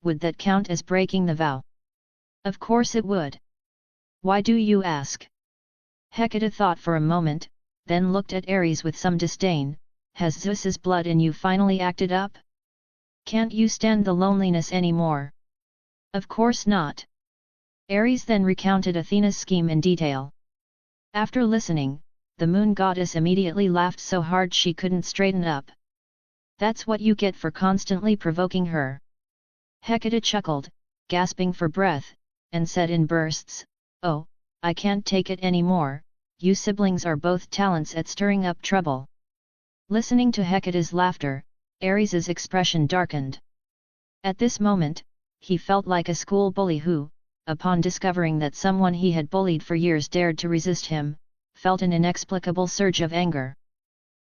would that count as breaking the vow? Of course it would. Why do you ask? Hecate thought for a moment, then looked at Ares with some disdain. Has Zeus's blood in you finally acted up? Can't you stand the loneliness anymore? Of course not. Ares then recounted Athena's scheme in detail. After listening, the moon goddess immediately laughed so hard she couldn't straighten up. That's what you get for constantly provoking her. Hecate chuckled, gasping for breath, and said in bursts, "Oh, I can't take it anymore, you siblings are both talents at stirring up trouble." Listening to Hecate's laughter, Ares's expression darkened. At this moment, he felt like a school bully who, upon discovering that someone he had bullied for years dared to resist him, felt an inexplicable surge of anger.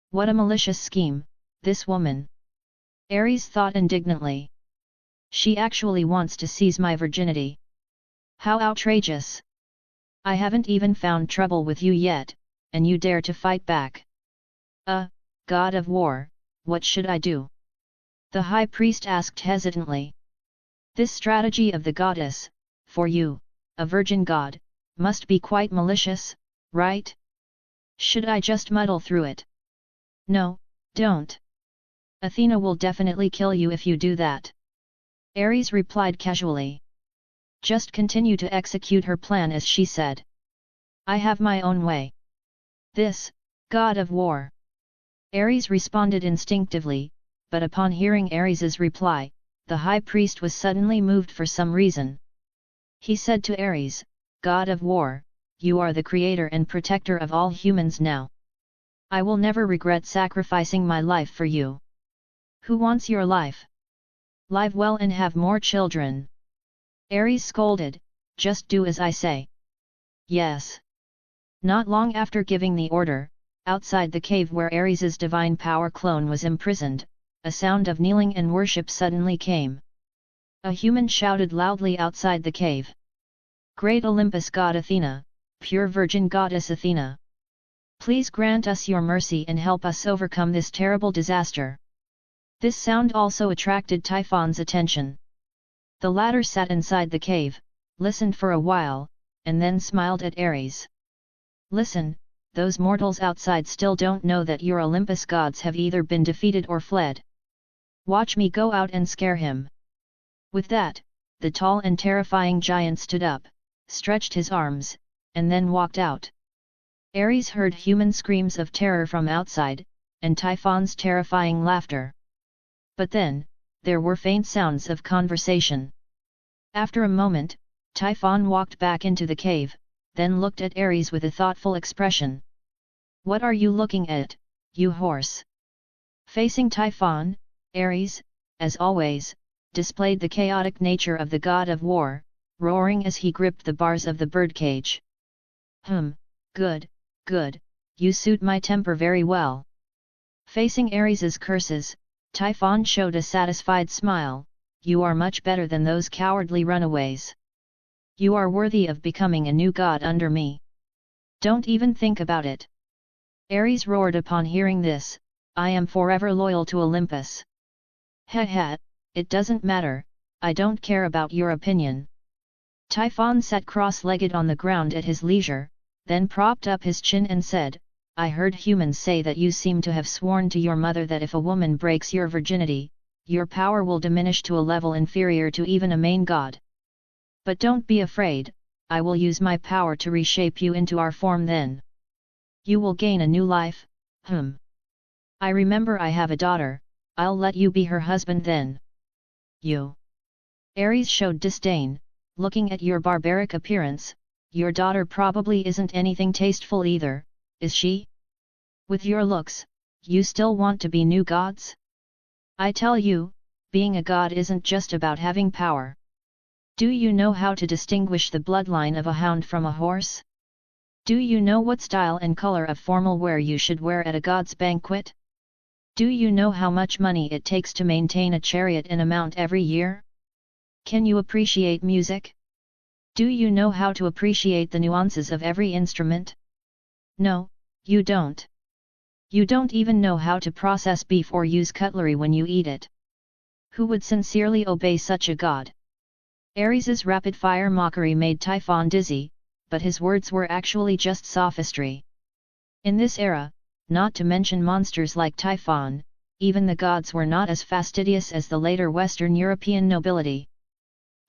What a malicious scheme, this woman! Ares thought indignantly. She actually wants to seize my virginity. How outrageous! I haven't even found trouble with you yet, and you dare to fight back. God of war, what should I do? The high priest asked hesitantly. This strategy of the goddess, for you, a virgin god, must be quite malicious, right? Should I just muddle through it? No, don't. Athena will definitely kill you if you do that. Ares replied casually. Just continue to execute her plan as she said. I have my own way. This, god of war. Ares responded instinctively, but upon hearing Ares's reply, the high priest was suddenly moved for some reason. He said to Ares, God of war, you are the creator and protector of all humans now. I will never regret sacrificing my life for you. Who wants your life? Live well and have more children. Ares scolded, just do as I say. Yes. Not long after giving the order, outside the cave where Ares's divine power clone was imprisoned, a sound of kneeling and worship suddenly came. A human shouted loudly outside the cave. Great Olympus god Athena, pure virgin goddess Athena. Please grant us your mercy and help us overcome this terrible disaster. This sound also attracted Typhon's attention. The latter sat inside the cave, listened for a while, and then smiled at Ares. Listen, those mortals outside still don't know that your Olympus gods have either been defeated or fled. Watch me go out and scare him. With that, the tall and terrifying giant stood up, stretched his arms, and then walked out. Ares heard human screams of terror from outside, and Typhon's terrifying laughter. But then, there were faint sounds of conversation. After a moment, Typhon walked back into the cave, then looked at Ares with a thoughtful expression. What are you looking at, you horse? Facing Typhon, Ares, as always, displayed the chaotic nature of the god of war, roaring as he gripped the bars of the birdcage. Good, good, you suit my temper very well. Facing Ares's curses, Typhon showed a satisfied smile. You are much better than those cowardly runaways. You are worthy of becoming a new god under me. Don't even think about it. Ares roared upon hearing this, I am forever loyal to Olympus. It doesn't matter, I don't care about your opinion. Typhon sat cross-legged on the ground at his leisure, then propped up his chin and said, I heard humans say that you seem to have sworn to your mother that if a woman breaks your virginity, your power will diminish to a level inferior to even a main god. But don't be afraid, I will use my power to reshape you into our form then. You will gain a new life. I remember I have a daughter, I'll let you be her husband then. You. Ares showed disdain, looking at your barbaric appearance, your daughter probably isn't anything tasteful either, is she? With your looks, you still want to be new gods? I tell you, being a god isn't just about having power. Do you know how to distinguish the bloodline of a hound from a horse? Do you know what style and color of formal wear you should wear at a god's banquet? Do you know how much money it takes to maintain a chariot and a mount every year? Can you appreciate music? Do you know how to appreciate the nuances of every instrument? No, you don't. You don't even know how to process beef or use cutlery when you eat it. Who would sincerely obey such a god? Ares's rapid-fire mockery made Typhon dizzy, but his words were actually just sophistry. In this era, not to mention monsters like Typhon, even the gods were not as fastidious as the later Western European nobility.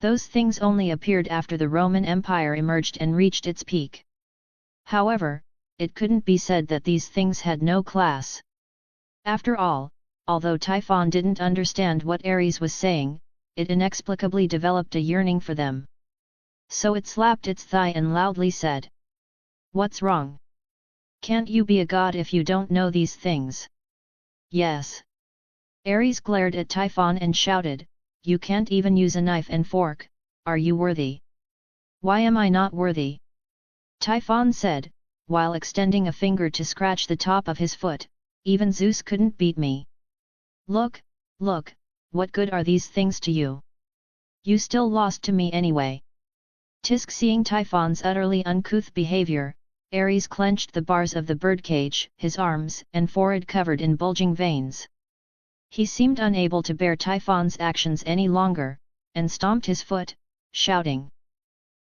Those things only appeared after the Roman Empire emerged and reached its peak. However, it couldn't be said that these things had no class. After all, although Typhon didn't understand what Ares was saying, it inexplicably developed a yearning for them. So it slapped its thigh and loudly said, "What's wrong? Can't you be a god if you don't know these things?" "Yes." Ares glared at Typhon and shouted, "You can't even use a knife and fork, are you worthy?" "Why am I not worthy?" Typhon said, while extending a finger to scratch the top of his foot, "Even Zeus couldn't beat me. Look, look, what good are these things to you? You still lost to me anyway." Tisk seeing Typhon's utterly uncouth behavior, Ares clenched the bars of the birdcage, his arms and forehead covered in bulging veins. He seemed unable to bear Typhon's actions any longer, and stomped his foot, shouting,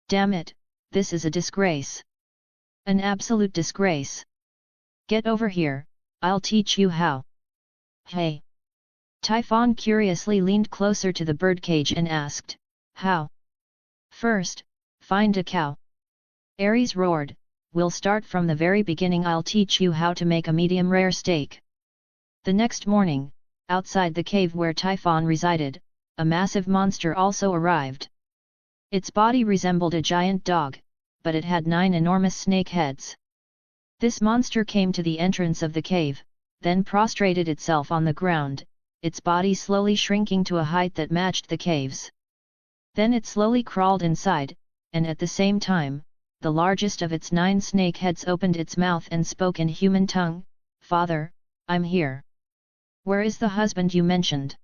"Damn it, this is a disgrace! An absolute disgrace! Get over here, I'll teach you how!" "Hey!" Typhon curiously leaned closer to the birdcage and asked, "How?" "First, find a cow." Ares roared, "We'll start from the very beginning. I'll teach you how to make a medium-rare steak." The next morning, outside the cave where Typhon resided, a massive monster also arrived. Its body resembled a giant dog, but it had 9 enormous snake heads. This monster came to the entrance of the cave, then prostrated itself on the ground, its body slowly shrinking to a height that matched the cave's. Then it slowly crawled inside, and at the same time, the largest of its 9 snake heads opened its mouth and spoke in human tongue, "Father, I'm here. Where is the husband you mentioned?"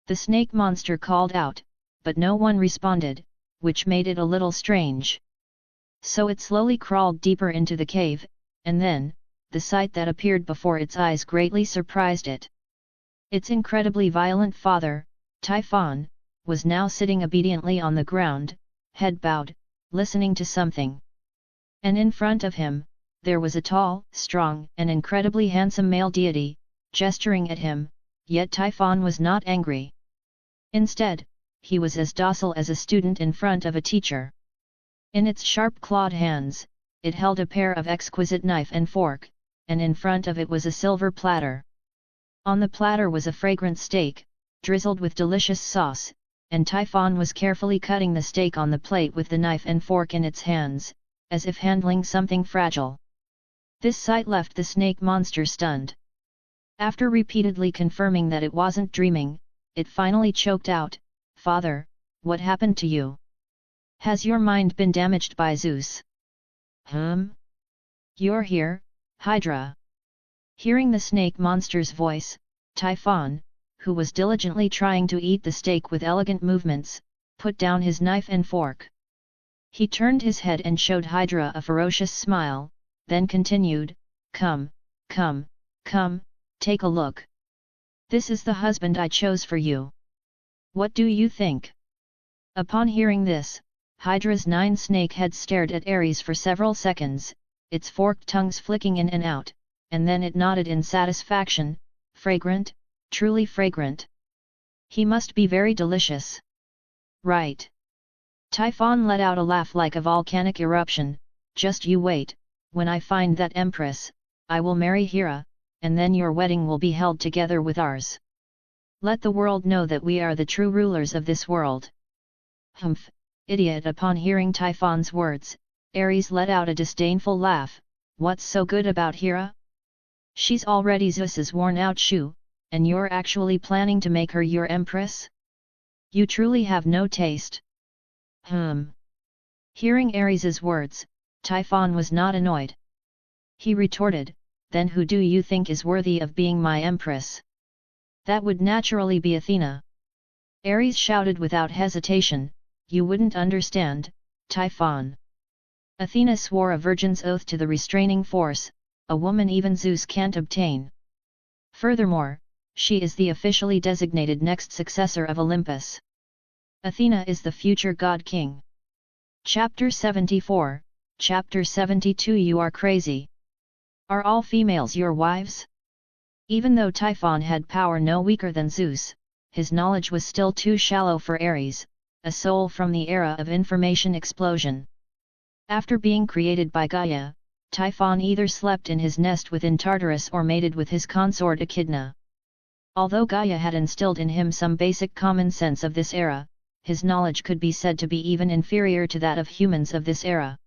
The snake monster called out, but no one responded, which made it a little strange. So it slowly crawled deeper into the cave, and then, the sight that appeared before its eyes greatly surprised it. Its incredibly violent father, Typhon, was now sitting obediently on the ground, head bowed, listening to something. And in front of him, there was a tall, strong and incredibly handsome male deity, gesturing at him, yet Typhon was not angry. Instead, he was as docile as a student in front of a teacher. In its sharp-clawed hands, it held a pair of exquisite knife and fork, and in front of it was a silver platter. On the platter was a fragrant steak, drizzled with delicious sauce, and Typhon was carefully cutting the steak on the plate with the knife and fork in its hands, as if handling something fragile. This sight left the snake monster stunned. After repeatedly confirming that it wasn't dreaming, it finally choked out, "Father, what happened to you? Has your mind been damaged by Zeus?" You're here, Hydra." Hearing the snake monster's voice, Typhon, who was diligently trying to eat the steak with elegant movements, put down his knife and fork. He turned his head and showed Hydra a ferocious smile, then continued, "Come, come, come, take a look. This is the husband I chose for you. What do you think?" Upon hearing this, Hydra's 9 snake heads stared at Ares for several seconds, its forked tongues flicking in and out, and then it nodded in satisfaction, "Fragrant, truly fragrant. He must be very delicious." "Right." Typhon let out a laugh like a volcanic eruption, "Just you wait, when I find that empress, I will marry Hera, and then your wedding will be held together with ours. Let the world know that we are the true rulers of this world." "Humph, idiot." Upon hearing Typhon's words, Ares let out a disdainful laugh, "What's so good about Hera? She's already Zeus's worn-out shoe, and you're actually planning to make her your empress? You truly have no taste." Hearing Ares's words, Typhon was not annoyed. He retorted, "Then who do you think is worthy of being my empress?" "That would naturally be Athena." Ares shouted without hesitation, "You wouldn't understand, Typhon. Athena swore a virgin's oath to the restraining force, a woman even Zeus can't obtain. Furthermore, she is the officially designated next successor of Olympus. Athena is the future god king. Chapter 74, Chapter 72. You are crazy. Are all females your wives? Even though Typhon had power no weaker than Zeus, his knowledge was still too shallow for Ares, a soul from the era of information explosion. After being created by Gaia, Typhon either slept in his nest within Tartarus or mated with his consort Echidna. Although Gaia had instilled in him some basic common sense of this era, his knowledge could be said to be even inferior to that of humans of this era.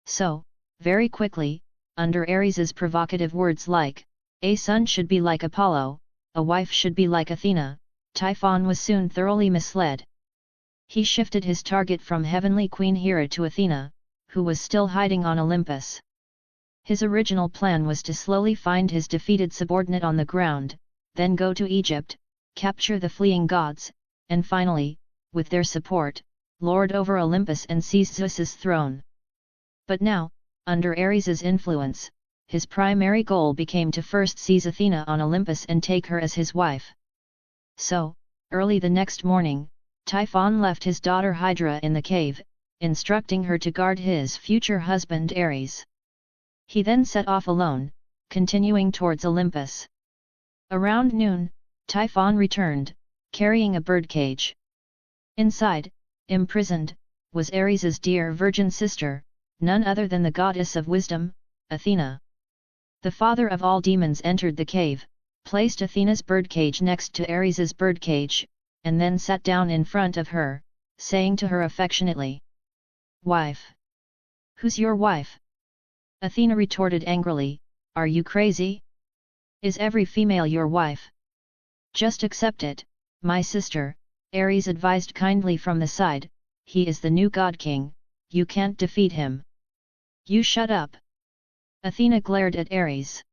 So, very quickly, under Ares's provocative words like, "A son should be like Apollo, a wife should be like Athena," Typhon was soon thoroughly misled. He shifted his target from heavenly Queen Hera to Athena, who was still hiding on Olympus. His original plan was to slowly find his defeated subordinate on the ground, then go to Egypt, capture the fleeing gods, and finally, with their support, lord over Olympus and seize Zeus's throne. But now, under Ares's influence, his primary goal became to first seize Athena on Olympus and take her as his wife. So, early the next morning, Typhon left his daughter Hydra in the cave, instructing her to guard his future husband Ares. He then set off alone, continuing towards Olympus. Around noon, Typhon returned, carrying a birdcage. Inside, imprisoned, was Ares's dear virgin sister, none other than the goddess of wisdom, Athena. The father of all demons entered the cave, placed Athena's birdcage next to Ares's birdcage, and then sat down in front of her, saying to her affectionately, "Wife. Who's your wife?" Athena retorted angrily, "Are you crazy? Is every female your wife? Just accept it, my sister," Ares advised kindly from the side, "he is the new god king, you can't defeat him." "You shut up!" Athena glared at Ares.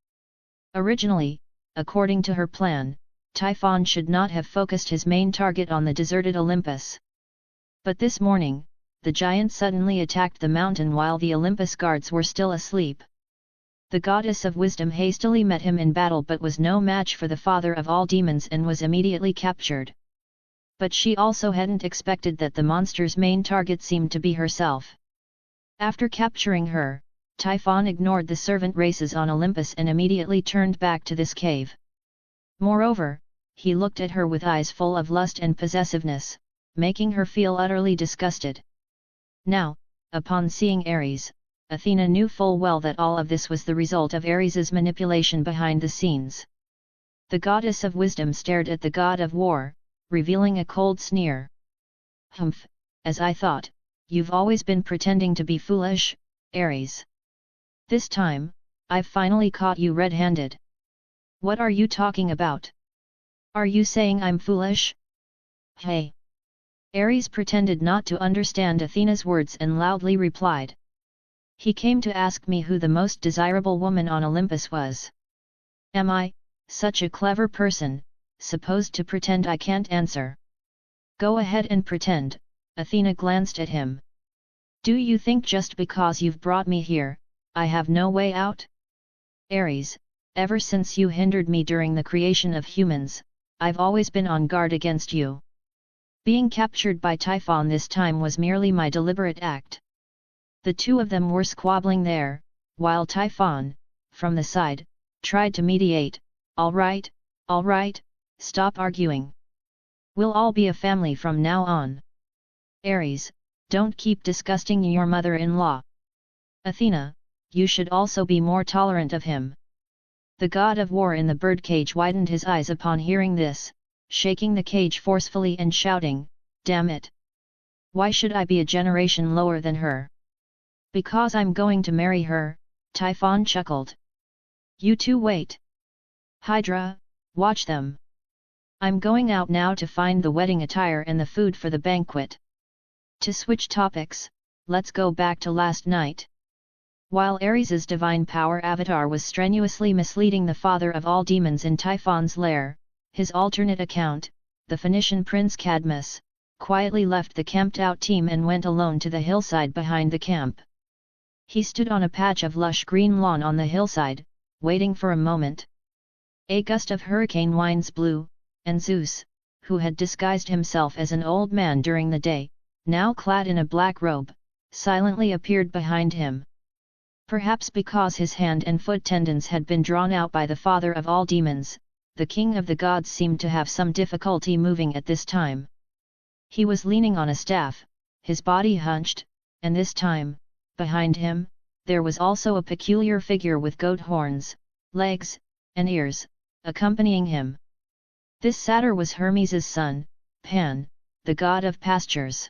Originally, according to her plan, Typhon should not have focused his main target on the deserted Olympus. But this morning, the giant suddenly attacked the mountain while the Olympus guards were still asleep. The goddess of wisdom hastily met him in battle but was no match for the father of all demons and was immediately captured. But she also hadn't expected that the monster's main target seemed to be herself. After capturing her, Typhon ignored the servant races on Olympus and immediately turned back to this cave. Moreover, he looked at her with eyes full of lust and possessiveness, making her feel utterly disgusted. Now, upon seeing Ares, Athena knew full well that all of this was the result of Ares's manipulation behind the scenes. The goddess of wisdom stared at the god of war, revealing a cold sneer. "Humph, as I thought, you've always been pretending to be foolish, Ares. This time, I've finally caught you red-handed." "What are you talking about? Are you saying I'm foolish?" "Hey!" Ares pretended not to understand Athena's words and loudly replied. "He came to ask me who the most desirable woman on Olympus was. Am I, such a clever person, supposed to pretend I can't answer?" "Go ahead and pretend," Athena glanced at him. "Do you think just because you've brought me here, I have no way out? Ares, ever since you hindered me during the creation of humans, I've always been on guard against you. Being captured by Typhon this time was merely my deliberate act." The two of them were squabbling there, while Typhon, from the side, tried to mediate. All right, stop arguing. We'll all be a family from now on. Ares, don't keep disgusting your mother-in-law. Athena, you should also be more tolerant of him." The god of war in the birdcage widened his eyes upon hearing this, shaking the cage forcefully and shouting, "Damn it! Why should I be a generation lower than her?" "Because I'm going to marry her," Typhon chuckled. "You two wait. Hydra, watch them. I'm going out now to find the wedding attire and the food for the banquet." To switch topics, let's go back to last night. While Ares's divine power avatar was strenuously misleading the father of all demons in Typhon's lair, his alternate account, the Phoenician prince Cadmus, quietly left the camped-out team and went alone to the hillside behind the camp. He stood on a patch of lush green lawn on the hillside, waiting for a moment. A gust of hurricane winds blew, and Zeus, who had disguised himself as an old man during the day, now clad in a black robe, silently appeared behind him. Perhaps because his hand and foot tendons had been drawn out by the father of all demons, the king of the gods seemed to have some difficulty moving at this time. He was leaning on a staff, his body hunched, and this time, behind him, there was also a peculiar figure with goat horns, legs, and ears, accompanying him. This satyr was Hermes' son, Pan, the god of pastures.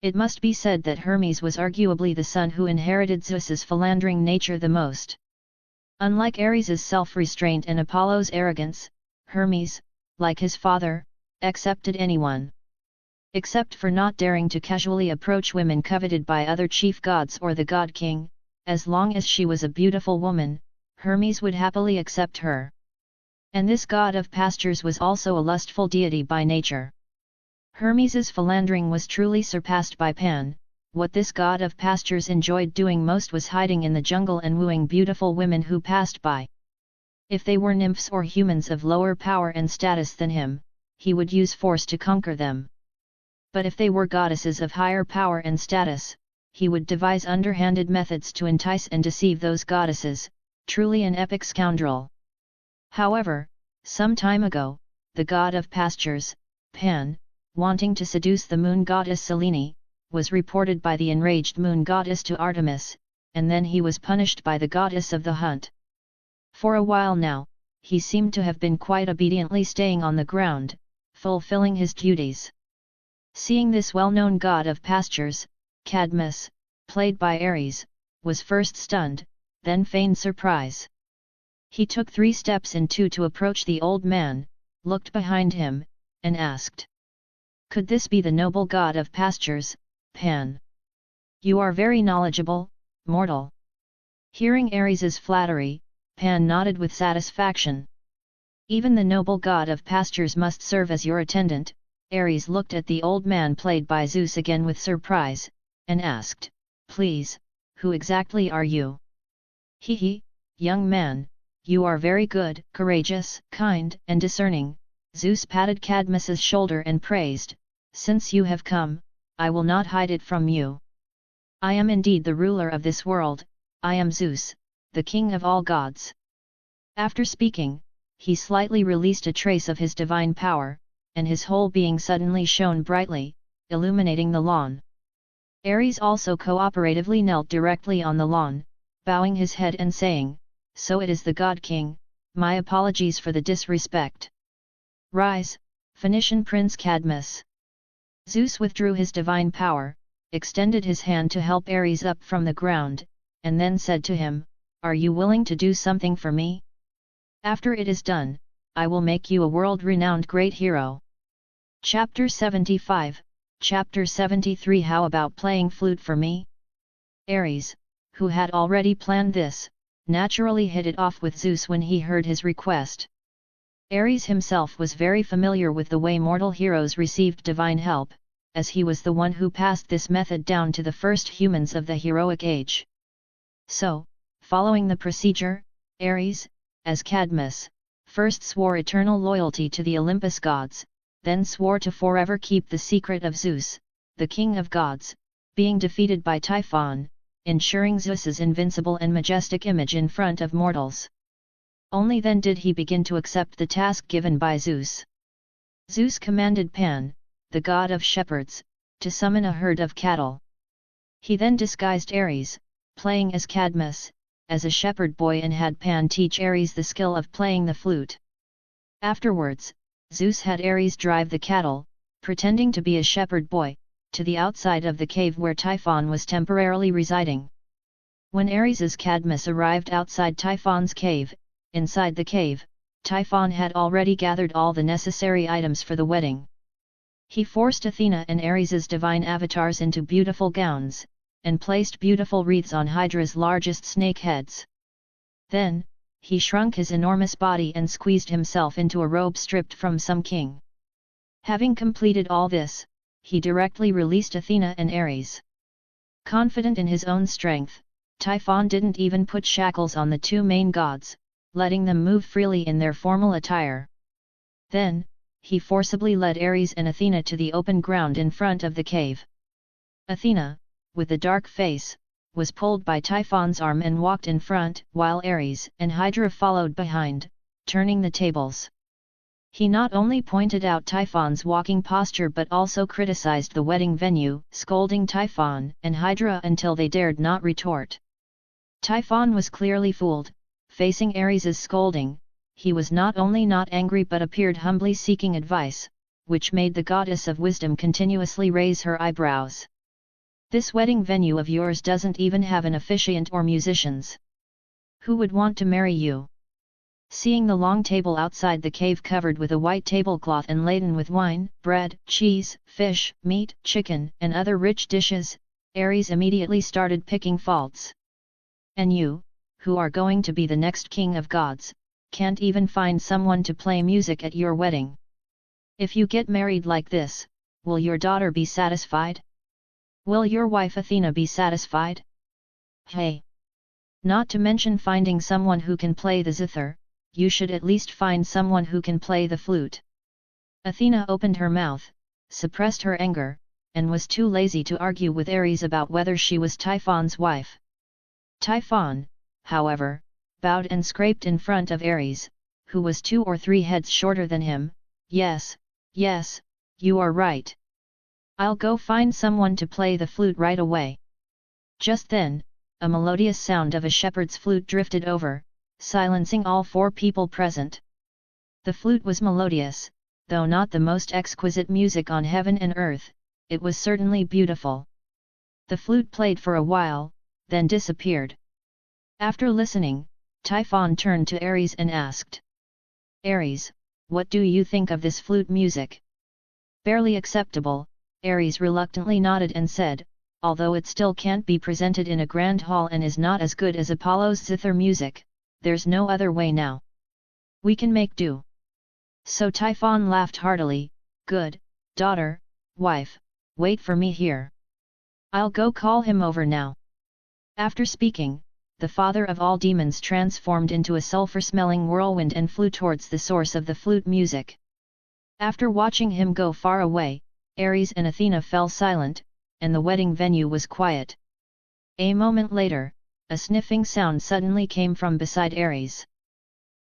It must be said that Hermes was arguably the son who inherited Zeus's philandering nature the most. Unlike Ares' self-restraint and Apollo's arrogance, Hermes, like his father, accepted anyone. Except for not daring to casually approach women coveted by other chief gods or the god king, as long as she was a beautiful woman, Hermes would happily accept her. And this god of pastures was also a lustful deity by nature. Hermes' philandering was truly surpassed by Pan. What this god of pastures enjoyed doing most was hiding in the jungle and wooing beautiful women who passed by. If they were nymphs or humans of lower power and status than him, he would use force to conquer them. But if they were goddesses of higher power and status, he would devise underhanded methods to entice and deceive those goddesses, truly an epic scoundrel. However, some time ago, the god of pastures, Pan, wanting to seduce the moon goddess Selene, was reported by the enraged moon goddess to Artemis, and then he was punished by the goddess of the hunt. For a while now, he seemed to have been quite obediently staying on the ground, fulfilling his duties. Seeing this well-known god of pastures, Cadmus, played by Ares, was first stunned, then feigned surprise. He took 3 steps and 2 to approach the old man, looked behind him, and asked, "Could this be the noble god of pastures, Pan? You are very knowledgeable, mortal." Hearing Ares' flattery, Pan nodded with satisfaction. "Even the noble god of pastures must serve as your attendant." Ares looked at the old man played by Zeus again with surprise, and asked, "Please, who exactly are you?" "Hee, young man, you are very good, courageous, kind, and discerning." Zeus patted Cadmus's shoulder and praised, "Since you have come, I will not hide it from you. I am indeed the ruler of this world, I am Zeus, the king of all gods." After speaking, he slightly released a trace of his divine power, and his whole being suddenly shone brightly, illuminating the lawn. Ares also cooperatively knelt directly on the lawn, bowing his head and saying, "So it is the god king, my apologies for the disrespect. Rise, Phoenician Prince Cadmus." Zeus withdrew his divine power, extended his hand to help Ares up from the ground, and then said to him, "Are you willing to do something for me? After it is done, I will make you a world-renowned great hero." Chapter 75, Chapter 73 How about playing flute for me? Ares, who had already planned this, naturally hit it off with Zeus when he heard his request. Ares himself was very familiar with the way mortal heroes received divine help, as he was the one who passed this method down to the first humans of the heroic age. So, following the procedure, Ares, as Cadmus, first swore eternal loyalty to the Olympus gods, then swore to forever keep the secret of Zeus, the king of gods, being defeated by Typhon, ensuring Zeus's invincible and majestic image in front of mortals. Only then did he begin to accept the task given by Zeus. Zeus commanded Pan, the god of shepherds, to summon a herd of cattle. He then disguised Ares, playing as Cadmus, as a shepherd boy and had Pan teach Ares the skill of playing the flute. Afterwards, Zeus had Ares drive the cattle, pretending to be a shepherd boy, to the outside of the cave where Typhon was temporarily residing. When Ares's Cadmus arrived outside Typhon's cave, inside the cave, Typhon had already gathered all the necessary items for the wedding. He forced Athena and Ares's divine avatars into beautiful gowns, and placed beautiful wreaths on Hydra's largest snake heads. Then, he shrunk his enormous body and squeezed himself into a robe stripped from some king. Having completed all this, he directly released Athena and Ares. Confident in his own strength, Typhon didn't even put shackles on the 2 main gods, letting them move freely in their formal attire. Then, he forcibly led Ares and Athena to the open ground in front of the cave. Athena, with a dark face, was pulled by Typhon's arm and walked in front, while Ares and Hydra followed behind, turning the tables. He not only pointed out Typhon's walking posture but also criticized the wedding venue, scolding Typhon and Hydra until they dared not retort. Typhon was clearly fooled. Facing Ares's scolding, he was not only not angry but appeared humbly seeking advice, which made the goddess of wisdom continuously raise her eyebrows. "This wedding venue of yours doesn't even have an officiant or musicians. Who would want to marry you?" Seeing the long table outside the cave covered with a white tablecloth and laden with wine, bread, cheese, fish, meat, chicken, and other rich dishes, Ares immediately started picking faults. "And you, who are going to be the next king of gods, can't even find someone to play music at your wedding. If you get married like this, will your daughter be satisfied? Will your wife Athena be satisfied? Hey! Not to mention finding someone who can play the zither, you should at least find someone who can play the flute." Athena opened her mouth, suppressed her anger, and was too lazy to argue with Ares about whether she was Typhon's wife. Typhon, however, bowed and scraped in front of Ares, who was 2 or 3 heads shorter than him. Yes, you are right. I'll go find someone to play the flute right away." Just then, a melodious sound of a shepherd's flute drifted over, silencing all 4 people present. The flute was melodious, though not the most exquisite music on heaven and earth, it was certainly beautiful. The flute played for a while, then disappeared. After listening, Typhon turned to Ares and asked, "Ares, what do you think of this flute music?" "Barely acceptable," Ares reluctantly nodded and said, "although it still can't be presented in a grand hall and is not as good as Apollo's zither music, there's no other way now. We can make do." So Typhon laughed heartily, "Good, daughter, wife, wait for me here. I'll go call him over now." After speaking, the father of all demons transformed into a sulfur-smelling whirlwind and flew towards the source of the flute music. After watching him go far away, Ares and Athena fell silent, and the wedding venue was quiet. A moment later, a sniffing sound suddenly came from beside Ares.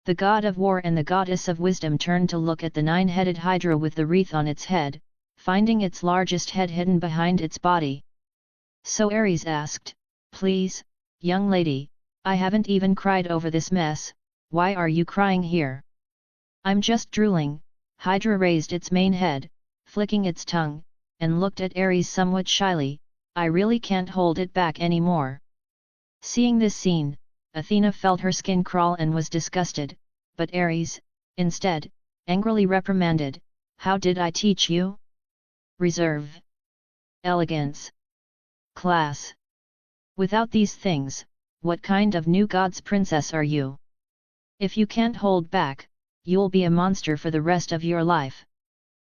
The god of war and the goddess of wisdom turned to look at the 9-headed hydra with the wreath on its head, finding its largest head hidden behind its body. So Ares asked, "Please, young lady, I haven't even cried over this mess, why are you crying here?" "I'm just drooling." Hydra raised its main head, flicking its tongue, and looked at Ares somewhat shyly. "I really can't hold it back anymore." Seeing this scene, Athena felt her skin crawl and was disgusted, but Ares, instead, angrily reprimanded, "How did I teach you? Reserve, elegance, class. Without these things, what kind of new god's princess are you? If you can't hold back, you'll be a monster for the rest of your life."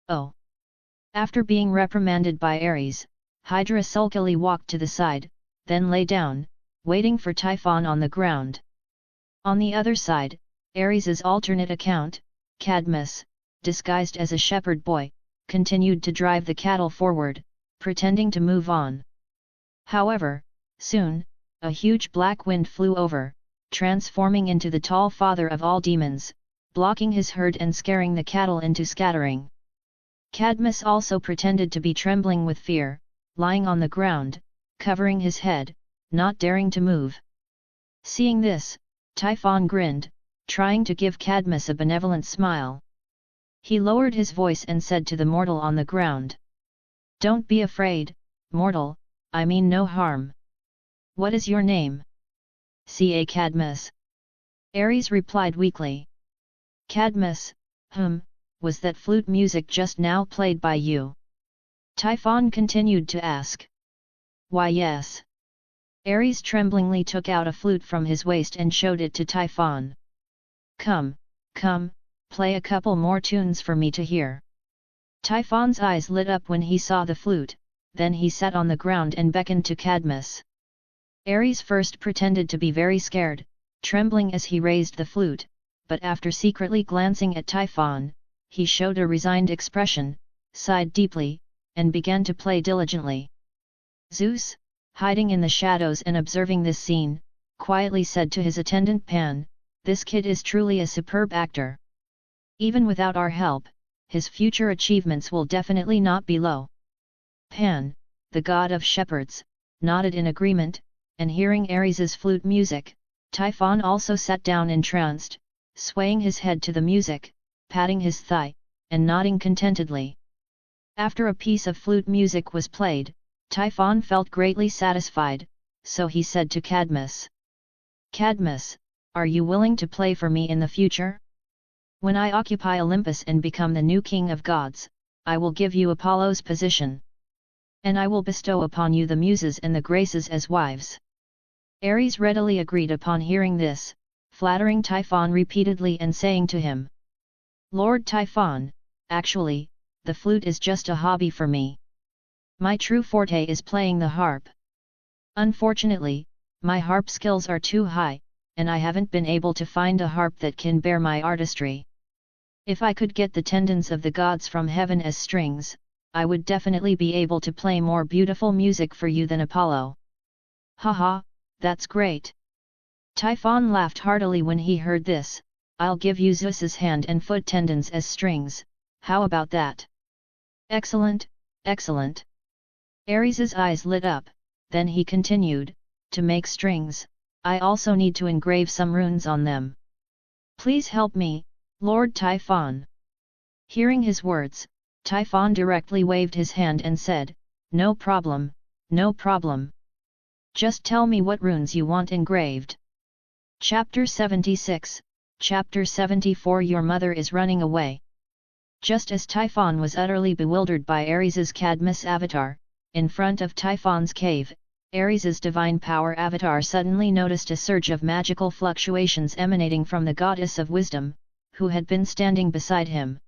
"Oh!" After being reprimanded by Ares, Hydra sulkily walked to the side, then lay down, waiting for Typhon on the ground. On the other side, Ares's alternate account, Cadmus, disguised as a shepherd boy, continued to drive the cattle forward, pretending to move on. However, soon, a huge black wind flew over, transforming into the tall father of all demons, blocking his herd and scaring the cattle into scattering. Cadmus also pretended to be trembling with fear, lying on the ground, covering his head, not daring to move. Seeing this, Typhon grinned, trying to give Cadmus a benevolent smile. He lowered his voice and said to the mortal on the ground, "Don't be afraid, mortal, I mean no harm. What is your name?" "Ca Cadmus." Ares replied weakly. "Cadmus, was that flute music just now played by you?" Typhon continued to ask. "Why yes." Ares tremblingly took out a flute from his waist and showed it to Typhon. Come, play a couple more tunes for me to hear." Typhon's eyes lit up when he saw the flute, then he sat on the ground and beckoned to Cadmus. Ares first pretended to be very scared, trembling as he raised the flute, but after secretly glancing at Typhon, he showed a resigned expression, sighed deeply, and began to play diligently. Zeus, hiding in the shadows and observing this scene, quietly said to his attendant Pan, "This kid is truly a superb actor. Even without our help, his future achievements will definitely not be low." Pan, the god of shepherds, nodded in agreement, and hearing Ares's flute music, Typhon also sat down entranced, swaying his head to the music, patting his thigh, and nodding contentedly. After a piece of flute music was played, Typhon felt greatly satisfied, so he said to Cadmus, "Cadmus, are you willing to play for me in the future? When I occupy Olympus and become the new king of gods, I will give you Apollo's position. And I will bestow upon you the Muses and the Graces as wives." Ares readily agreed upon hearing this, flattering Typhon repeatedly and saying to him, "Lord Typhon, actually, the flute is just a hobby for me. My true forte is playing the harp. Unfortunately, my harp skills are too high, and I haven't been able to find a harp that can bear my artistry. If I could get the tendons of the gods from heaven as strings, I would definitely be able to play more beautiful music for you than Apollo." "Haha, that's great." Typhon laughed heartily when he heard this. "I'll give you Zeus's hand and foot tendons as strings, how about that?" "Excellent, excellent." Ares's eyes lit up, then he continued, "To make strings, I also need to engrave some runes on them. Please help me, Lord Typhon." Hearing his words, Typhon directly waved his hand and said, "No problem, no problem. Just tell me what runes you want engraved." Chapter 76, Chapter 74 Your mother is running away. Just as Typhon was utterly bewildered by Ares's Cadmus avatar, in front of Typhon's cave, Ares's divine power avatar suddenly noticed a surge of magical fluctuations emanating from the goddess of wisdom, who had been standing beside him.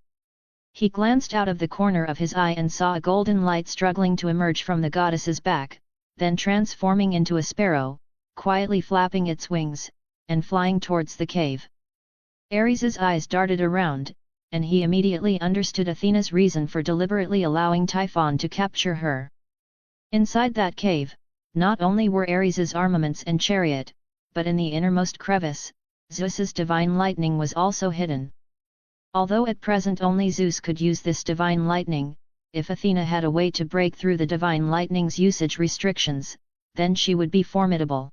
He glanced out of the corner of his eye and saw a golden light struggling to emerge from the goddess's back, then transforming into a sparrow, quietly flapping its wings, and flying towards the cave. Ares's eyes darted around, and he immediately understood Athena's reason for deliberately allowing Typhon to capture her. Inside that cave, not only were Ares's armaments and chariot, but in the innermost crevice, Zeus's divine lightning was also hidden. Although at present only Zeus could use this divine lightning, if Athena had a way to break through the divine lightning's usage restrictions, then she would be formidable.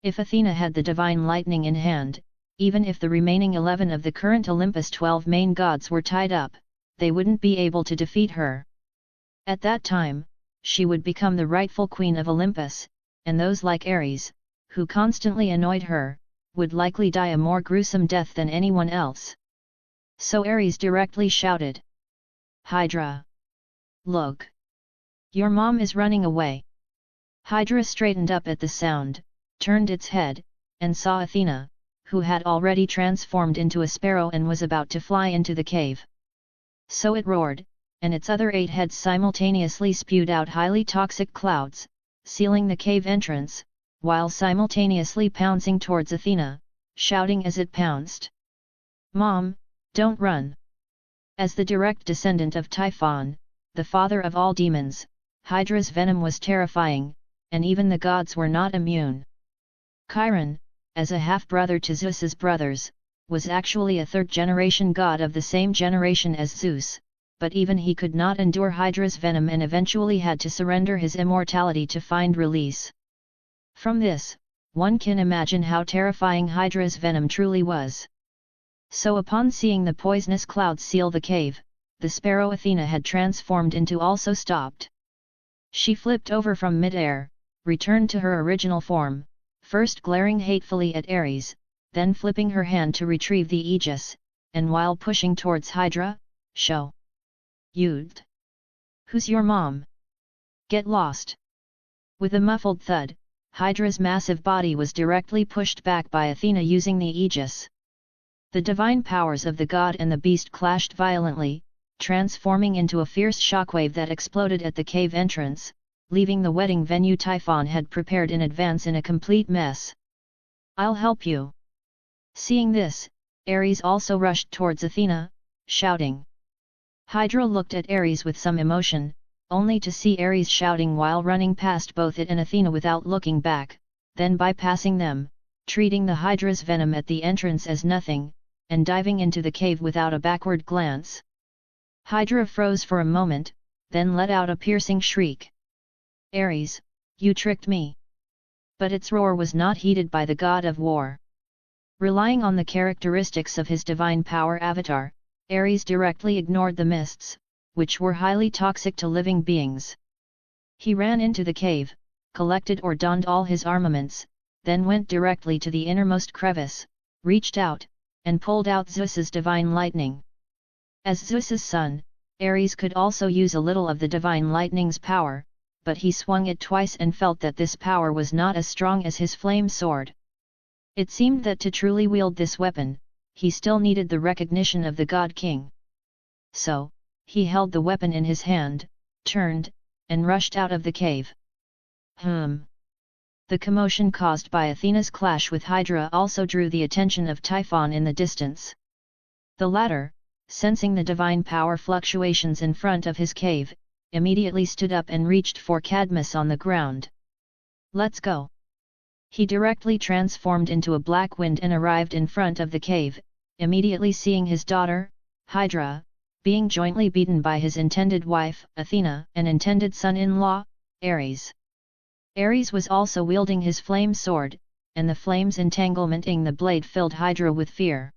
If Athena had the divine lightning in hand, even if the remaining 11 of the current Olympus' 12 main gods were tied up, they wouldn't be able to defeat her. At that time, she would become the rightful queen of Olympus, and those like Ares, who constantly annoyed her, would likely die a more gruesome death than anyone else. So Ares directly shouted, "Hydra! Look! Your mom is running away." Hydra straightened up at the sound, turned its head, and saw Athena, who had already transformed into a sparrow and was about to fly into the cave. So it roared, and its other 8 heads simultaneously spewed out highly toxic clouds, sealing the cave entrance, while simultaneously pouncing towards Athena, shouting as it pounced, "Mom, don't run!" As the direct descendant of Typhon, the father of all demons, Hydra's venom was terrifying, and even the gods were not immune. Chiron, as a half-brother to Zeus's brothers, was actually a third-generation god of the same generation as Zeus, but even he could not endure Hydra's venom and eventually had to surrender his immortality to find release. From this, one can imagine how terrifying Hydra's venom truly was. So upon seeing the poisonous clouds seal the cave, the sparrow Athena had transformed into also stopped. She flipped over from mid-air, returned to her original form, first glaring hatefully at Ares, then flipping her hand to retrieve the aegis, and while pushing towards Hydra, "Show! You'd! Who's your mom? Get lost!" With a muffled thud, Hydra's massive body was directly pushed back by Athena using the aegis. The divine powers of the god and the beast clashed violently, transforming into a fierce shockwave that exploded at the cave entrance, leaving the wedding venue Typhon had prepared in advance in a complete mess. I'll help you. Seeing this, Ares also rushed towards Athena, shouting. Hydra looked at Ares with some emotion, only to see Ares shouting while running past both it and Athena without looking back, then bypassing them, treating the Hydra's venom at the entrance as nothing, and diving into the cave without a backward glance. Hydra froze for a moment, then let out a piercing shriek. Ares, you tricked me! But its roar was not heeded by the god of war. Relying on the characteristics of his divine power avatar, Ares directly ignored the mists, which were highly toxic to living beings. He ran into the cave, collected or donned all his armaments, then went directly to the innermost crevice, reached out, and pulled out Zeus's divine lightning. As Zeus's son, Ares could also use a little of the divine lightning's power, but he swung it twice and felt that this power was not as strong as his flame sword. It seemed that to truly wield this weapon, he still needed the recognition of the God King. So, he held the weapon in his hand, turned, and rushed out of the cave. The commotion caused by Athena's clash with Hydra also drew the attention of Typhon in the distance. The latter, sensing the divine power fluctuations in front of his cave, immediately stood up and reached for Cadmus on the ground. Let's go! He directly transformed into a black wind and arrived in front of the cave, immediately seeing his daughter, Hydra, being jointly beaten by his intended wife, Athena, and intended son-in-law, Ares. Ares was also wielding his flame sword, and the flames entanglementing the blade filled Hydra with fear.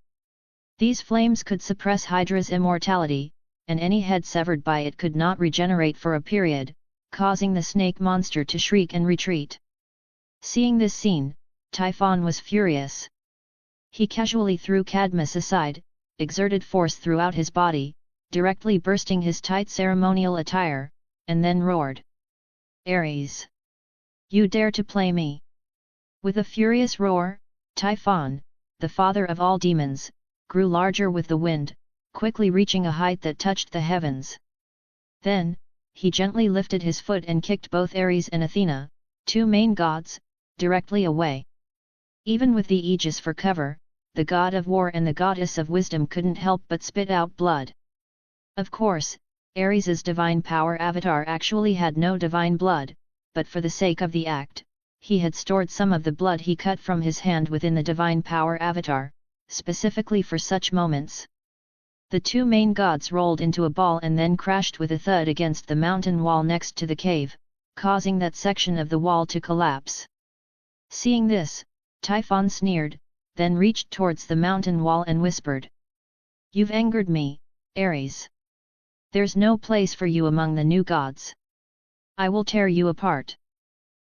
These flames could suppress Hydra's immortality, and any head severed by it could not regenerate for a period, causing the snake monster to shriek and retreat. Seeing this scene, Typhon was furious. He casually threw Cadmus aside, exerted force throughout his body, directly bursting his tight ceremonial attire, and then roared. Ares! You dare to play me! With a furious roar, Typhon, the father of all demons, grew larger with the wind, quickly reaching a height that touched the heavens. Then, he gently lifted his foot and kicked both Ares and Athena, two main gods, directly away. Even with the aegis for cover, the god of war and the goddess of wisdom couldn't help but spit out blood. Of course, Ares's divine power avatar actually had no divine blood, but for the sake of the act, he had stored some of the blood he cut from his hand within the divine power avatar, specifically for such moments. The two main gods rolled into a ball and then crashed with a thud against the mountain wall next to the cave, causing that section of the wall to collapse. Seeing this, Typhon sneered, then reached towards the mountain wall and whispered. You've angered me, Ares. There's no place for you among the new gods. I will tear you apart.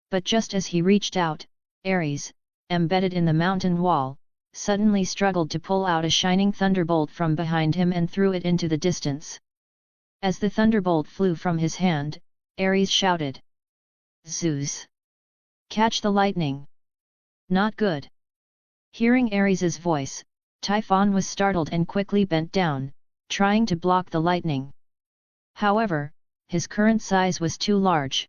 But just as he reached out, Ares, embedded in the mountain wall, suddenly struggled to pull out a shining thunderbolt from behind him and threw it into the distance. As the thunderbolt flew from his hand, Ares shouted. Zeus! Catch the lightning! Not good! Hearing Ares's voice, Typhon was startled and quickly bent down, trying to block the lightning. However, his current size was too large.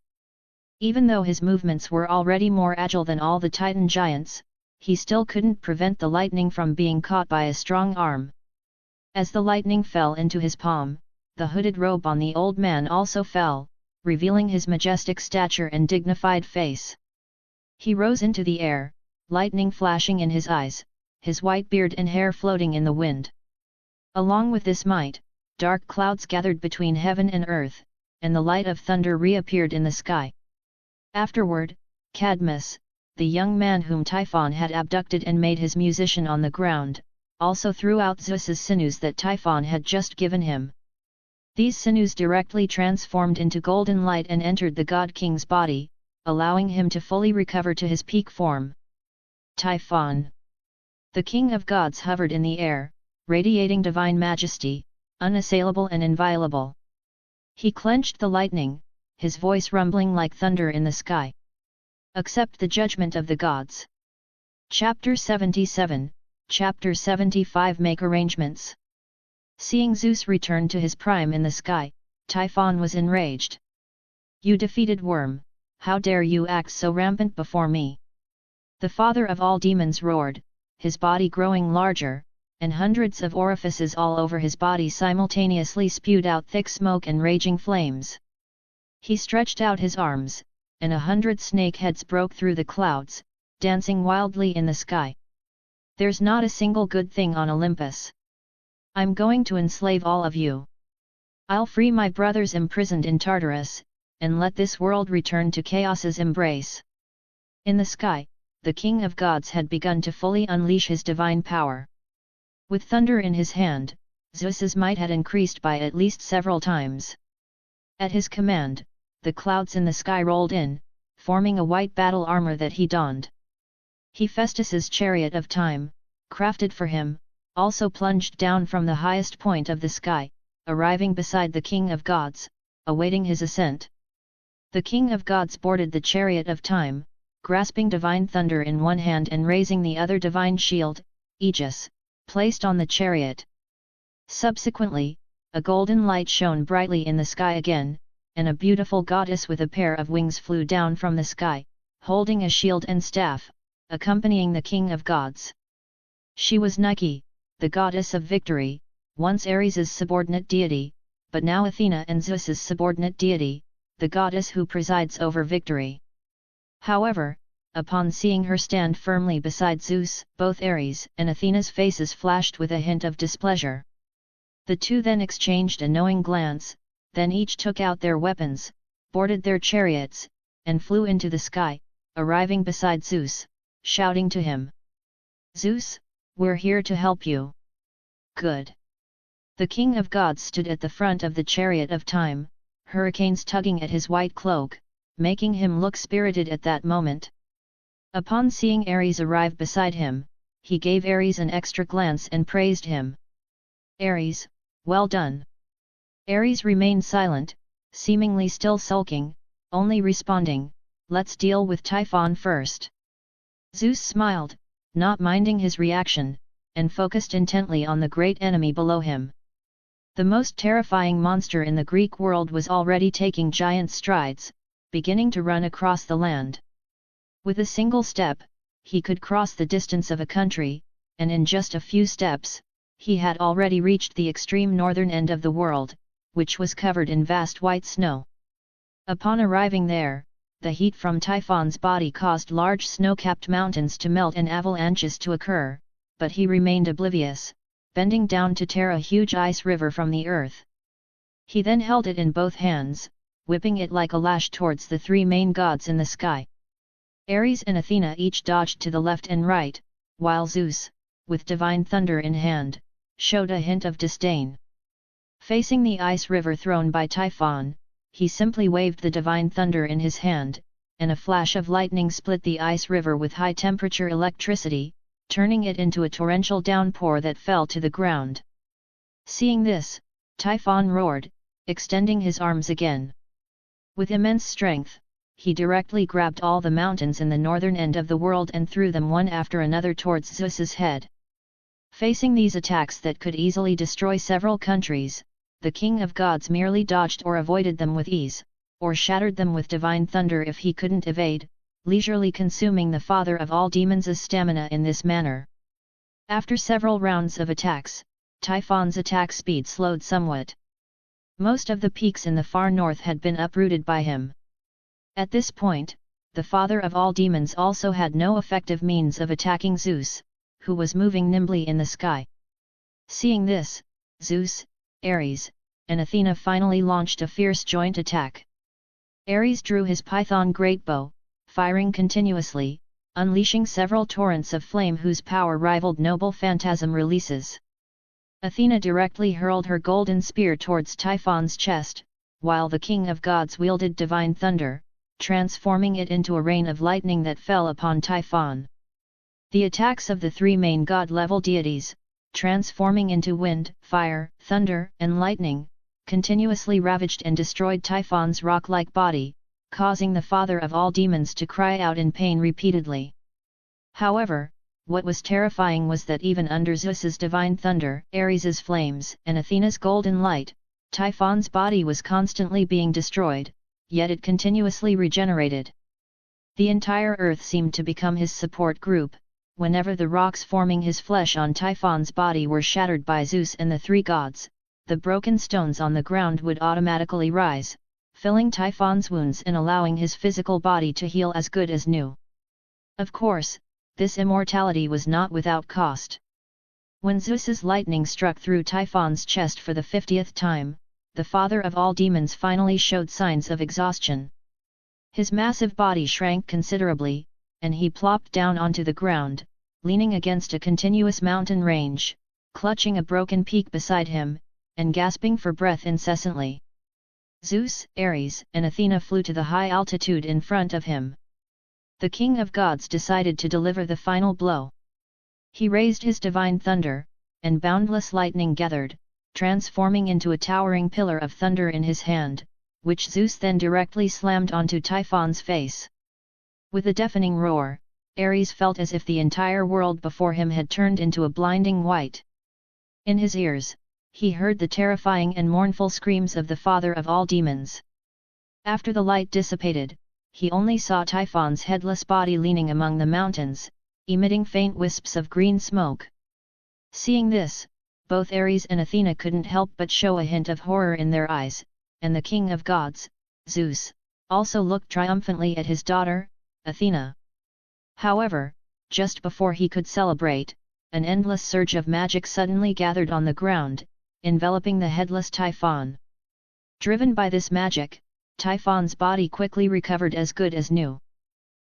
Even though his movements were already more agile than all the Titan giants, he still couldn't prevent the lightning from being caught by a strong arm. As the lightning fell into his palm, the hooded robe on the old man also fell, revealing his majestic stature and dignified face. He rose into the air, lightning flashing in his eyes, his white beard and hair floating in the wind. Along with this might, dark clouds gathered between heaven and earth, and the light of thunder reappeared in the sky. Afterward, Cadmus, the young man whom Typhon had abducted and made his musician on the ground, also threw out Zeus's sinews that Typhon had just given him. These sinews directly transformed into golden light and entered the God King's body, allowing him to fully recover to his peak form. Typhon! The King of Gods hovered in the air, radiating divine majesty, unassailable and inviolable. He clenched the lightning, his voice rumbling like thunder in the sky. Accept the judgment of the gods. Chapter 77, Chapter 75 Make arrangements. Seeing Zeus return to his prime in the sky, Typhon was enraged. You defeated worm, how dare you act so rampant before me? The father of all demons roared, his body growing larger, and hundreds of orifices all over his body simultaneously spewed out thick smoke and raging flames. He stretched out his arms, and 100 snake heads broke through the clouds, dancing wildly in the sky. There's not a single good thing on Olympus. I'm going to enslave all of you. I'll free my brothers imprisoned in Tartarus, and let this world return to chaos's embrace. In the sky, the king of gods had begun to fully unleash his divine power. With thunder in his hand, Zeus's might had increased by at least several times. At his command, the clouds in the sky rolled in, forming a white battle armor that he donned. Hephaestus's chariot of time, crafted for him, also plunged down from the highest point of the sky, arriving beside the king of gods, awaiting his ascent. The king of gods boarded the chariot of time, grasping divine thunder in one hand and raising the other divine shield, Aegis, placed on the chariot. Subsequently, a golden light shone brightly in the sky again, and a beautiful goddess with a pair of wings flew down from the sky, holding a shield and staff, accompanying the king of gods. She was Nike, the goddess of victory, once Ares's subordinate deity, but now Athena and Zeus's subordinate deity, the goddess who presides over victory. However, upon seeing her stand firmly beside Zeus, both Ares and Athena's faces flashed with a hint of displeasure. The two then exchanged a knowing glance, then each took out their weapons, boarded their chariots, and flew into the sky, arriving beside Zeus, shouting to him, "Zeus, we're here to help you." Good. The king of gods stood at the front of the chariot of time, hurricanes tugging at his white cloak, making him look spirited at that moment. Upon seeing Ares arrive beside him, he gave Ares an extra glance and praised him. "Ares, well done." Ares remained silent, seemingly still sulking, only responding, "Let's deal with Typhon first." Zeus smiled, not minding his reaction, and focused intently on the great enemy below him. The most terrifying monster in the Greek world was already taking giant strides, beginning to run across the land. With a single step, he could cross the distance of a country, and in just a few steps, he had already reached the extreme northern end of the world, which was covered in vast white snow. Upon arriving there, the heat from Typhon's body caused large snow-capped mountains to melt and avalanches to occur, but he remained oblivious, bending down to tear a huge ice river from the earth. He then held it in both hands, whipping it like a lash towards the three main gods in the sky. Ares and Athena each dodged to the left and right, while Zeus, with divine thunder in hand, showed a hint of disdain. Facing the ice river thrown by Typhon, he simply waved the divine thunder in his hand, and a flash of lightning split the ice river with high-temperature electricity, turning it into a torrential downpour that fell to the ground. Seeing this, Typhon roared, extending his arms again. With immense strength, he directly grabbed all the mountains in the northern end of the world and threw them one after another towards Zeus's head. Facing these attacks that could easily destroy several countries, the king of gods merely dodged or avoided them with ease, or shattered them with divine thunder if he couldn't evade, leisurely consuming the father of all demons' stamina in this manner. After several rounds of attacks, Typhon's attack speed slowed somewhat. Most of the peaks in the far north had been uprooted by him. At this point, the father of all demons also had no effective means of attacking Zeus, who was moving nimbly in the sky. Seeing this, Zeus, Ares, and Athena finally launched a fierce joint attack. Ares drew his python greatbow, firing continuously, unleashing several torrents of flame whose power rivaled noble phantasm releases. Athena directly hurled her golden spear towards Typhon's chest, while the king of gods wielded divine thunder, transforming it into a rain of lightning that fell upon Typhon. The attacks of the three main god-level deities, transforming into wind, fire, thunder, and lightning, continuously ravaged and destroyed Typhon's rock-like body, causing the father of all demons to cry out in pain repeatedly. However, what was terrifying was that even under Zeus's divine thunder, Ares's flames, and Athena's golden light, Typhon's body was constantly being destroyed, yet it continuously regenerated. The entire earth seemed to become his support group. Whenever the rocks forming his flesh on Typhon's body were shattered by Zeus and the three gods, the broken stones on the ground would automatically rise, filling Typhon's wounds and allowing his physical body to heal as good as new. Of course, this immortality was not without cost. When Zeus's lightning struck through Typhon's chest for the 50th time, the father of all demons finally showed signs of exhaustion. His massive body shrank considerably, and he plopped down onto the ground, leaning against a continuous mountain range, clutching a broken peak beside him, and gasping for breath incessantly. Zeus, Ares, and Athena flew to the high altitude in front of him. The king of gods decided to deliver the final blow. He raised his divine thunder, and boundless lightning gathered, transforming into a towering pillar of thunder in his hand, which Zeus then directly slammed onto Typhon's face. With a deafening roar, Ares felt as if the entire world before him had turned into a blinding white. In his ears, he heard the terrifying and mournful screams of the father of all demons. After the light dissipated, he only saw Typhon's headless body leaning among the mountains, emitting faint wisps of green smoke. Seeing this, both Ares and Athena couldn't help but show a hint of horror in their eyes, and the king of gods, Zeus, also looked triumphantly at his daughter, Athena. However, just before he could celebrate, an endless surge of magic suddenly gathered on the ground, enveloping the headless Typhon. Driven by this magic, Typhon's body quickly recovered as good as new.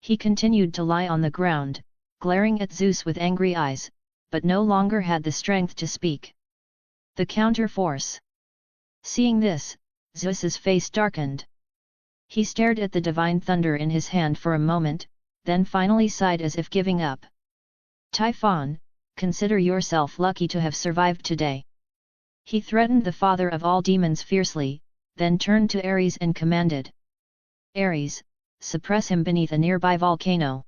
He continued to lie on the ground, glaring at Zeus with angry eyes, but no longer had the strength to speak. The counter-force. Seeing this, Zeus's face darkened. He stared at the divine thunder in his hand for a moment, then finally sighed as if giving up. Typhon, consider yourself lucky to have survived today. He threatened the father of all demons fiercely, then turned to Ares and commanded. Ares, suppress him beneath a nearby volcano.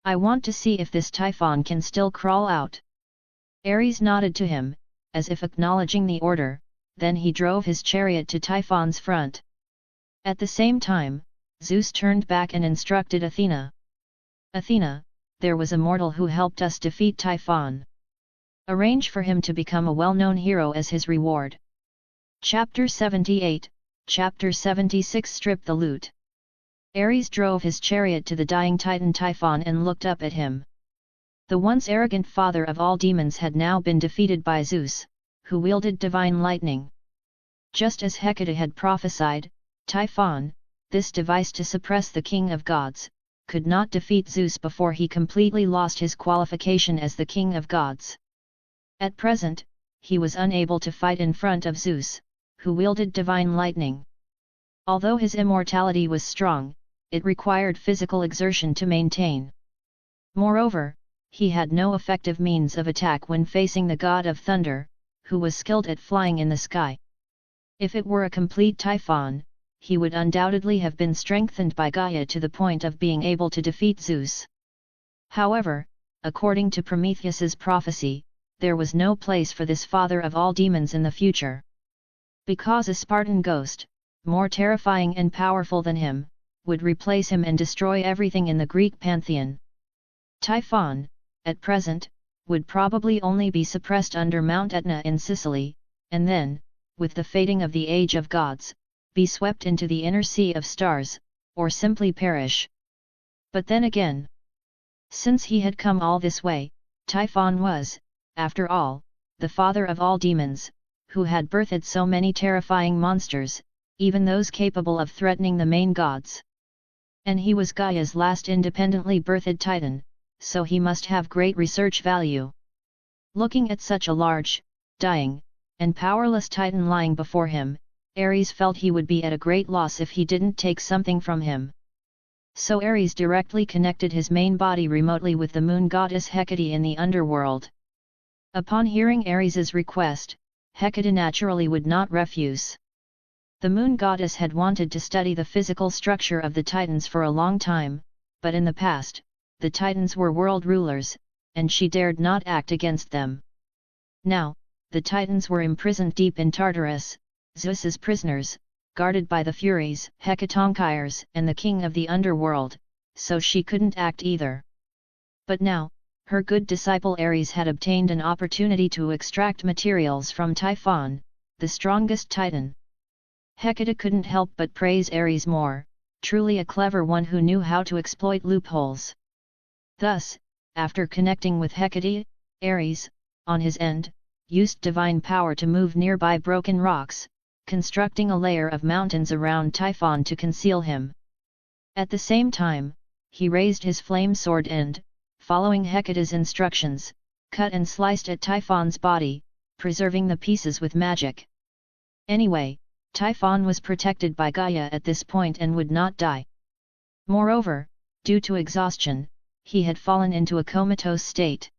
I want to see if this Typhon can still crawl out. Ares nodded to him, as if acknowledging the order, then he drove his chariot to Typhon's front. At the same time, Zeus turned back and instructed Athena. Athena, there was a mortal who helped us defeat Typhon. Arrange for him to become a well-known hero as his reward. Chapter 78, Chapter 76 Strip the loot. Ares drove his chariot to the dying titan Typhon and looked up at him. The once arrogant father of all demons had now been defeated by Zeus, who wielded divine lightning. Just as Hecate had prophesied, Typhon, this device to suppress the king of gods, could not defeat Zeus before he completely lost his qualification as the king of gods. At present, he was unable to fight in front of Zeus, who wielded divine lightning. Although his immortality was strong, it required physical exertion to maintain. Moreover, he had no effective means of attack when facing the god of thunder, who was skilled at flying in the sky. If it were a complete Typhon, he would undoubtedly have been strengthened by Gaia to the point of being able to defeat Zeus. However, according to Prometheus's prophecy, there was no place for this father of all demons in the future. Because a Spartan ghost, more terrifying and powerful than him, would replace him and destroy everything in the Greek pantheon. Typhon, at present, would probably only be suppressed under Mount Etna in Sicily, and then, with the fading of the age of gods, be swept into the inner sea of stars, or simply perish. But then again, since he had come all this way, Typhon was, after all, the father of all demons, who had birthed so many terrifying monsters, even those capable of threatening the main gods. And he was Gaia's last independently birthed titan, so he must have great research value. Looking at such a large, dying, and powerless titan lying before him, Ares felt he would be at a great loss if he didn't take something from him. So Ares directly connected his main body remotely with the moon goddess Hecate in the underworld. Upon hearing Ares's request, Hecate naturally would not refuse. The moon goddess had wanted to study the physical structure of the Titans for a long time, but in the past, the Titans were world rulers, and she dared not act against them. Now, the Titans were imprisoned deep in Tartarus, Zeus's prisoners, guarded by the Furies, Hecatonchires, and the king of the underworld, so she couldn't act either. But now, her good disciple Ares had obtained an opportunity to extract materials from Typhon, the strongest titan. Hecate couldn't help but praise Ares more, truly a clever one who knew how to exploit loopholes. Thus, after connecting with Hecate, Ares, on his end, used divine power to move nearby broken rocks, constructing a layer of mountains around Typhon to conceal him. At the same time, he raised his flame sword and, following Hecate's instructions, cut and sliced at Typhon's body, preserving the pieces with magic. Anyway, Typhon was protected by Gaia at this point and would not die. Moreover, due to exhaustion, he had fallen into a comatose state.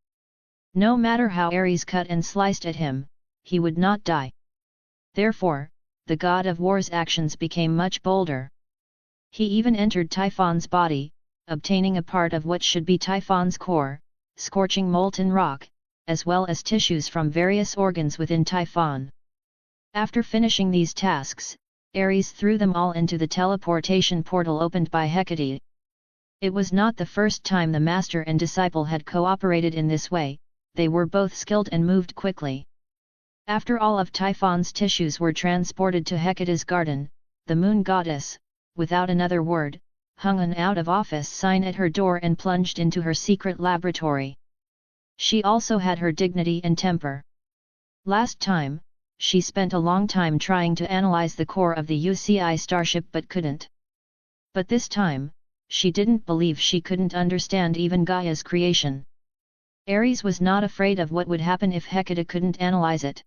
No matter how Ares cut and sliced at him, he would not die. Therefore, the god of war's actions became much bolder. He even entered Typhon's body, obtaining a part of what should be Typhon's core, scorching molten rock, as well as tissues from various organs within Typhon. After finishing these tasks, Ares threw them all into the teleportation portal opened by Hecate. It was not the first time the master and disciple had cooperated in this way, they were both skilled and moved quickly. After all of Typhon's tissues were transported to Hecate's garden, the moon goddess, without another word, hung an out-of-office sign at her door and plunged into her secret laboratory. She also had her dignity and temper. Last time, she spent a long time trying to analyze the core of the UCI starship but couldn't. But this time, she didn't believe she couldn't understand even Gaia's creation. Ares was not afraid of what would happen if Hecate couldn't analyze it.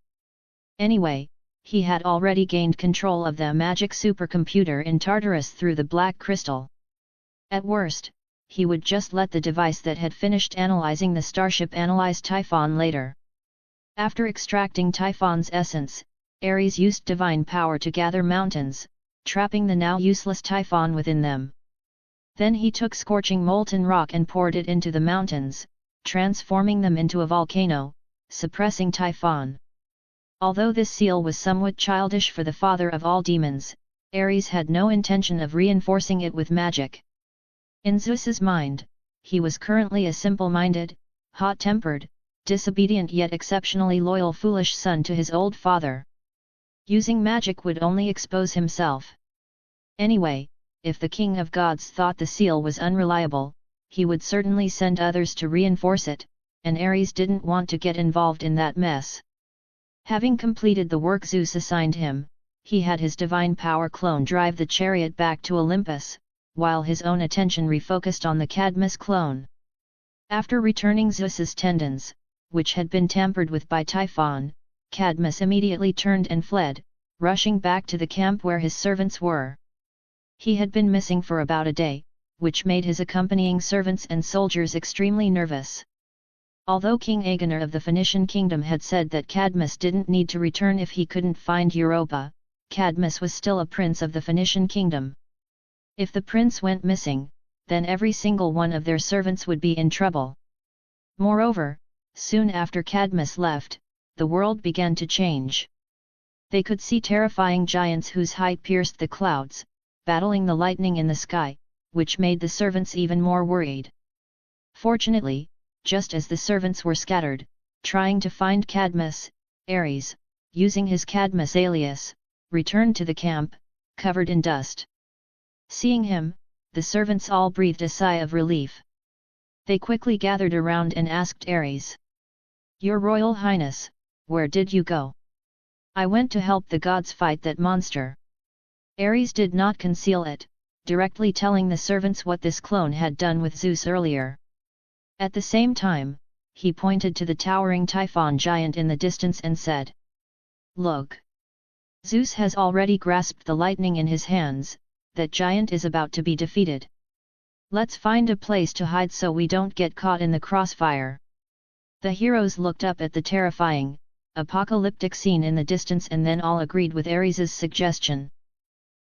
Anyway, he had already gained control of the magic supercomputer in Tartarus through the black crystal. At worst, he would just let the device that had finished analyzing the starship analyze Typhon later. After extracting Typhon's essence, Ares used divine power to gather mountains, trapping the now useless Typhon within them. Then he took scorching molten rock and poured it into the mountains, transforming them into a volcano, suppressing Typhon. Although this seal was somewhat childish for the father of all demons, Ares had no intention of reinforcing it with magic. In Zeus's mind, he was currently a simple-minded, hot-tempered, disobedient yet exceptionally loyal foolish son to his old father. Using magic would only expose himself. Anyway, if the king of gods thought the seal was unreliable, he would certainly send others to reinforce it, and Ares didn't want to get involved in that mess. Having completed the work Zeus assigned him, he had his divine power clone drive the chariot back to Olympus, while his own attention refocused on the Cadmus clone. After returning Zeus's tendons, which had been tampered with by Typhon, Cadmus immediately turned and fled, rushing back to the camp where his servants were. He had been missing for about a day, which made his accompanying servants and soldiers extremely nervous. Although King Agenor of the Phoenician kingdom had said that Cadmus didn't need to return if he couldn't find Europa, Cadmus was still a prince of the Phoenician kingdom. If the prince went missing, then every single one of their servants would be in trouble. Moreover, soon after Cadmus left, the world began to change. They could see terrifying giants whose height pierced the clouds, battling the lightning in the sky, which made the servants even more worried. Fortunately, just as the servants were scattered, trying to find Cadmus, Ares, using his Cadmus alias, returned to the camp, covered in dust. Seeing him, the servants all breathed a sigh of relief. They quickly gathered around and asked Ares, "Your Royal Highness, where did you go?" "I went to help the gods fight that monster." Ares did not conceal it, directly telling the servants what this clone had done with Zeus earlier. At the same time, he pointed to the towering Typhon giant in the distance and said, "Look! Zeus has already grasped the lightning in his hands, that giant is about to be defeated. Let's find a place to hide so we don't get caught in the crossfire." The heroes looked up at the terrifying, apocalyptic scene in the distance and then all agreed with Ares's suggestion.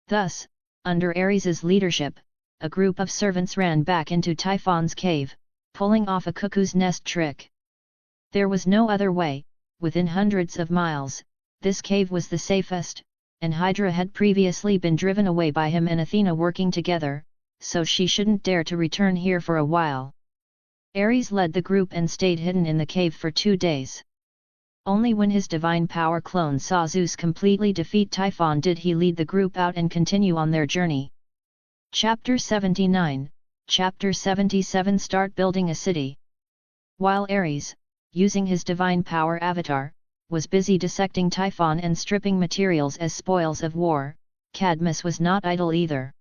Thus, under Ares's leadership, a group of servants ran back into Typhon's cave, pulling off a cuckoo's nest trick. There was no other way. Within hundreds of miles, this cave was the safest, and Hydra had previously been driven away by him and Athena working together, so she shouldn't dare to return here for a while. Ares led the group and stayed hidden in the cave for 2 days. Only when his divine power clone saw Zeus completely defeat Typhon did he lead the group out and continue on their journey. Chapter 79, Chapter 77 Start building a city. While Ares, using his divine power avatar, was busy dissecting Typhon and stripping materials as spoils of war, Cadmus was not idle either.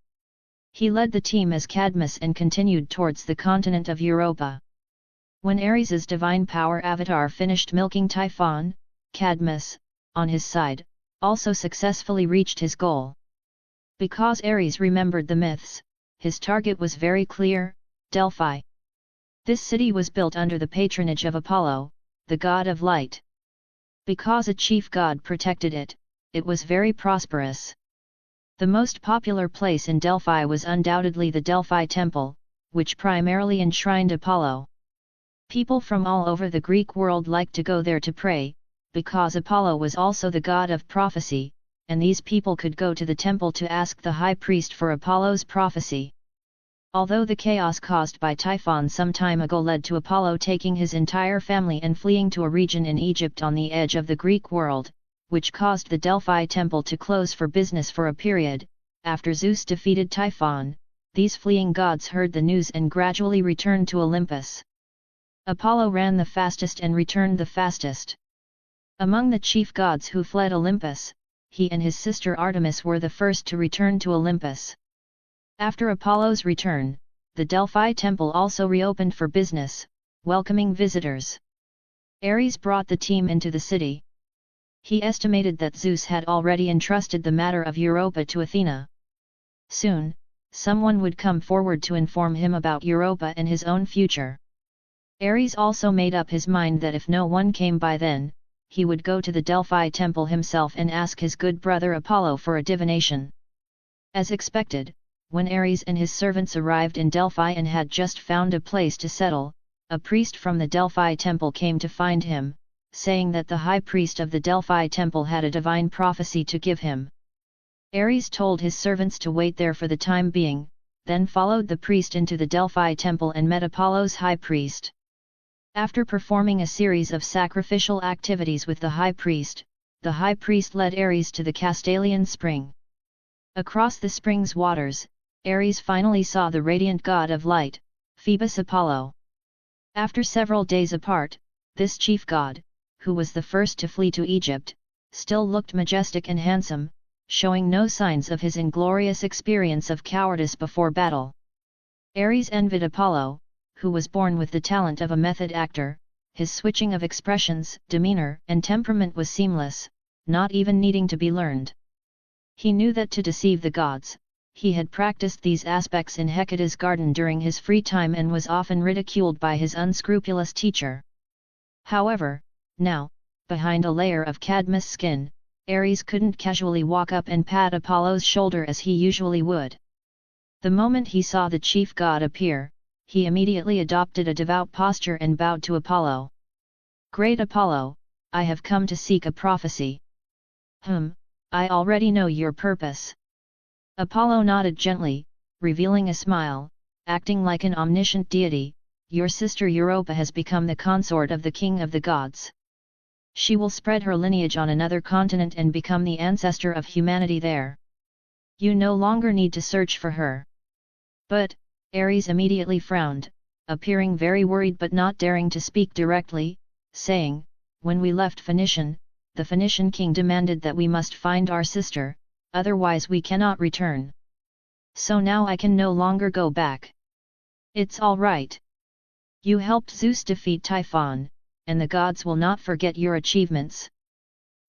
He led the team as Cadmus and continued towards the continent of Europa. When Ares's divine power avatar finished milking Typhon, Cadmus, on his side, also successfully reached his goal. Because Ares remembered the myths, his target was very clear: Delphi. This city was built under the patronage of Apollo, the god of light. Because a chief god protected it, it was very prosperous. The most popular place in Delphi was undoubtedly the Delphi Temple, which primarily enshrined Apollo. People from all over the Greek world liked to go there to pray, because Apollo was also the god of prophecy, and these people could go to the temple to ask the high priest for Apollo's prophecy. Although the chaos caused by Typhon some time ago led to Apollo taking his entire family and fleeing to a region in Egypt on the edge of the Greek world, which caused the Delphi temple to close for business for a period, after Zeus defeated Typhon, these fleeing gods heard the news and gradually returned to Olympus. Apollo ran the fastest and returned the fastest. Among the chief gods who fled Olympus, he and his sister Artemis were the first to return to Olympus. After Apollo's return, the Delphi temple also reopened for business, welcoming visitors. Ares brought the team into the city. He estimated that Zeus had already entrusted the matter of Europa to Athena. Soon, someone would come forward to inform him about Europa and his own future. Ares also made up his mind that if no one came by then, he would go to the Delphi temple himself and ask his good brother Apollo for a divination. As expected, when Ares and his servants arrived in Delphi and had just found a place to settle, a priest from the Delphi temple came to find him, saying that the high priest of the Delphi temple had a divine prophecy to give him. Ares told his servants to wait there for the time being, then followed the priest into the Delphi temple and met Apollo's high priest. After performing a series of sacrificial activities with the high priest led Ares to the Castalian spring. Across the spring's waters, Ares finally saw the radiant god of light, Phoebus Apollo. After several days apart, this chief god, who was the first to flee to Egypt, still looked majestic and handsome, showing no signs of his inglorious experience of cowardice before battle. Ares envied Apollo, who was born with the talent of a method actor. His switching of expressions, demeanor, and temperament was seamless, not even needing to be learned. He knew that to deceive the gods, he had practiced these aspects in Hecate's garden during his free time and was often ridiculed by his unscrupulous teacher. However, now, behind a layer of Cadmus skin, Ares couldn't casually walk up and pat Apollo's shoulder as he usually would. The moment he saw the chief god appear, he immediately adopted a devout posture and bowed to Apollo. "Great Apollo, I have come to seek a prophecy." I already know your purpose." Apollo nodded gently, revealing a smile, acting like an omniscient deity. "Your sister Europa has become the consort of the king of the gods. She will spread her lineage on another continent and become the ancestor of humanity there. You no longer need to search for her." But, Ares immediately frowned, appearing very worried but not daring to speak directly, saying, "When we left Phoenician, the Phoenician king demanded that we must find our sister, otherwise we cannot return. So now I can no longer go back. It's all right. You helped Zeus defeat Typhon, and the gods will not forget your achievements."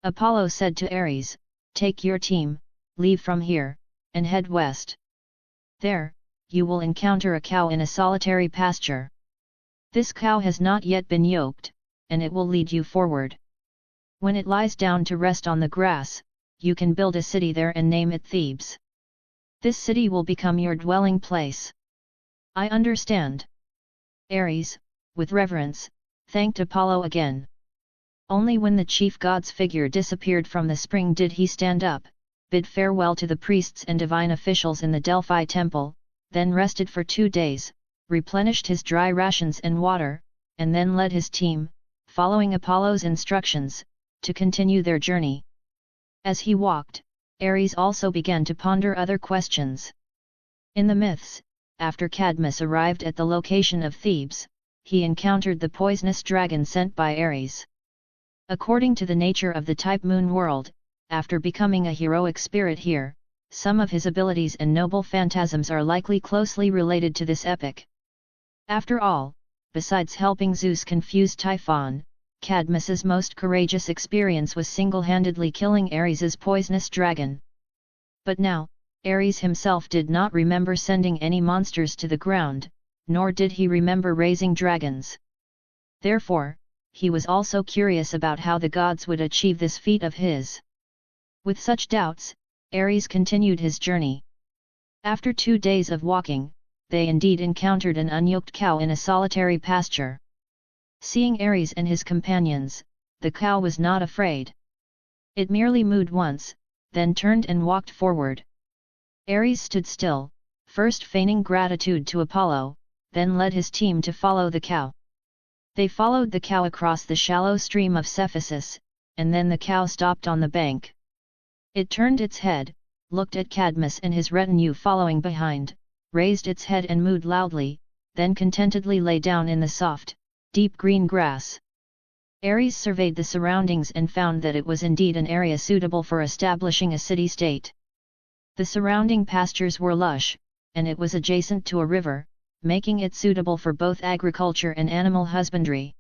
Apollo said to Ares, "Take your team, leave from here, and head west. There, you will encounter a cow in a solitary pasture. This cow has not yet been yoked, and it will lead you forward. When it lies down to rest on the grass, you can build a city there and name it Thebes. This city will become your dwelling place." "I understand." Ares, with reverence, thanked Apollo again. Only when the chief god's figure disappeared from the spring did he stand up, bid farewell to the priests and divine officials in the Delphi temple, then rested for 2 days, replenished his dry rations and water, and then led his team, following Apollo's instructions, to continue their journey. As he walked, Ares also began to ponder other questions. In the myths, after Cadmus arrived at the location of Thebes, he encountered the poisonous dragon sent by Ares. According to the nature of the type moon world, after becoming a heroic spirit here, some of his abilities and noble phantasms are likely closely related to this epic. After all, besides helping Zeus confuse Typhon, Cadmus's most courageous experience was single-handedly killing Ares's poisonous dragon. But now, Ares himself did not remember sending any monsters to the ground, nor did he remember raising dragons. Therefore, he was also curious about how the gods would achieve this feat of his. With such doubts, Ares continued his journey. After 2 days of walking, they indeed encountered an unyoked cow in a solitary pasture. Seeing Ares and his companions, the cow was not afraid. It merely mooed once, then turned and walked forward. Ares stood still, first feigning gratitude to Apollo, then led his team to follow the cow. They followed the cow across the shallow stream of Cephissus, and then the cow stopped on the bank. It turned its head, looked at Cadmus and his retinue following behind, raised its head and mooed loudly, then contentedly lay down in the soft, deep green grass. Ares surveyed the surroundings and found that it was indeed an area suitable for establishing a city-state. The surrounding pastures were lush, and it was adjacent to a river, making it suitable for both agriculture and animal husbandry.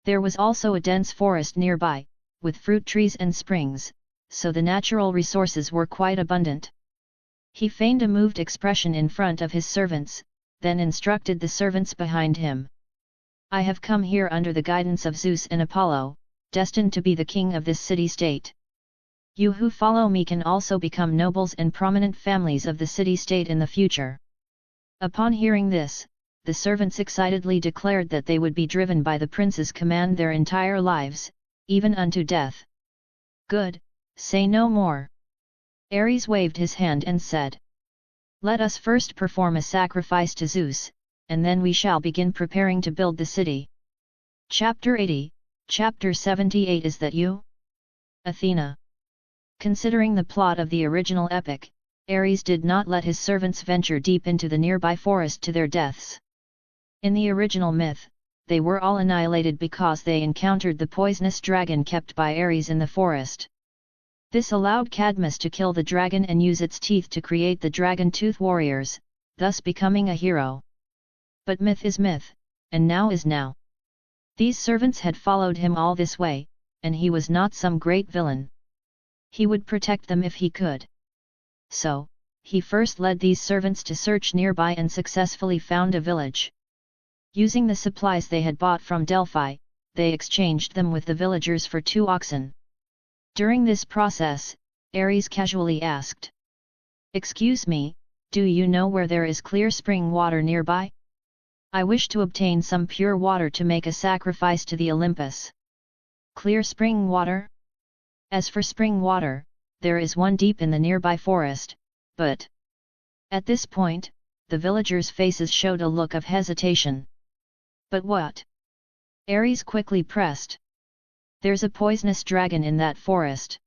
There was also a dense forest nearby, with fruit trees and springs, so the natural resources were quite abundant. He feigned a moved expression in front of his servants, then instructed the servants behind him. "I have come here under the guidance of Zeus and Apollo, destined to be the king of this city-state. You who follow me can also become nobles and prominent families of the city-state in the future." Upon hearing this, the servants excitedly declared that they would be driven by the prince's command their entire lives, even unto death. "Good, say no more." Ares waved his hand and said, "Let us first perform a sacrifice to Zeus, and then we shall begin preparing to build the city." Chapter 80, Chapter 78 Is that you? Athena. Considering the plot of the original epic, Ares did not let his servants venture deep into the nearby forest to their deaths. In the original myth, they were all annihilated because they encountered the poisonous dragon kept by Ares in the forest. This allowed Cadmus to kill the dragon and use its teeth to create the dragon-tooth warriors, thus becoming a hero. But myth is myth, and now is now. These servants had followed him all this way, and he was not some great villain. He would protect them if he could. So, he first led these servants to search nearby and successfully found a village. Using the supplies they had bought from Delphi, they exchanged them with the villagers for 2 oxen. During this process, Ares casually asked, "Excuse me, do you know where there is clear spring water nearby? I wish to obtain some pure water to make a sacrifice to the Olympus." "Clear spring water? As for spring water, there is one deep in the nearby forest, but..." At this point, the villagers' faces showed a look of hesitation. "But what?" Ares quickly pressed. "There's a poisonous dragon in that forest."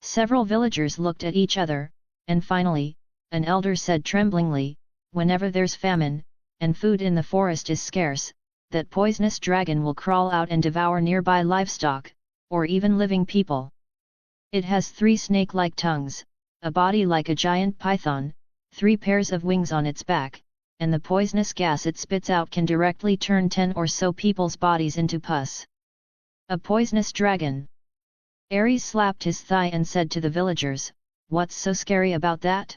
Several villagers looked at each other, and finally, an elder said tremblingly, "Whenever there's famine, and food in the forest is scarce, that poisonous dragon will crawl out and devour nearby livestock, or even living people. It has 3 snake-like tongues, a body like a giant python, 3 pairs of wings on its back, and the poisonous gas it spits out can directly turn 10 or so people's bodies into pus." "A poisonous dragon?" Ares slapped his thigh and said to the villagers, "What's so scary about that?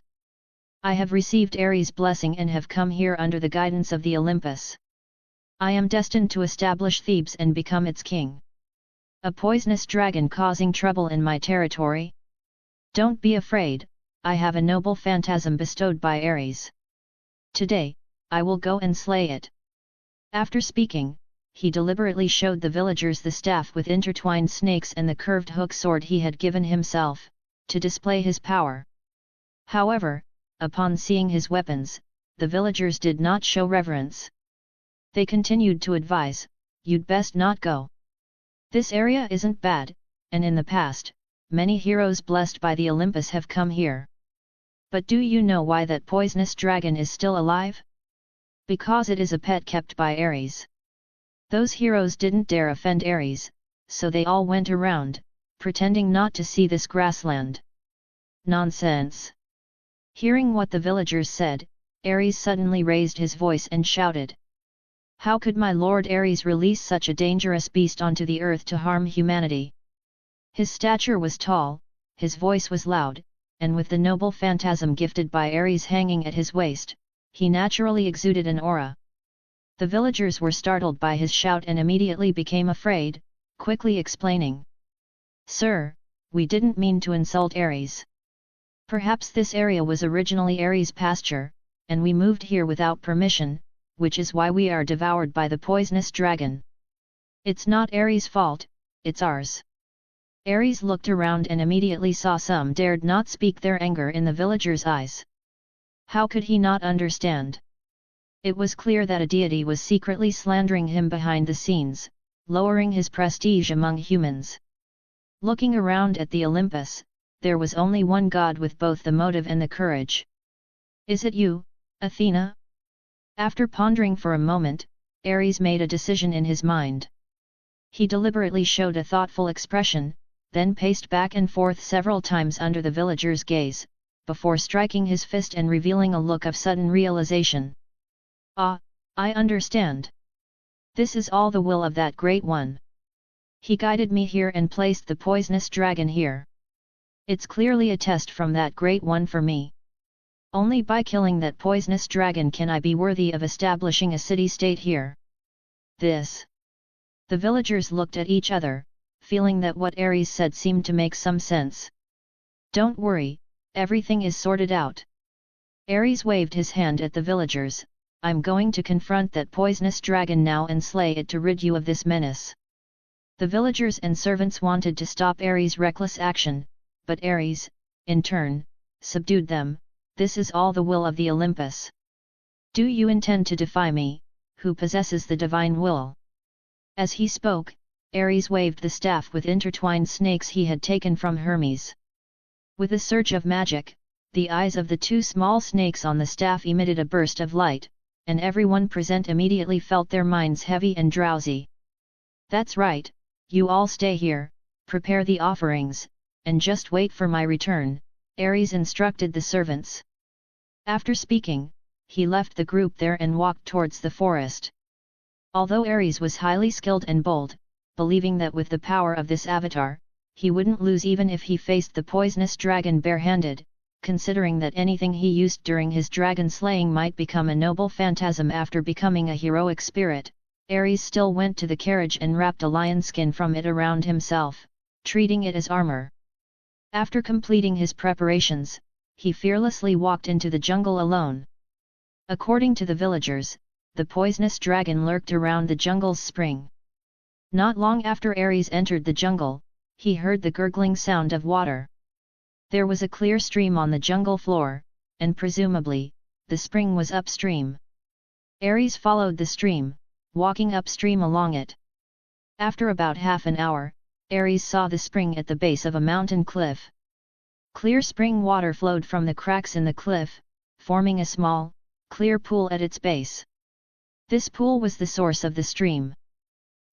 I have received Ares' blessing and have come here under the guidance of the Olympus. I am destined to establish Thebes and become its king. A poisonous dragon causing trouble in my territory? Don't be afraid, I have a noble phantasm bestowed by Ares. Today, I will go and slay it." After speaking, he deliberately showed the villagers the staff with intertwined snakes and the curved hook sword he had given himself, to display his power. However, upon seeing his weapons, the villagers did not show reverence. They continued to advise, "You'd best not go. This area isn't bad, and in the past, many heroes blessed by the Olympus have come here. But do you know why that poisonous dragon is still alive? Because it is a pet kept by Ares. Those heroes didn't dare offend Ares, so they all went around, pretending not to see this grassland." Nonsense! Hearing what the villagers said, Ares suddenly raised his voice and shouted. "How could my lord Ares release such a dangerous beast onto the earth to harm humanity?" His stature was tall, his voice was loud, and with the noble phantasm gifted by Ares hanging at his waist, he naturally exuded an aura. The villagers were startled by his shout and immediately became afraid, quickly explaining. "Sir, we didn't mean to insult Ares. Perhaps this area was originally Ares' pasture, and we moved here without permission, which is why we are devoured by the poisonous dragon. It's not Ares' fault, it's ours." Ares looked around and immediately saw some dared not speak their anger in the villagers' eyes. How could he not understand? It was clear that a deity was secretly slandering him behind the scenes, lowering his prestige among humans. Looking around at the Olympus, there was only one god with both the motive and the courage. "Is it you, Athena?" After pondering for a moment, Ares made a decision in his mind. He deliberately showed a thoughtful expression, then paced back and forth several times under the villagers' gaze, before striking his fist and revealing a look of sudden realization. "Ah, I understand. This is all the will of that Great One. He guided me here and placed the poisonous dragon here. It's clearly a test from that Great One for me. Only by killing that poisonous dragon can I be worthy of establishing a city-state here." This. The villagers looked at each other, feeling that what Ares said seemed to make some sense. "Don't worry, everything is sorted out." Ares waved his hand at the villagers. "I'm going to confront that poisonous dragon now and slay it to rid you of this menace." The villagers and servants wanted to stop Ares' reckless action, but Ares, in turn, subdued them. "This is all the will of the Olympus. Do you intend to defy me, who possesses the divine will?" As he spoke, Ares waved the staff with intertwined snakes he had taken from Hermes. With a surge of magic, the eyes of the two small snakes on the staff emitted a burst of light, and everyone present immediately felt their minds heavy and drowsy. "That's right, you all stay here, prepare the offerings, and just wait for my return," Ares instructed the servants. After speaking, he left the group there and walked towards the forest. Although Ares was highly skilled and bold, believing that with the power of this avatar, he wouldn't lose even if he faced the poisonous dragon barehanded, considering that anything he used during his dragon slaying might become a noble phantasm after becoming a heroic spirit, Ares still went to the carriage and wrapped a lion skin from it around himself, treating it as armor. After completing his preparations, he fearlessly walked into the jungle alone. According to the villagers, the poisonous dragon lurked around the jungle's spring. Not long after Ares entered the jungle, he heard the gurgling sound of water. There was a clear stream on the jungle floor, and presumably, the spring was upstream. Ares followed the stream, walking upstream along it. After about half an hour, Ares saw the spring at the base of a mountain cliff. Clear spring water flowed from the cracks in the cliff, forming a small, clear pool at its base. This pool was the source of the stream.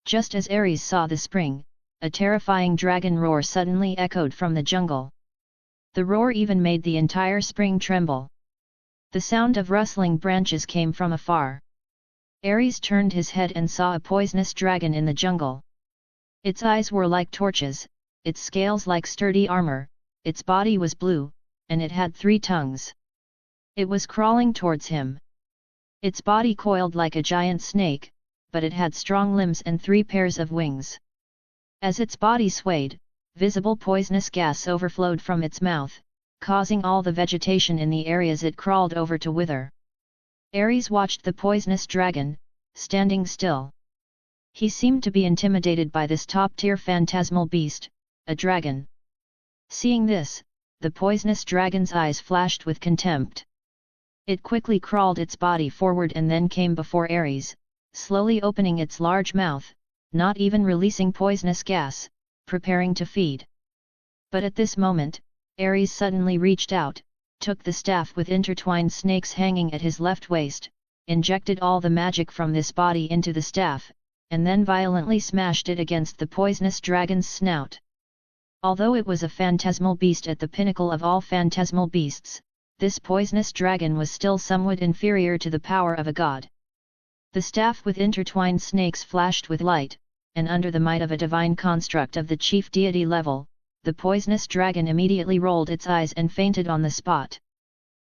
Just as Ares saw the spring, a terrifying dragon roar suddenly echoed from the jungle. The roar even made the entire spring tremble. The sound of rustling branches came from afar. Ares turned his head and saw a poisonous dragon in the jungle. Its eyes were like torches, its scales like sturdy armor, its body was blue, and it had 3 tongues. It was crawling towards him. Its body coiled like a giant snake, but it had strong limbs and 3 pairs of wings. As its body swayed, visible poisonous gas overflowed from its mouth, causing all the vegetation in the areas it crawled over to wither. Ares watched the poisonous dragon, standing still. He seemed to be intimidated by this top-tier phantasmal beast, a dragon. Seeing this, the poisonous dragon's eyes flashed with contempt. It quickly crawled its body forward and then came before Ares, slowly opening its large mouth, not even releasing poisonous gas, preparing to feed. But at this moment, Ares suddenly reached out, took the staff with intertwined snakes hanging at his left waist, injected all the magic from this body into the staff, and then violently smashed it against the poisonous dragon's snout. Although it was a phantasmal beast at the pinnacle of all phantasmal beasts, this poisonous dragon was still somewhat inferior to the power of a god. The staff with intertwined snakes flashed with light, and under the might of a divine construct of the chief deity level, the poisonous dragon immediately rolled its eyes and fainted on the spot.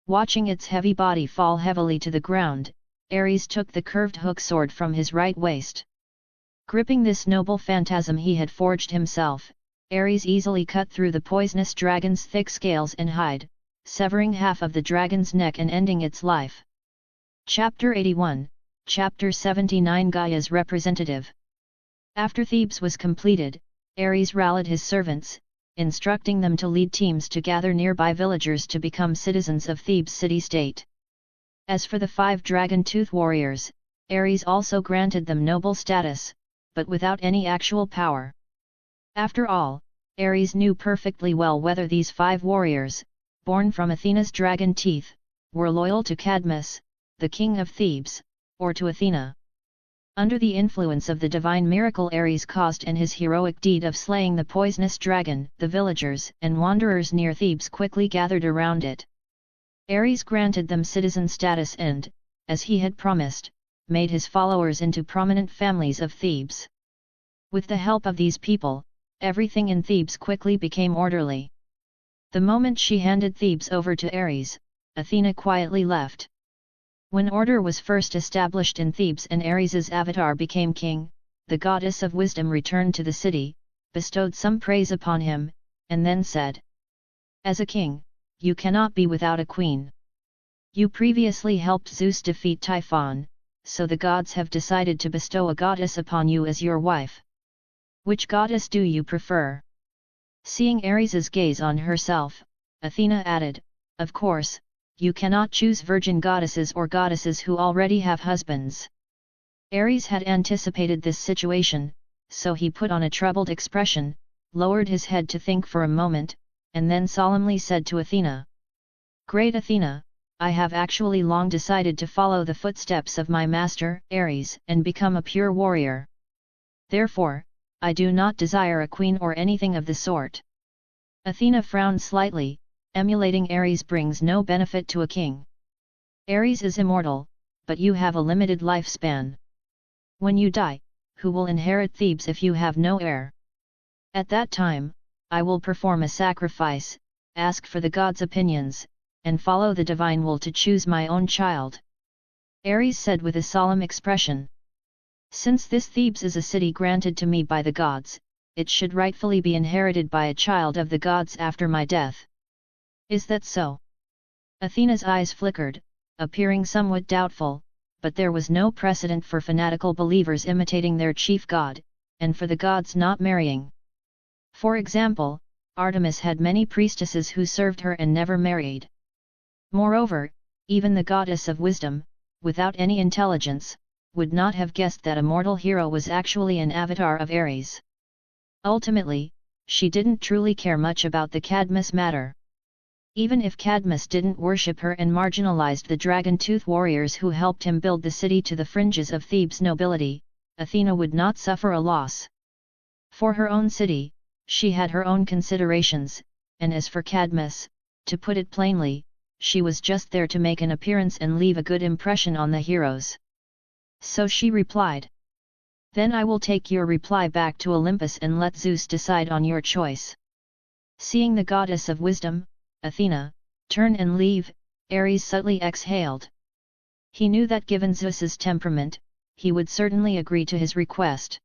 Watching its heavy body fall heavily to the ground, Ares took the curved hook sword from his right waist. Gripping this noble phantasm he had forged himself, Ares easily cut through the poisonous dragon's thick scales and hide, severing half of the dragon's neck and ending its life. Chapter 81, Chapter 79 Gaia's Representative. After Thebes was completed, Ares rallied his servants, instructing them to lead teams to gather nearby villagers to become citizens of Thebes city-state. As for the 5 dragon-tooth warriors, Ares also granted them noble status, but without any actual power. After all, Ares knew perfectly well whether these 5 warriors, born from Athena's dragon teeth, were loyal to Cadmus, the king of Thebes, or to Athena. Under the influence of the divine miracle Ares caused and his heroic deed of slaying the poisonous dragon, the villagers and wanderers near Thebes quickly gathered around it. Ares granted them citizen status and, as he had promised, made his followers into prominent families of Thebes. With the help of these people, everything in Thebes quickly became orderly. The moment she handed Thebes over to Ares, Athena quietly left. When order was first established in Thebes and Ares's avatar became king, the goddess of wisdom returned to the city, bestowed some praise upon him, and then said, "As a king, you cannot be without a queen. You previously helped Zeus defeat Typhon, so the gods have decided to bestow a goddess upon you as your wife. Which goddess do you prefer?" Seeing Ares's gaze on herself, Athena added, "Of course, you cannot choose virgin goddesses or goddesses who already have husbands." Ares had anticipated this situation, so he put on a troubled expression, lowered his head to think for a moment, and then solemnly said to Athena, "Great Athena, I have actually long decided to follow the footsteps of my master, Ares, and become a pure warrior. Therefore, I do not desire a queen or anything of the sort." Athena frowned slightly, emulating Ares brings no benefit to a king. Ares is immortal, but you have a limited lifespan. When you die, who will inherit Thebes if you have no heir? At that time, I will perform a sacrifice, ask for the gods' opinions, and follow the divine will to choose my own child." Ares said with a solemn expression. "Since this Thebes is a city granted to me by the gods, it should rightfully be inherited by a child of the gods after my death. Is that so?" Athena's eyes flickered, appearing somewhat doubtful, but there was no precedent for fanatical believers imitating their chief god, and for the gods not marrying. For example, Artemis had many priestesses who served her and never married. Moreover, even the goddess of wisdom, without any intelligence, would not have guessed that a mortal hero was actually an avatar of Ares. Ultimately, she didn't truly care much about the Cadmus matter. Even if Cadmus didn't worship her and marginalized the dragon-tooth warriors who helped him build the city to the fringes of Thebes' nobility, Athena would not suffer a loss. For her own city, she had her own considerations, and as for Cadmus, to put it plainly, she was just there to make an appearance and leave a good impression on the heroes. So she replied, "Then I will take your reply back to Olympus and let Zeus decide on your choice." Seeing the goddess of wisdom, Athena, turn and leave, Ares subtly exhaled. He knew that given Zeus's temperament, he would certainly agree to his request.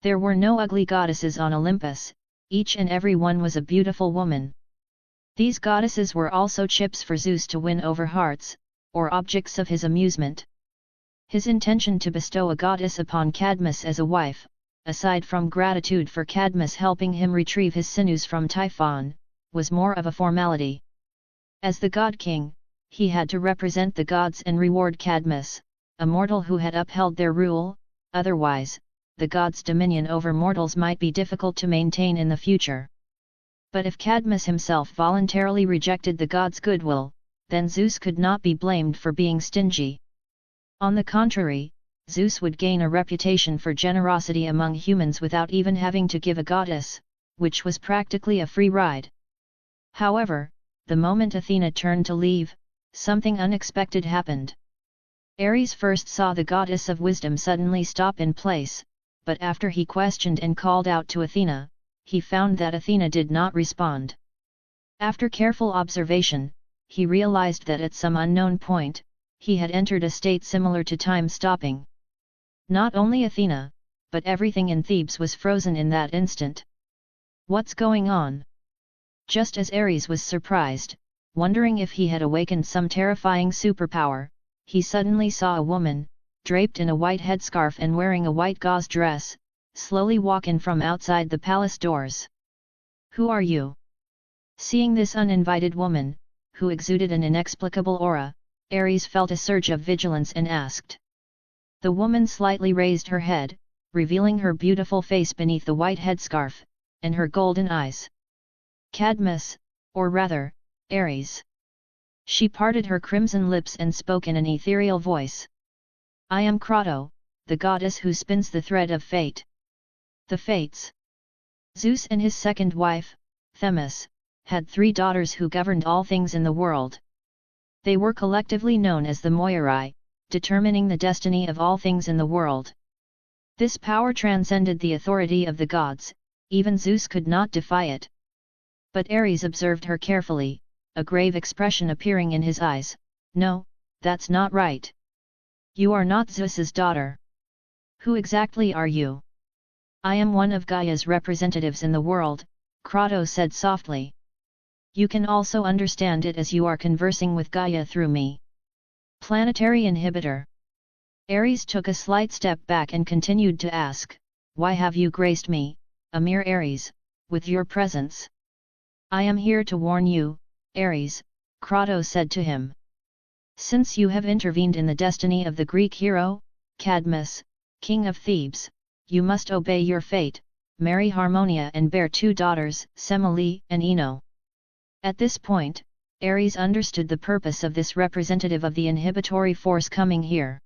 There were no ugly goddesses on Olympus, each and every one was a beautiful woman. These goddesses were also chips for Zeus to win over hearts, or objects of his amusement. His intention to bestow a goddess upon Cadmus as a wife, aside from gratitude for Cadmus helping him retrieve his sinews from Typhon, was more of a formality. As the god king, he had to represent the gods and reward Cadmus, a mortal who had upheld their rule. Otherwise, the gods' dominion over mortals might be difficult to maintain in the future. But if Cadmus himself voluntarily rejected the gods' goodwill, then Zeus could not be blamed for being stingy. On the contrary, Zeus would gain a reputation for generosity among humans without even having to give a goddess, which was practically a free ride. However, the moment Athena turned to leave, something unexpected happened. Ares first saw the goddess of wisdom suddenly stop in place, but after he questioned and called out to Athena, he found that Athena did not respond. After careful observation, he realized that at some unknown point, he had entered a state similar to time stopping. Not only Athena, but everything in Thebes was frozen in that instant. What's going on? Just as Ares was surprised, wondering if he had awakened some terrifying superpower, he suddenly saw a woman, draped in a white headscarf and wearing a white gauze dress, slowly walk in from outside the palace doors. Who are you? Seeing this uninvited woman, who exuded an inexplicable aura, Ares felt a surge of vigilance and asked. The woman slightly raised her head, revealing her beautiful face beneath the white headscarf, and her golden eyes. Cadmus, or rather, Ares. She parted her crimson lips and spoke in an ethereal voice. I am Kratos, the goddess who spins the thread of fate. The Fates. Zeus and his second wife, Themis, had 3 daughters who governed all things in the world. They were collectively known as the Moirai, determining the destiny of all things in the world. This power transcended the authority of the gods, even Zeus could not defy it. But Ares observed her carefully, a grave expression appearing in his eyes. No, that's not right. You are not Zeus's daughter. Who exactly are you? I am one of Gaia's representatives in the world, Kratos said softly. You can also understand it as you are conversing with Gaia through me. Planetary inhibitor. Ares took a slight step back and continued to ask, why have you graced me, a mere Ares, with your presence? I am here to warn you, Ares, Kratos said to him. Since you have intervened in the destiny of the Greek hero, Cadmus, king of Thebes, you must obey your fate, marry Harmonia and bear 2 daughters, Semele and Ino. At this point, Ares understood the purpose of this representative of the inhibitory force coming here.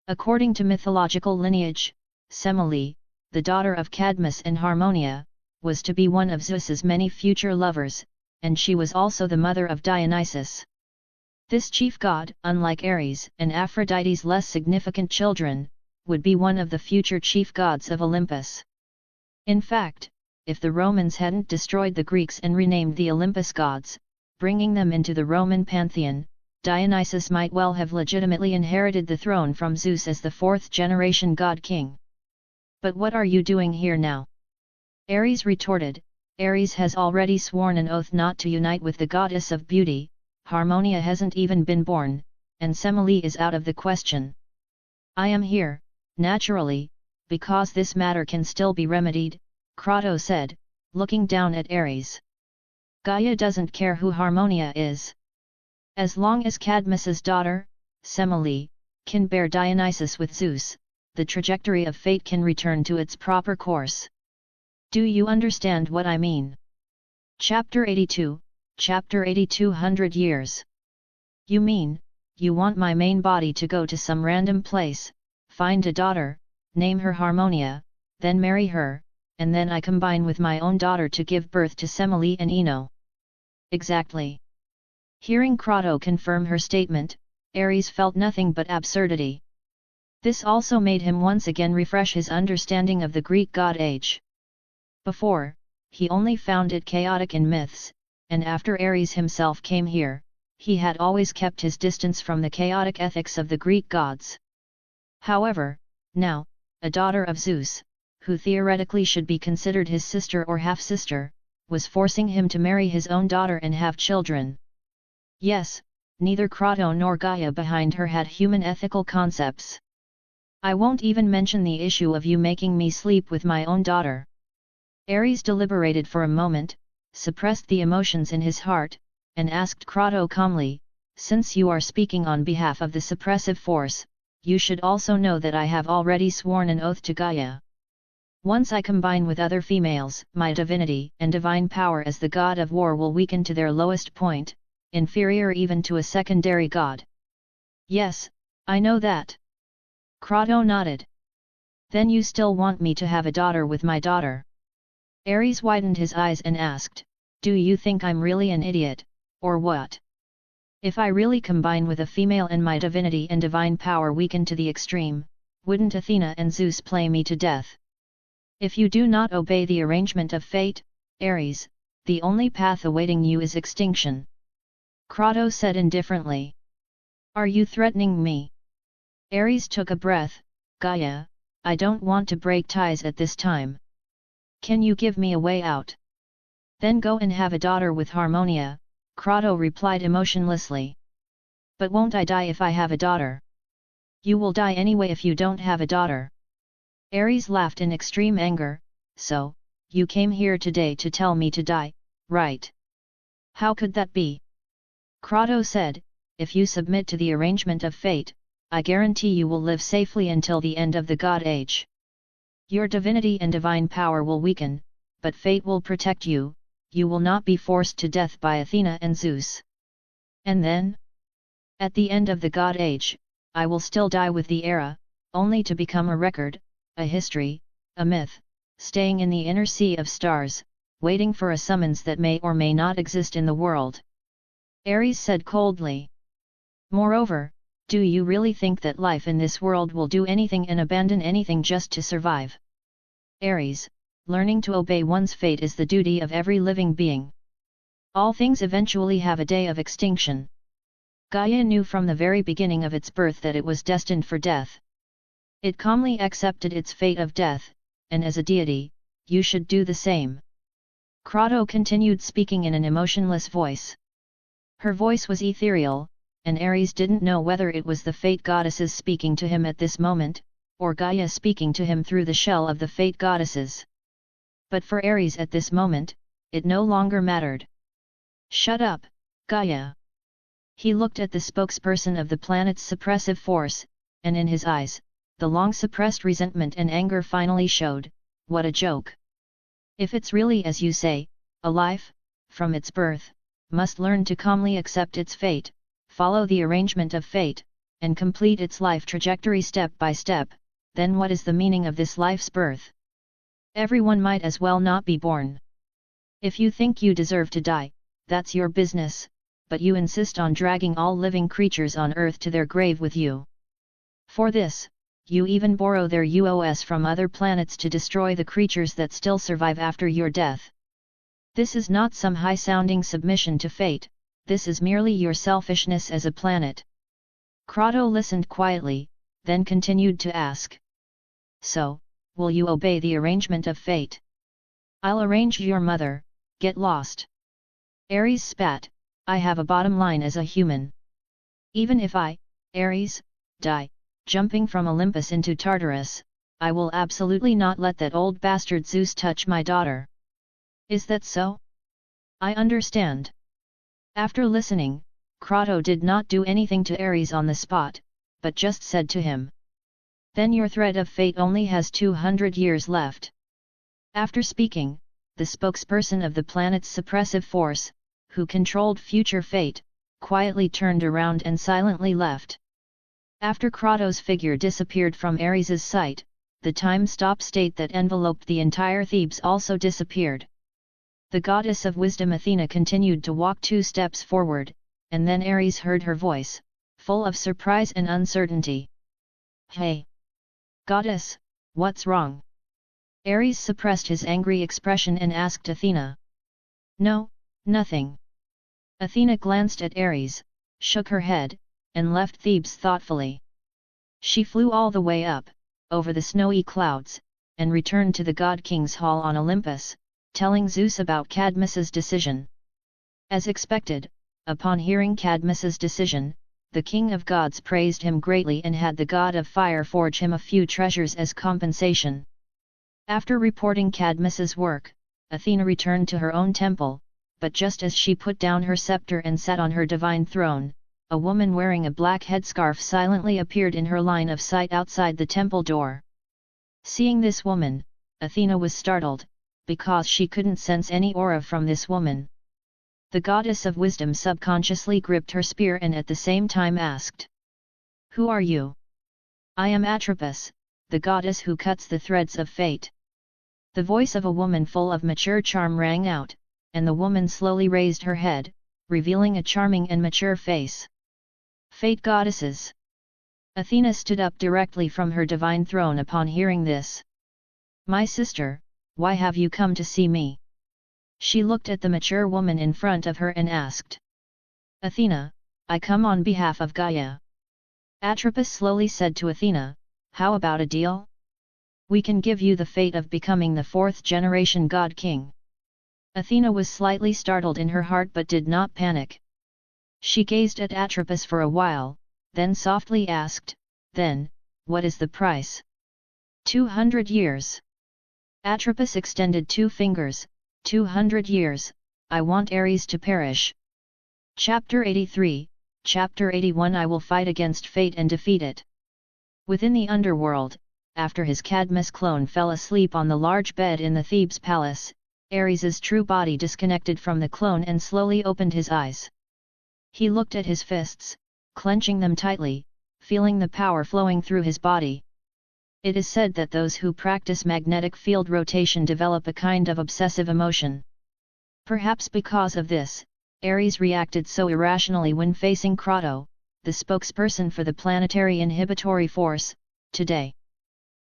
According to mythological lineage, Semele, the daughter of Cadmus and Harmonia, was to be one of Zeus's many future lovers, and she was also the mother of Dionysus. This chief god, unlike Ares and Aphrodite's less significant children, would be one of the future chief gods of Olympus. In fact, if the Romans hadn't destroyed the Greeks and renamed the Olympus gods, bringing them into the Roman pantheon, Dionysus might well have legitimately inherited the throne from Zeus as the 4th-generation god-king. But what are you doing here now? Ares retorted. Ares has already sworn an oath not to unite with the goddess of beauty, Harmonia hasn't even been born, and Semele is out of the question. I am here, naturally, because this matter can still be remedied, Kratos said, looking down at Ares. Gaia doesn't care who Harmonia is. As long as Cadmus's daughter, Semele, can bear Dionysus with Zeus, the trajectory of fate can return to its proper course. Do you understand what I mean? Chapter 82, Chapter 8200 years. You mean, you want my main body to go to some random place, find a daughter, name her Harmonia, then marry her, and then I combine with my own daughter to give birth to Semele and Ino. Exactly. Hearing Kratos confirm her statement, Ares felt nothing but absurdity. This also made him once again refresh his understanding of the Greek god age. Before, he only found it chaotic in myths, and after Ares himself came here, he had always kept his distance from the chaotic ethics of the Greek gods. However, now, a daughter of Zeus, who theoretically should be considered his sister or half-sister, was forcing him to marry his own daughter and have children. Yes, neither Kratos nor Gaia behind her had human ethical concepts. I won't even mention the issue of you making me sleep with my own daughter. Ares deliberated for a moment, suppressed the emotions in his heart, and asked Kratos calmly, since you are speaking on behalf of the suppressive force, you should also know that I have already sworn an oath to Gaia. Once I combine with other females, my divinity and divine power as the god of war will weaken to their lowest point, inferior even to a secondary god. Yes, I know that. Kratos nodded. Then you still want me to have a daughter with my daughter? Ares widened his eyes and asked, do you think I'm really an idiot, or what? If I really combine with a female and my divinity and divine power weaken to the extreme, wouldn't Athena and Zeus play me to death? If you do not obey the arrangement of fate, Ares, the only path awaiting you is extinction. Kratos said indifferently. Are you threatening me? Ares took a breath. Gaia, I don't want to break ties at this time. Can you give me a way out? Then go and have a daughter with Harmonia, Kratos replied emotionlessly. But won't I die if I have a daughter? You will die anyway if you don't have a daughter. Ares laughed in extreme anger. So, you came here today to tell me to die, right? How could that be? Kratos said, if you submit to the arrangement of fate, I guarantee you will live safely until the end of the God Age. Your divinity and divine power will weaken, but fate will protect you, you will not be forced to death by Athena and Zeus. And then? At the end of the God Age, I will still die with the era, only to become a record, a history, a myth, staying in the inner sea of stars, waiting for a summons that may or may not exist in the world. Ares said coldly. Moreover, do you really think that life in this world will do anything and abandon anything just to survive? Ares, learning to obey one's fate is the duty of every living being. All things eventually have a day of extinction. Gaia knew from the very beginning of its birth that it was destined for death. It calmly accepted its fate of death, and as a deity, you should do the same. Kratos continued speaking in an emotionless voice. Her voice was ethereal, and Ares didn't know whether it was the fate goddesses speaking to him at this moment, or Gaia speaking to him through the shell of the fate goddesses. But for Ares at this moment, it no longer mattered. Shut up, Gaia. He looked at the spokesperson of the planet's suppressive force, and in his eyes, the long-suppressed resentment and anger finally showed. What a joke! If it's really as you say, a life, from its birth, must learn to calmly accept its fate, follow the arrangement of fate, and complete its life trajectory step by step, then what is the meaning of this life's birth? Everyone might as well not be born. If you think you deserve to die, that's your business, but you insist on dragging all living creatures on Earth to their grave with you. For this, you even borrow their UOS from other planets to destroy the creatures that still survive after your death. This is not some high-sounding submission to fate, this is merely your selfishness as a planet. Kratos listened quietly, then continued to ask. So, will you obey the arrangement of fate? I'll arrange your mother, get lost. Ares spat, I have a bottom line as a human. Even if I, Ares, die, jumping from Olympus into Tartarus, I will absolutely not let that old bastard Zeus touch my daughter. Is that so? I understand. After listening, Kratos did not do anything to Ares on the spot, but just said to him. Then your thread of fate only has 200 years left. After speaking, the spokesperson of the planet's suppressive force, who controlled future fate, quietly turned around and silently left. After Kratos' figure disappeared from Ares' sight, the time-stop state that enveloped the entire Thebes also disappeared. The goddess of wisdom Athena continued to walk 2 steps forward, and then Ares heard her voice, full of surprise and uncertainty. Hey! Goddess, what's wrong? Ares suppressed his angry expression and asked Athena. No, nothing. Athena glanced at Ares, shook her head, and left Thebes thoughtfully. She flew all the way up, over the snowy clouds, and returned to the God King's hall on Olympus, telling Zeus about Cadmus's decision. As expected, upon hearing Cadmus's decision, the king of gods praised him greatly and had the god of fire forge him a few treasures as compensation. After reporting Cadmus's work, Athena returned to her own temple, but just as she put down her scepter and sat on her divine throne, a woman wearing a black headscarf silently appeared in her line of sight outside the temple door. Seeing this woman, Athena was startled, because she couldn't sense any aura from this woman. The goddess of wisdom subconsciously gripped her spear and at the same time asked, "Who are you?" "I am Atropos, the goddess who cuts the threads of fate." The voice of a woman full of mature charm rang out, and the woman slowly raised her head, revealing a charming and mature face. Fate goddesses. Athena stood up directly from her divine throne upon hearing this. "My sister, why have you come to see me?" She looked at the mature woman in front of her and asked. "Athena, I come on behalf of Gaia." Atropos slowly said to Athena, "How about a deal? We can give you the fate of becoming the 4th generation god king." Athena was slightly startled in her heart but did not panic. She gazed at Atropos for a while, then softly asked, "Then, what is the price?" 200 years. Atropos extended 2 fingers, 200 years, I want Ares to perish. Chapter 83, Chapter 81 I will fight against fate and defeat it. Within the underworld, after his Cadmus clone fell asleep on the large bed in the Thebes palace, Ares's true body disconnected from the clone and slowly opened his eyes. He looked at his fists, clenching them tightly, feeling the power flowing through his body. It is said that those who practice magnetic field rotation develop a kind of obsessive emotion. Perhaps because of this, Ares reacted so irrationally when facing Kratos, the spokesperson for the planetary inhibitory force, today.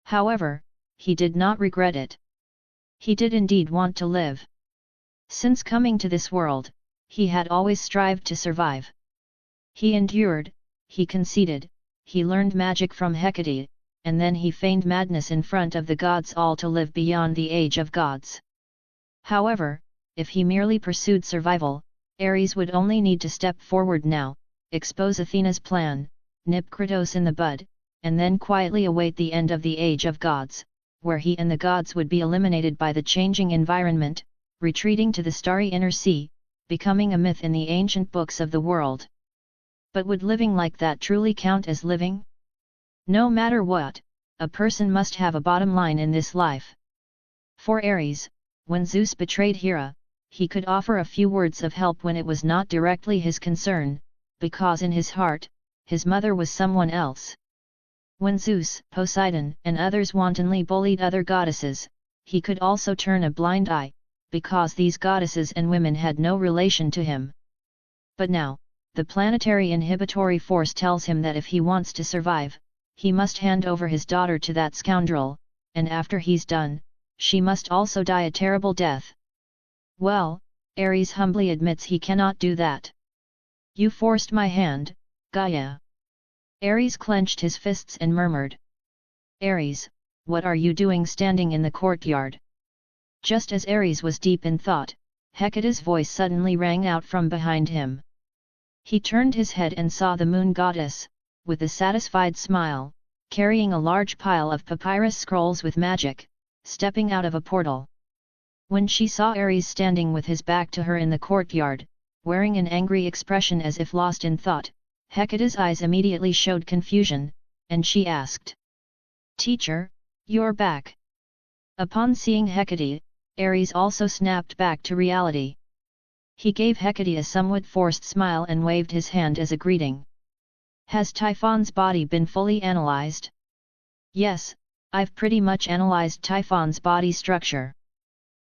However, he did not regret it. He did indeed want to live. Since coming to this world, he had always strived to survive. He endured, he conceded, he learned magic from Hecate, and then he feigned madness in front of the gods all to live beyond the age of gods. However, if he merely pursued survival, Ares would only need to step forward now, expose Athena's plan, nip Kratos in the bud, and then quietly await the end of the age of gods, where he and the gods would be eliminated by the changing environment, retreating to the starry inner sea, becoming a myth in the ancient books of the world. But would living like that truly count as living? No matter what, a person must have a bottom line in this life. For Ares, when Zeus betrayed Hera, he could offer a few words of help when it was not directly his concern, because in his heart, his mother was someone else. When Zeus, Poseidon, and others wantonly bullied other goddesses, he could also turn a blind eye, because these goddesses and women had no relation to him. But now, the planetary inhibitory force tells him that if he wants to survive, he must hand over his daughter to that scoundrel, and after he's done, she must also die a terrible death. Well, Ares humbly admits he cannot do that. "You forced my hand, Gaia." Ares clenched his fists and murmured. "Ares, what are you doing standing in the courtyard?" Just as Ares was deep in thought, Hecate's voice suddenly rang out from behind him. He turned his head and saw the moon goddess, with a satisfied smile, carrying a large pile of papyrus scrolls with magic, stepping out of a portal. When she saw Ares standing with his back to her in the courtyard, wearing an angry expression as if lost in thought, Hecate's eyes immediately showed confusion, and she asked, "Teacher, you're back." Upon seeing Hecate, Ares also snapped back to reality. He gave Hecate a somewhat forced smile and waved his hand as a greeting. "Has Typhon's body been fully analyzed?" "Yes, I've pretty much analyzed Typhon's body structure.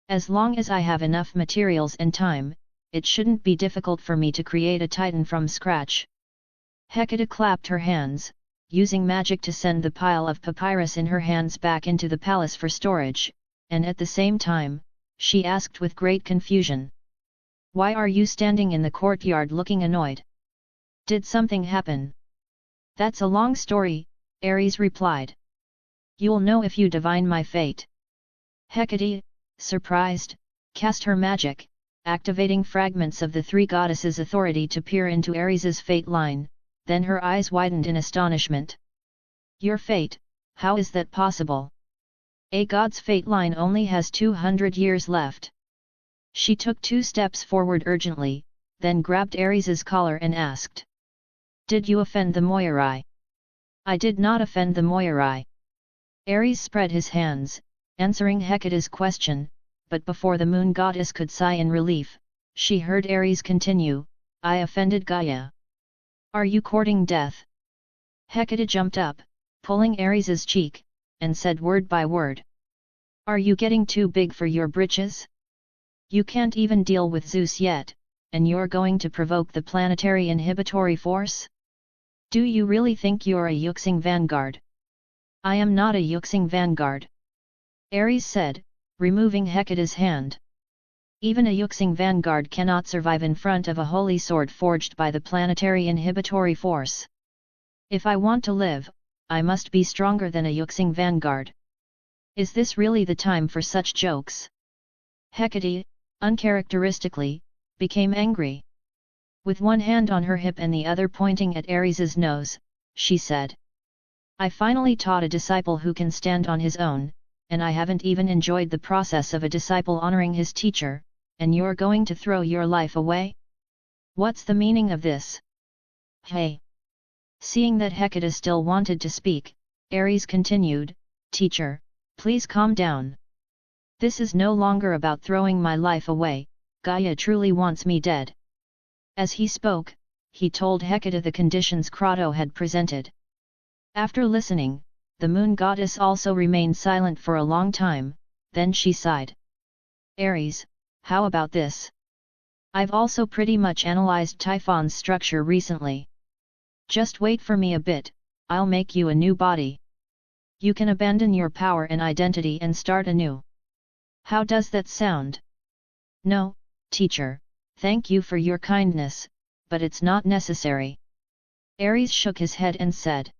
As long as I have enough materials and time, it shouldn't be difficult for me to create a titan from scratch." Hecate clapped her hands, using magic to send the pile of papyrus in her hands back into the palace for storage, and at the same time, she asked with great confusion, "Why are you standing in the courtyard looking annoyed? Did something happen?" "That's a long story," Ares replied. "You'll know if you divine my fate." Hecate, surprised, cast her magic, activating fragments of the 3 goddesses' authority to peer into Ares's fate line, then her eyes widened in astonishment. "Your fate, how is that possible? A god's fate line only has 200 years left." She took 2 steps forward urgently, then grabbed Ares's collar and asked, Did you offend the Moirai? I did not offend the Moirai. Ares spread his hands, answering Hecate's question, but before the moon goddess could sigh in relief, she heard Ares continue, I offended Gaia. Are you courting death? Hecate jumped up, pulling Ares's cheek, and said word by word. Are you getting too big for your britches? You can't even deal with Zeus yet, and you're going to provoke the planetary inhibitory force? Do you really think you're a Yuxing vanguard? I am not a Yuxing vanguard. Ares said, removing Hecate's hand. Even a Yuxing vanguard cannot survive in front of a holy sword forged by the planetary inhibitory force. If I want to live, I must be stronger than a Yuxing vanguard. Is this really the time for such jokes? Hecate, uncharacteristically, became angry. With one hand on her hip and the other pointing at Ares's nose, she said. I finally taught a disciple who can stand on his own, and I haven't even enjoyed the process of a disciple honoring his teacher, and you're going to throw your life away? What's the meaning of this? Hey! Seeing that Hecate still wanted to speak, Ares continued, Teacher, please calm down. This is no longer about throwing my life away, Gaia truly wants me dead. As he spoke, he told Hecate the conditions Kratos had presented. After listening, the moon goddess also remained silent for a long time, then she sighed. Ares, how about this? I've also pretty much analyzed Typhon's structure recently. Just wait for me a bit, I'll make you a new body. You can abandon your power and identity and start anew. How does that sound? No, teacher, thank you for your kindness, but it's not necessary. Ares shook his head and said.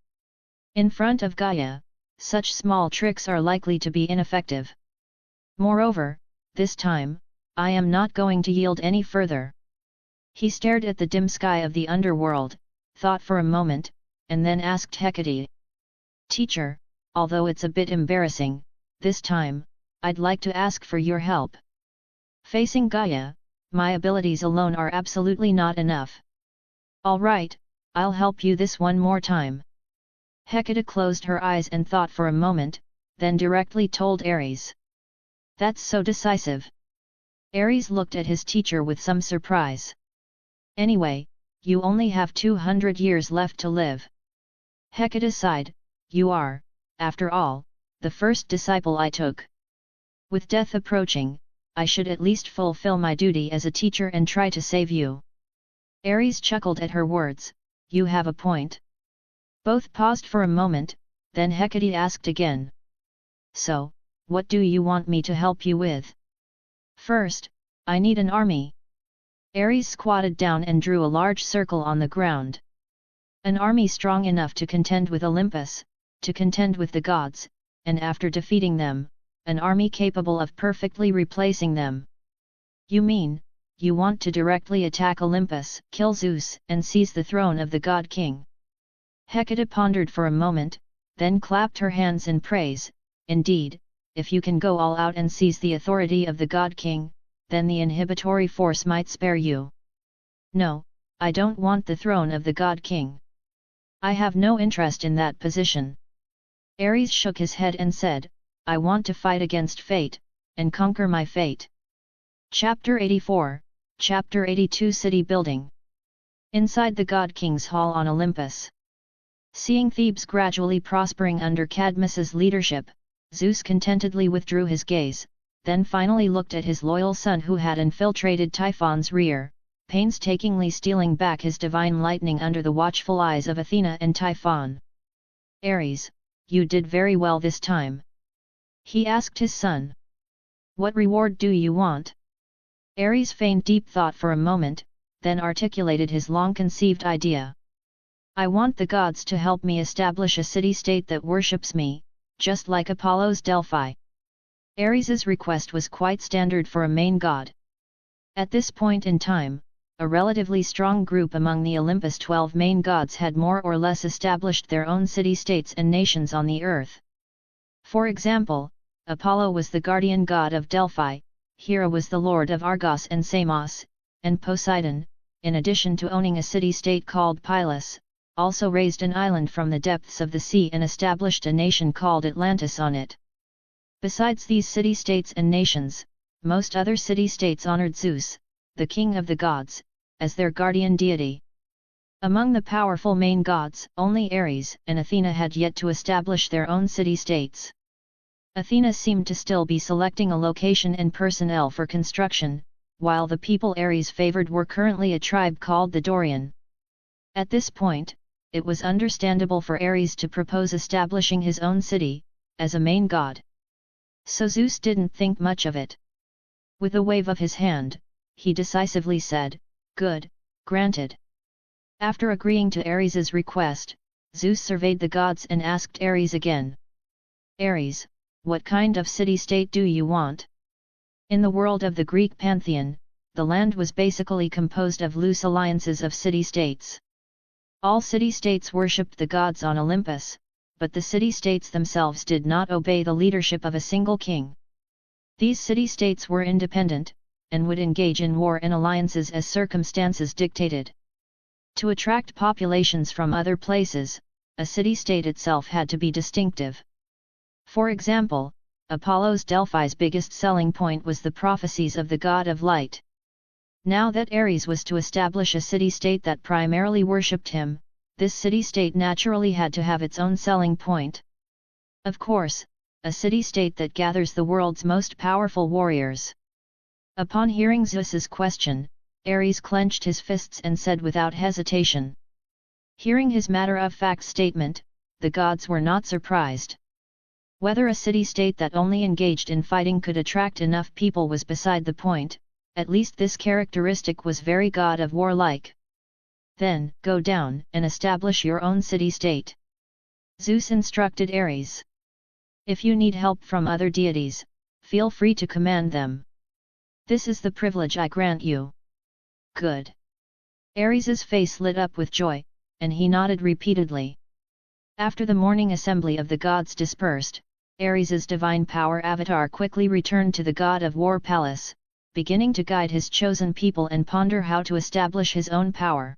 In front of Gaia, such small tricks are likely to be ineffective. Moreover, this time, I am not going to yield any further. He stared at the dim sky of the underworld, thought for a moment, and then asked Hecate. Teacher, although it's a bit embarrassing, this time, I'd like to ask for your help. Facing Gaia, my abilities alone are absolutely not enough. All right, I'll help you this one more time. Hecate closed her eyes and thought for a moment, then directly told Ares. That's so decisive. Ares looked at his teacher with some surprise. Anyway, you only have 200 years left to live. Hecate sighed, you are, after all, the first disciple I took. With death approaching, I should at least fulfill my duty as a teacher and try to save you. Ares chuckled at her words, you have a point. Both paused for a moment, then Hecate asked again. So, what do you want me to help you with? First, I need an army. Ares squatted down and drew a large circle on the ground. An army strong enough to contend with Olympus, to contend with the gods, and after defeating them, an army capable of perfectly replacing them. You mean, you want to directly attack Olympus, kill Zeus, and seize the throne of the god king? Hecate pondered for a moment, then clapped her hands in praise. Indeed, if you can go all out and seize the authority of the god king, then the inhibitory force might spare you. No, I don't want the throne of the god king. I have no interest in that position. Ares shook his head and said, I want to fight against fate, and conquer my fate. Chapter 84, Chapter 82 City Building. Inside the god king's hall on Olympus. Seeing Thebes gradually prospering under Cadmus's leadership, Zeus contentedly withdrew his gaze, then finally looked at his loyal son who had infiltrated Typhon's rear, painstakingly stealing back his divine lightning under the watchful eyes of Athena and Typhon. Ares, you did very well this time. He asked his son. What reward do you want? Ares feigned deep thought for a moment, then articulated his long-conceived idea. I want the gods to help me establish a city-state that worships me, just like Apollo's Delphi. Ares's request was quite standard for a main god. At this point in time, a relatively strong group among the Olympus 12 main gods had more or less established their own city-states and nations on the earth. For example, Apollo was the guardian god of Delphi, Hera was the lord of Argos and Samos, and Poseidon, in addition to owning a city-state called Pylos, also raised an island from the depths of the sea and established a nation called Atlantis on it. Besides these city-states and nations, most other city-states honored Zeus, the king of the gods, as their guardian deity. Among the powerful main gods, only Ares and Athena had yet to establish their own city-states. Athena seemed to still be selecting a location and personnel for construction, while the people Ares favored were currently a tribe called the Dorian. At this point, it was understandable for Ares to propose establishing his own city, as a main god. So Zeus didn't think much of it. With a wave of his hand, he decisively said, "Good, granted." After agreeing to Ares's request, Zeus surveyed the gods and asked Ares again. "Ares, what kind of city-state do you want?" In the world of the Greek pantheon, the land was basically composed of loose alliances of city-states. All city-states worshipped the gods on Olympus, but the city-states themselves did not obey the leadership of a single king. These city-states were independent, and would engage in war and alliances as circumstances dictated. To attract populations from other places, a city-state itself had to be distinctive. For example, Apollo's Delphi's biggest selling point was the prophecies of the god of light. Now that Ares was to establish a city-state that primarily worshipped him, this city-state naturally had to have its own selling point. Of course, a city-state that gathers the world's most powerful warriors. Upon hearing Zeus's question, Ares clenched his fists and said without hesitation. Hearing his matter-of-fact statement, the gods were not surprised. Whether a city-state that only engaged in fighting could attract enough people was beside the point, at least this characteristic was very god of war-like. "Then, go down and establish your own city-state," Zeus instructed Ares. "If you need help from other deities, feel free to command them. This is the privilege I grant you." "Good." Ares's face lit up with joy, and he nodded repeatedly. After the morning assembly of the gods dispersed, Ares's divine power avatar quickly returned to the god of war palace, beginning to guide his chosen people and ponder how to establish his own power.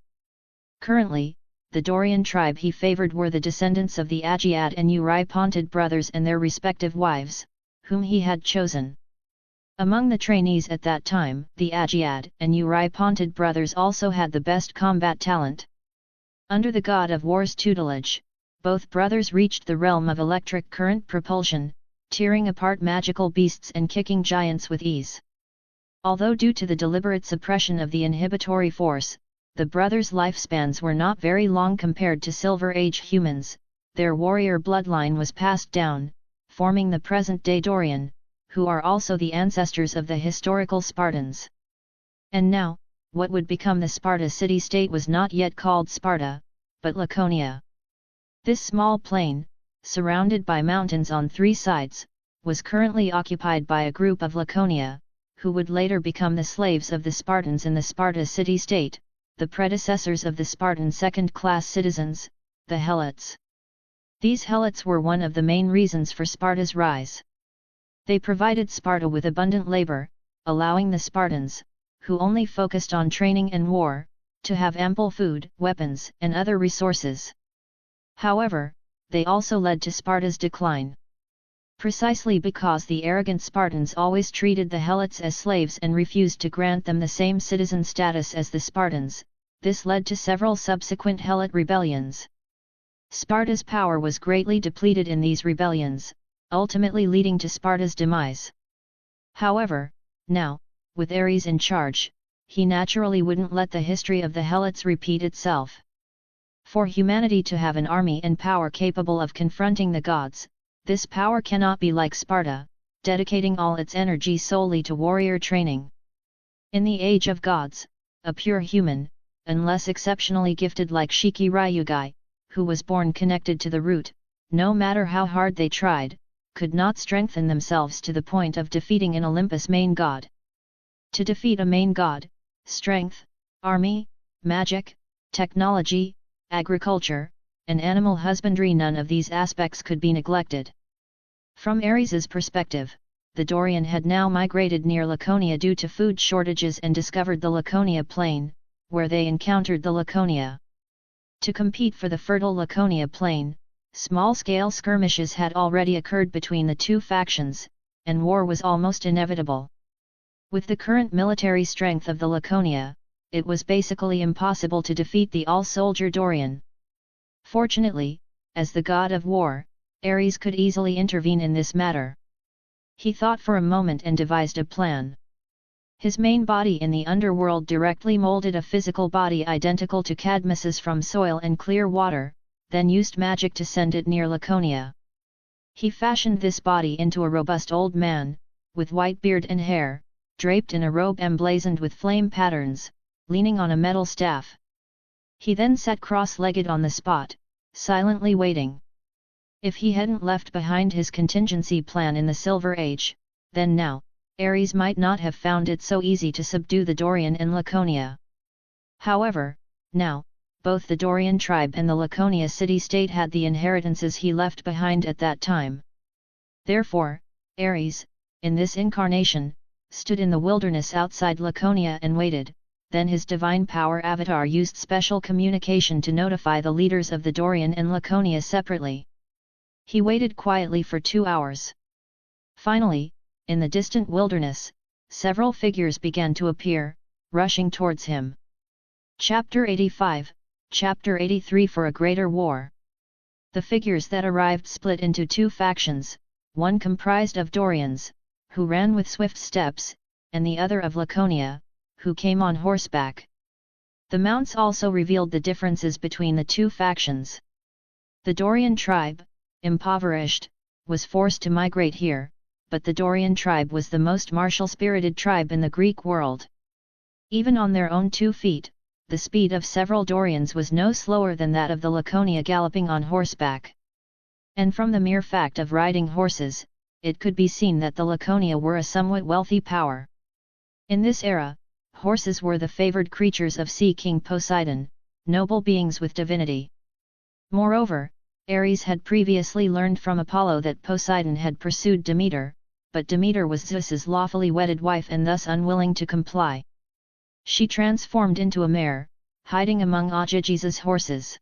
Currently, the Dorian tribe he favored were the descendants of the Agiad and Eurypontid brothers and their respective wives, whom he had chosen. Among the trainees at that time, the Agiad and Eurypontid brothers also had the best combat talent. Under the god of war's tutelage, both brothers reached the realm of electric current propulsion, tearing apart magical beasts and kicking giants with ease. Although due to the deliberate suppression of the inhibitory force, the brothers' lifespans were not very long compared to Silver Age humans, their warrior bloodline was passed down, forming the present-day Dorian, who are also the ancestors of the historical Spartans. And now, what would become the Sparta city-state was not yet called Sparta, but Laconia. This small plain, surrounded by mountains on three sides, was currently occupied by a group of Laconia, who would later become the slaves of the Spartans in the Sparta city-state, the predecessors of the Spartan second-class citizens, the Helots. These Helots were one of the main reasons for Sparta's rise. They provided Sparta with abundant labor, allowing the Spartans, who only focused on training and war, to have ample food, weapons, and other resources. However, they also led to Sparta's decline. Precisely because the arrogant Spartans always treated the Helots as slaves and refused to grant them the same citizen status as the Spartans, this led to several subsequent Helot rebellions. Sparta's power was greatly depleted in these rebellions, ultimately leading to Sparta's demise. However, now, with Ares in charge, he naturally wouldn't let the history of the Helots repeat itself. For humanity to have an army and power capable of confronting the gods, this power cannot be like Sparta, dedicating all its energy solely to warrior training. In the age of gods, a pure human, unless exceptionally gifted like Shiki Ryugai, who was born connected to the root, no matter how hard they tried, could not strengthen themselves to the point of defeating an Olympus main god. To defeat a main god, strength, army, magic, technology, agriculture, and animal husbandry, none of these aspects could be neglected. From Ares's perspective, the Dorian had now migrated near Laconia due to food shortages and discovered the Laconia plain, where they encountered the Laconia. To compete for the fertile Laconia plain, small-scale skirmishes had already occurred between the two factions, and war was almost inevitable. With the current military strength of the Laconia, it was basically impossible to defeat the all-soldier Dorian. Fortunately, as the god of war, Ares could easily intervene in this matter. He thought for a moment and devised a plan. His main body in the underworld directly molded a physical body identical to Cadmus's from soil and clear water, then used magic to send it near Laconia. He fashioned this body into a robust old man, with white beard and hair, draped in a robe emblazoned with flame patterns, leaning on a metal staff. He then sat cross-legged on the spot, silently waiting. If he hadn't left behind his contingency plan in the Silver Age, then now, Ares might not have found it so easy to subdue the Dorian and Laconia. However, now, both the Dorian tribe and the Laconia city-state had the inheritances he left behind at that time. Therefore, Ares, in this incarnation, stood in the wilderness outside Laconia and waited. Then his divine power avatar used special communication to notify the leaders of the Dorian and Laconia separately. He waited quietly for 2 hours. Finally, in the distant wilderness, several figures began to appear, rushing towards him. Chapter 85, Chapter 83 For a Greater War. The figures that arrived split into two factions, one comprised of Dorians, who ran with swift steps, and the other of Laconia, who came on horseback. The mounts also revealed the differences between the two factions. The Dorian tribe, impoverished, was forced to migrate here, but the Dorian tribe was the most martial-spirited tribe in the Greek world. Even on their own 2 feet, the speed of several Dorians was no slower than that of the Laconia galloping on horseback. And from the mere fact of riding horses, it could be seen that the Laconia were a somewhat wealthy power. In this era, horses were the favored creatures of Sea King Poseidon, noble beings with divinity. Moreover, Ares had previously learned from Apollo that Poseidon had pursued Demeter, but Demeter was Zeus's lawfully wedded wife and thus unwilling to comply. She transformed into a mare, hiding among Ogyges' horses.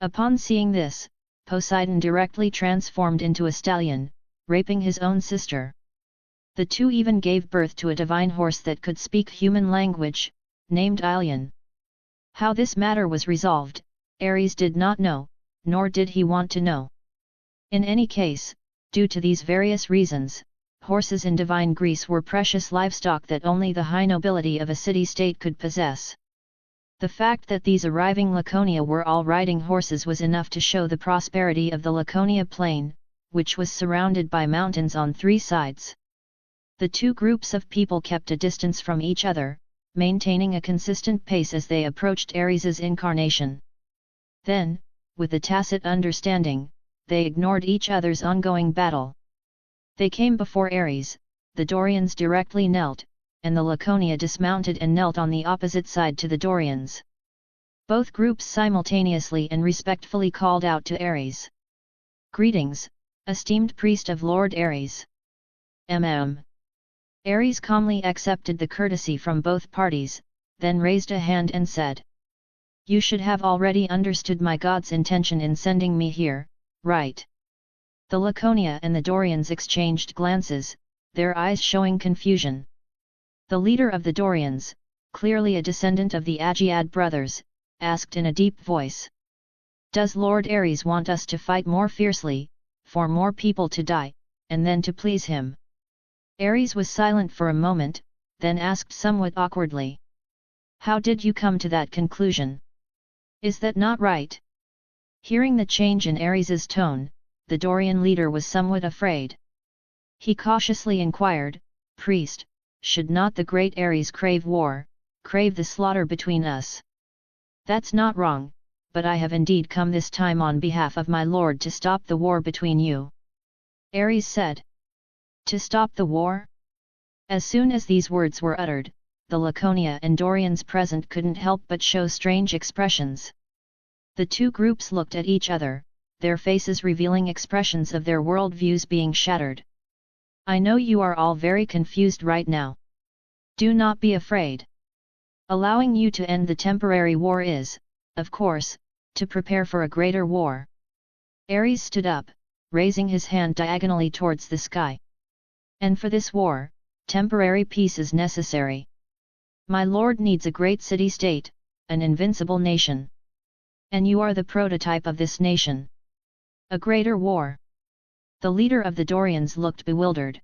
Upon seeing this, Poseidon directly transformed into a stallion, raping his own sister. The two even gave birth to a divine horse that could speak human language, named Ilion. How this matter was resolved, Ares did not know, nor did he want to know. In any case, due to these various reasons, horses in divine Greece were precious livestock that only the high nobility of a city-state could possess. The fact that these arriving Laconia were all riding horses was enough to show the prosperity of the Laconia plain, which was surrounded by mountains on 3 sides. The two groups of people kept a distance from each other, maintaining a consistent pace as they approached Ares's incarnation. Then, with a tacit understanding, they ignored each other's ongoing battle. They came before Ares, the Dorians directly knelt, and the Laconia dismounted and knelt on the opposite side to the Dorians. Both groups simultaneously and respectfully called out to Ares. "Greetings, esteemed priest of Lord Ares." Ares calmly accepted the courtesy from both parties, then raised a hand and said, "You should have already understood my god's intention in sending me here, right?" The Laconia and the Dorians exchanged glances, their eyes showing confusion. The leader of the Dorians, clearly a descendant of the Aegead brothers, asked in a deep voice, "Does Lord Ares want us to fight more fiercely, for more people to die, and then to please him?" Ares was silent for a moment, then asked somewhat awkwardly, "How did you come to that conclusion? Is that not right?" Hearing the change in Ares's tone, the Dorian leader was somewhat afraid. He cautiously inquired, "Priest, should not the great Ares crave war, crave the slaughter between us?" "That's not wrong, but I have indeed come this time on behalf of my lord to stop the war between you," Ares said. "To stop the war?" As soon as these words were uttered, the Laconia and Dorians present couldn't help but show strange expressions. The two groups looked at each other, their faces revealing expressions of their worldviews being shattered. "I know you are all very confused right now. Do not be afraid. Allowing you to end the temporary war is, of course, to prepare for a greater war. Ares stood up, raising his hand diagonally towards the sky. And for this war, temporary peace is necessary. My lord needs a great city-state, an invincible nation. And you are the prototype of this nation. A greater war. The leader of the Dorians looked bewildered.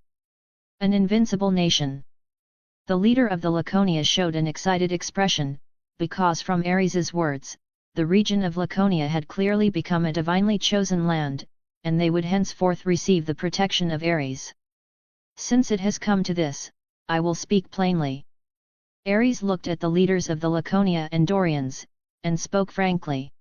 An invincible nation. The leader of the Laconia showed an excited expression, because from Ares's words, the region of Laconia had clearly become a divinely chosen land, and they would henceforth receive the protection of Ares. Since it has come to this, I will speak plainly. Ares looked at the leaders of the Laconia and Dorians, and spoke frankly.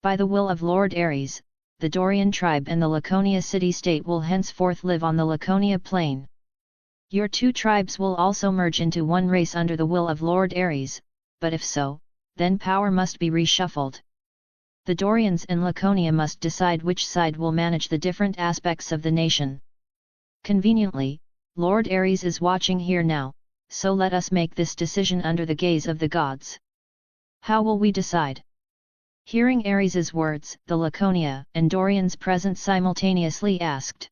By the will of Lord Ares, the Dorian tribe and the Laconia city-state will henceforth live on the Laconia plain. Your two tribes will also merge into one race under the will of Lord Ares, but if so, then power must be reshuffled. The Dorians and Laconia must decide which side will manage the different aspects of the nation. Conveniently, Lord Ares is watching here now, so let us make this decision under the gaze of the gods. How will we decide? Hearing Ares's words, the Laconia and Dorians present simultaneously asked.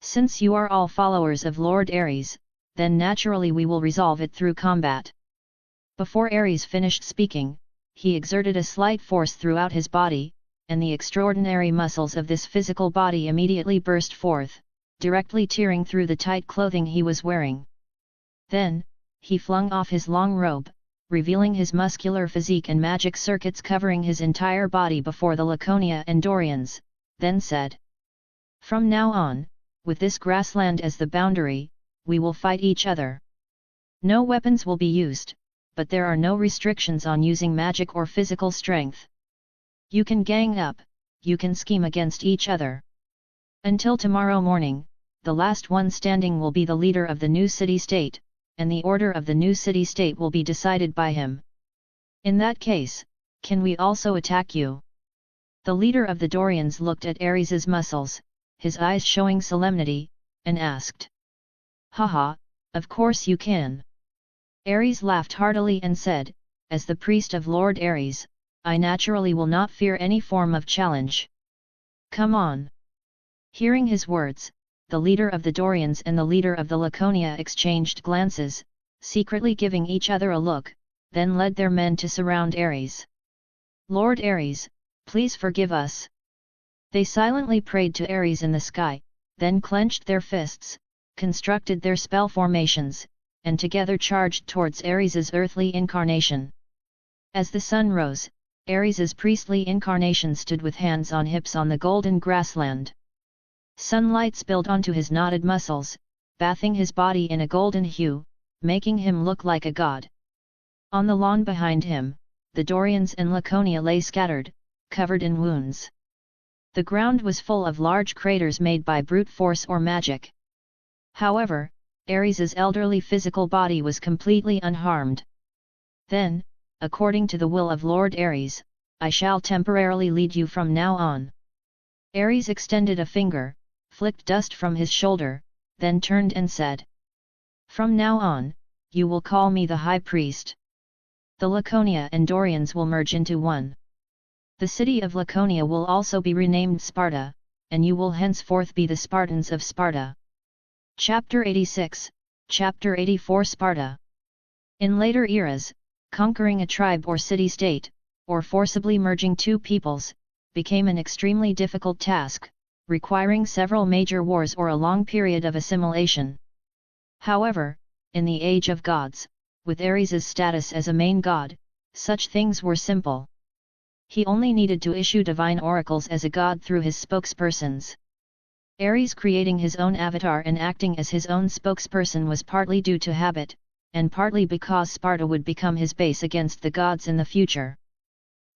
Since you are all followers of Lord Ares, then naturally we will resolve it through combat. Before Ares finished speaking, he exerted a slight force throughout his body, and the extraordinary muscles of this physical body immediately burst forth, directly tearing through the tight clothing he was wearing. Then, he flung off his long robe, revealing his muscular physique and magic circuits covering his entire body before the Laconia and Dorians, then said. From now on, with this grassland as the boundary, we will fight each other. No weapons will be used, but there are no restrictions on using magic or physical strength. You can gang up, you can scheme against each other. Until tomorrow morning, the last one standing will be the leader of the new city-state, and the order of the new city-state will be decided by him. In that case, can we also attack you? The leader of the Dorians looked at Ares's muscles, his eyes showing solemnity, and asked. Haha, of course you can. Ares laughed heartily and said, as the priest of Lord Ares, I naturally will not fear any form of challenge. Come on. Hearing his words, the leader of the Dorians and the leader of the Laconia exchanged glances, secretly giving each other a look, then led their men to surround Ares. Lord Ares, please forgive us. They silently prayed to Ares in the sky, then clenched their fists, constructed their spell formations, and together charged towards Ares's earthly incarnation. As the sun rose, Ares's priestly incarnation stood with hands on hips on the golden grassland. Sunlight spilled onto his knotted muscles, bathing his body in a golden hue, making him look like a god. On the lawn behind him, the Dorians and Laconia lay scattered, covered in wounds. The ground was full of large craters made by brute force or magic. However, Ares's elderly physical body was completely unharmed. Then, according to the will of Lord Ares, I shall temporarily lead you from now on. Ares extended a finger, flicked dust from his shoulder, then turned and said. From now on, you will call me the High Priest. The Laconia and Dorians will merge into one. The city of Laconia will also be renamed Sparta, and you will henceforth be the Spartans of Sparta. Chapter 86, Chapter 84 Sparta. In later eras, conquering a tribe or city-state, or forcibly merging two peoples, became an extremely difficult task, requiring several major wars or a long period of assimilation. However, in the age of gods, with Ares's status as a main god, such things were simple. He only needed to issue divine oracles as a god through his spokespersons. Ares creating his own avatar and acting as his own spokesperson was partly due to habit, and partly because Sparta would become his base against the gods in the future.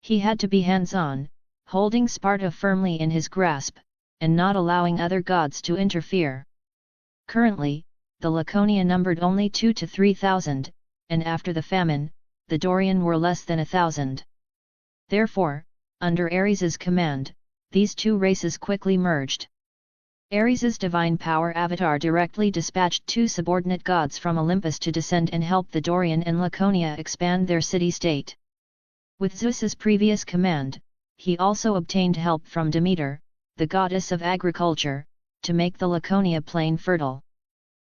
He had to be hands-on, holding Sparta firmly in his grasp, and not allowing other gods to interfere. Currently, the Laconia numbered only 2,000 to 3,000, and after the famine, the Dorian were less than 1,000. Therefore, under Ares's command, these two races quickly merged. Ares's divine power avatar directly dispatched two subordinate gods from Olympus to descend and help the Dorian and Laconia expand their city-state. With Zeus's previous command, he also obtained help from Demeter, the goddess of agriculture, to make the Laconia plain fertile.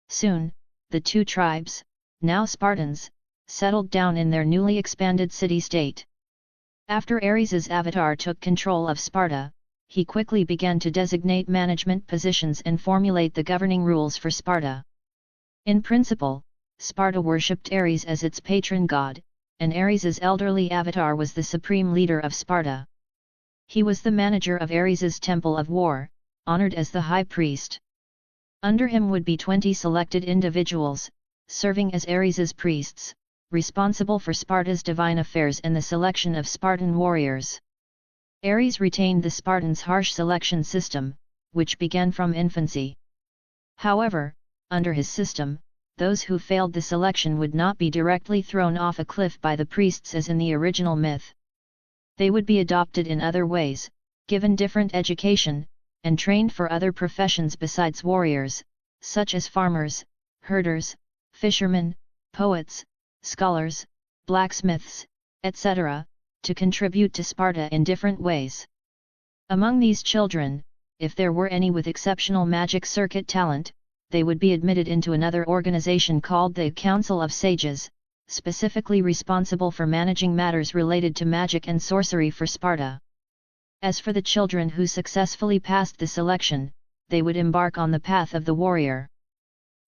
Soon, the two tribes, now Spartans, settled down in their newly expanded city-state. After Ares's avatar took control of Sparta, he quickly began to designate management positions and formulate the governing rules for Sparta. In principle, Sparta worshipped Ares as its patron god, and Ares's elderly avatar was the supreme leader of Sparta. He was the manager of Ares's temple of war, honored as the high priest. Under him would be 20 selected individuals, serving as Ares's priests, responsible for Sparta's divine affairs and the selection of Spartan warriors. Ares retained the Spartans' harsh selection system, which began from infancy. However, under his system, those who failed the selection would not be directly thrown off a cliff by the priests as in the original myth. They would be adopted in other ways, given different education, and trained for other professions besides warriors, such as farmers, herders, fishermen, poets, scholars, blacksmiths, etc., to contribute to Sparta in different ways. Among these children, if there were any with exceptional magic circuit talent, they would be admitted into another organization called the Council of Sages, specifically responsible for managing matters related to magic and sorcery for Sparta. As for the children who successfully passed the selection, they would embark on the path of the warrior.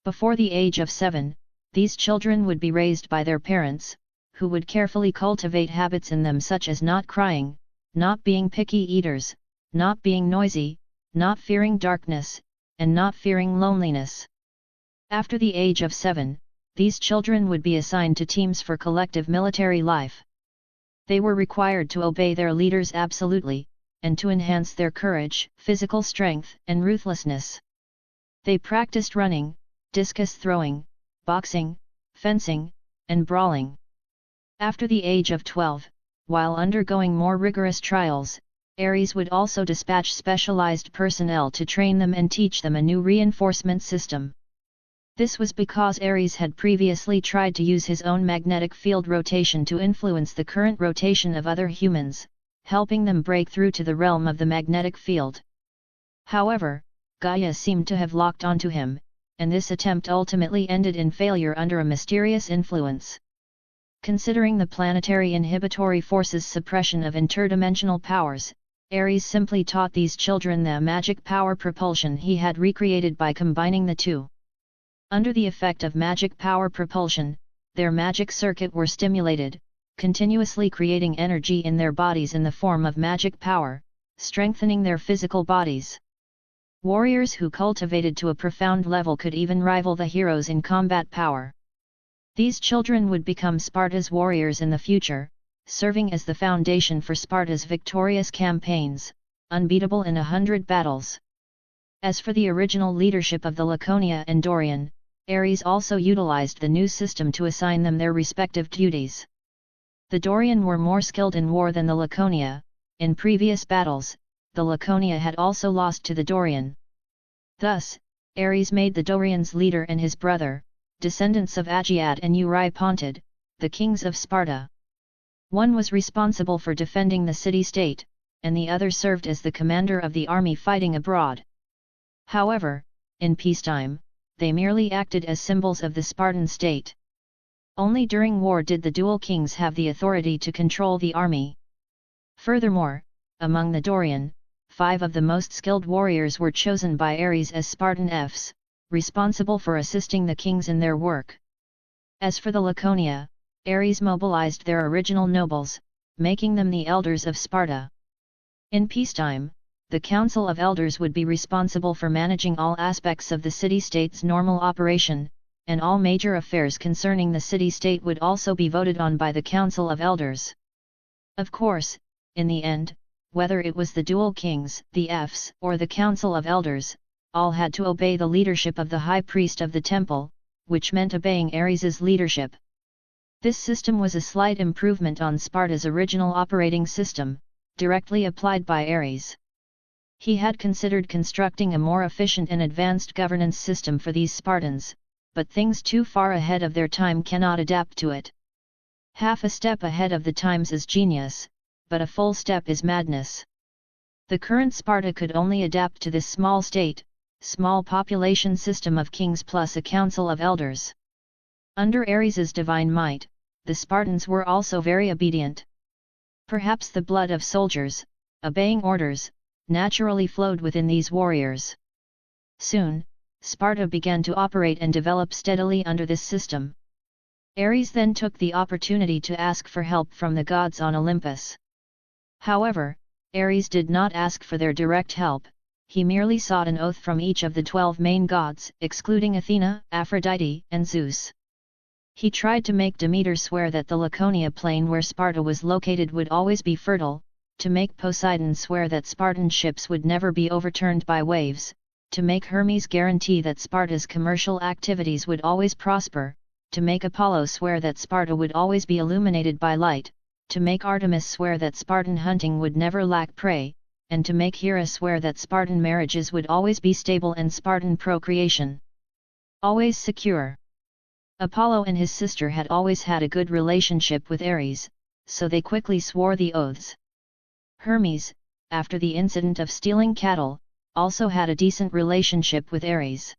Before the age of 7, these children would be raised by their parents, who would carefully cultivate habits in them such as not crying, not being picky eaters, not being noisy, not fearing darkness, and not fearing loneliness. After the age of 7, these children would be assigned to teams for collective military life. They were required to obey their leaders absolutely, and to enhance their courage, physical strength, and ruthlessness. They practiced running, discus throwing, boxing, fencing, and brawling. After the age of 12, while undergoing more rigorous trials, Ares would also dispatch specialized personnel to train them and teach them a new reinforcement system. This was because Ares had previously tried to use his own magnetic field rotation to influence the current rotation of other humans, helping them break through to the realm of the magnetic field. However, Gaia seemed to have locked onto him, and this attempt ultimately ended in failure under a mysterious influence. Considering the planetary inhibitory force's suppression of interdimensional powers, Ares simply taught these children the magic power propulsion he had recreated by combining the two. Under the effect of magic power propulsion, their magic circuit were stimulated, continuously creating energy in their bodies in the form of magic power, strengthening their physical bodies. Warriors who cultivated to a profound level could even rival the heroes in combat power. These children would become Sparta's warriors in the future, serving as the foundation for Sparta's victorious campaigns, unbeatable in 100 battles. As for the original leadership of the Laconia and Dorian, Ares also utilized the new system to assign them their respective duties. The Dorian were more skilled in war than the Laconia. In previous battles, the Laconia had also lost to the Dorian. Thus, Ares made the Dorians leader and his brother, descendants of Agiad and Eurypontid, the kings of Sparta. One was responsible for defending the city-state, and the other served as the commander of the army fighting abroad. However, in peacetime, they merely acted as symbols of the Spartan state. Only during war did the dual kings have the authority to control the army. Furthermore, among the Dorian, 5 of the most skilled warriors were chosen by Ares as Spartan Fs, responsible for assisting the kings in their work. As for the Laconia, Ares mobilized their original nobles, making them the elders of Sparta. In peacetime, the Council of Elders would be responsible for managing all aspects of the city-state's normal operation, and all major affairs concerning the city-state would also be voted on by the Council of Elders. Of course, in the end, whether it was the dual kings, the Fs, or the Council of Elders, all had to obey the leadership of the High Priest of the Temple, which meant obeying Ares's leadership. This system was a slight improvement on Sparta's original operating system, directly applied by Ares. He had considered constructing a more efficient and advanced governance system for these Spartans, but things too far ahead of their time cannot adapt to it. Half a step ahead of the times is genius, but a full step is madness. The current Sparta could only adapt to this small state, small population system of kings plus a council of elders. Under Ares's divine might, the Spartans were also very obedient. Perhaps the blood of soldiers, obeying orders, naturally flowed within these warriors. Soon, Sparta began to operate and develop steadily under this system. Ares then took the opportunity to ask for help from the gods on Olympus. However, Ares did not ask for their direct help, he merely sought an oath from each of the 12 main gods, excluding Athena, Aphrodite, and Zeus. He tried to make Demeter swear that the Laconia plain where Sparta was located would always be fertile, to make Poseidon swear that Spartan ships would never be overturned by waves, to make Hermes guarantee that Sparta's commercial activities would always prosper, to make Apollo swear that Sparta would always be illuminated by light, to make Artemis swear that Spartan hunting would never lack prey, and to make Hera swear that Spartan marriages would always be stable and Spartan procreation always secure. Apollo and his sister had always had a good relationship with Ares, so they quickly swore the oaths. Hermes, after the incident of stealing cattle, also had a decent relationship with Ares.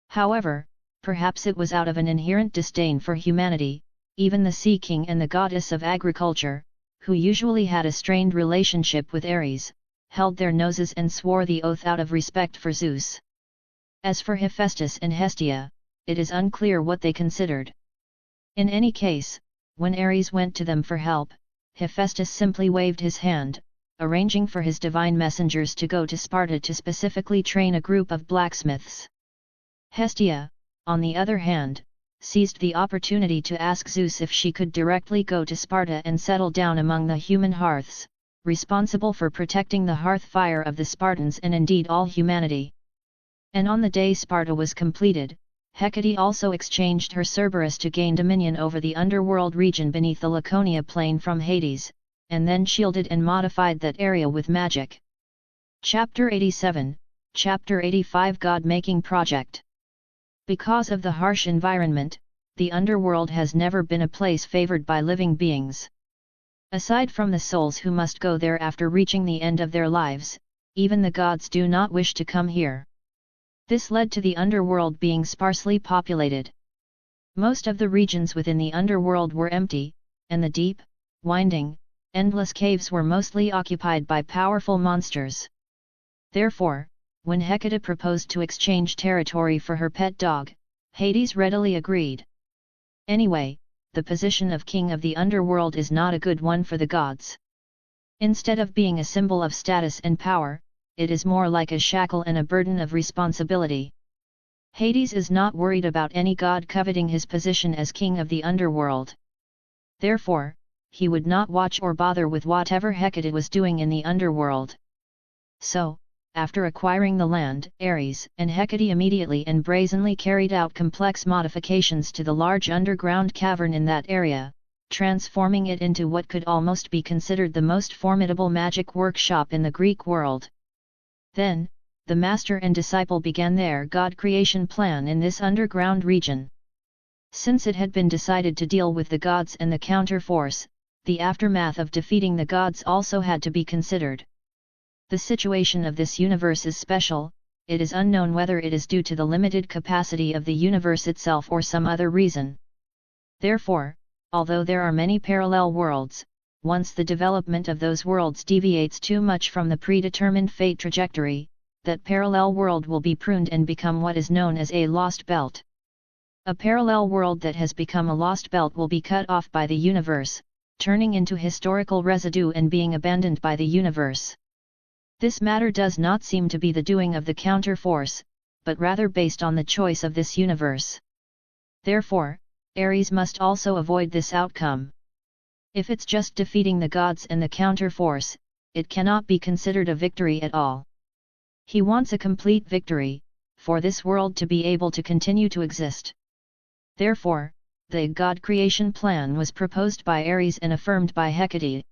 However, perhaps it was out of an inherent disdain for humanity, even the Sea King and the goddess of agriculture, who usually had a strained relationship with Ares, held their noses and swore the oath out of respect for Zeus. As for Hephaestus and Hestia, it is unclear what they considered. In any case, when Ares went to them for help, Hephaestus simply waved his hand, arranging for his divine messengers to go to Sparta to specifically train a group of blacksmiths. Hestia, on the other hand, seized the opportunity to ask Zeus if she could directly go to Sparta and settle down among the human hearths, responsible for protecting the hearth fire of the Spartans and indeed all humanity. And on the day Sparta was completed, Hecate also exchanged her Cerberus to gain dominion over the underworld region beneath the Laconia plain from Hades, and then shielded and modified that area with magic. Chapter 87, Chapter 85 God-Making Project. Because of the harsh environment, the underworld has never been a place favored by living beings. Aside from the souls who must go there after reaching the end of their lives, even the gods do not wish to come here. This led to the underworld being sparsely populated. Most of the regions within the underworld were empty, and the deep, winding, endless caves were mostly occupied by powerful monsters. Therefore, when Hecate proposed to exchange territory for her pet dog, Hades readily agreed. Anyway, the position of king of the underworld is not a good one for the gods. Instead of being a symbol of status and power, it is more like a shackle and a burden of responsibility. Hades is not worried about any god coveting his position as king of the underworld. Therefore, he would not watch or bother with whatever Hecate was doing in the underworld. So, after acquiring the land, Ares and Hecate immediately and brazenly carried out complex modifications to the large underground cavern in that area, transforming it into what could almost be considered the most formidable magic workshop in the Greek world. Then, the master and disciple began their god creation plan in this underground region. Since it had been decided to deal with the gods and the counter-force, the aftermath of defeating the gods also had to be considered. The situation of this universe is special, it is unknown whether it is due to the limited capacity of the universe itself or some other reason. Therefore, although there are many parallel worlds, once the development of those worlds deviates too much from the predetermined fate trajectory, that parallel world will be pruned and become what is known as a lost belt. A parallel world that has become a lost belt will be cut off by the universe, turning into historical residue and being abandoned by the universe. This matter does not seem to be the doing of the counter-force, but rather based on the choice of this universe. Therefore, Ares must also avoid this outcome. If it's just defeating the gods and the counter-force, it cannot be considered a victory at all. He wants a complete victory, for this world to be able to continue to exist. Therefore, the god creation plan was proposed by Ares and affirmed by Hecate.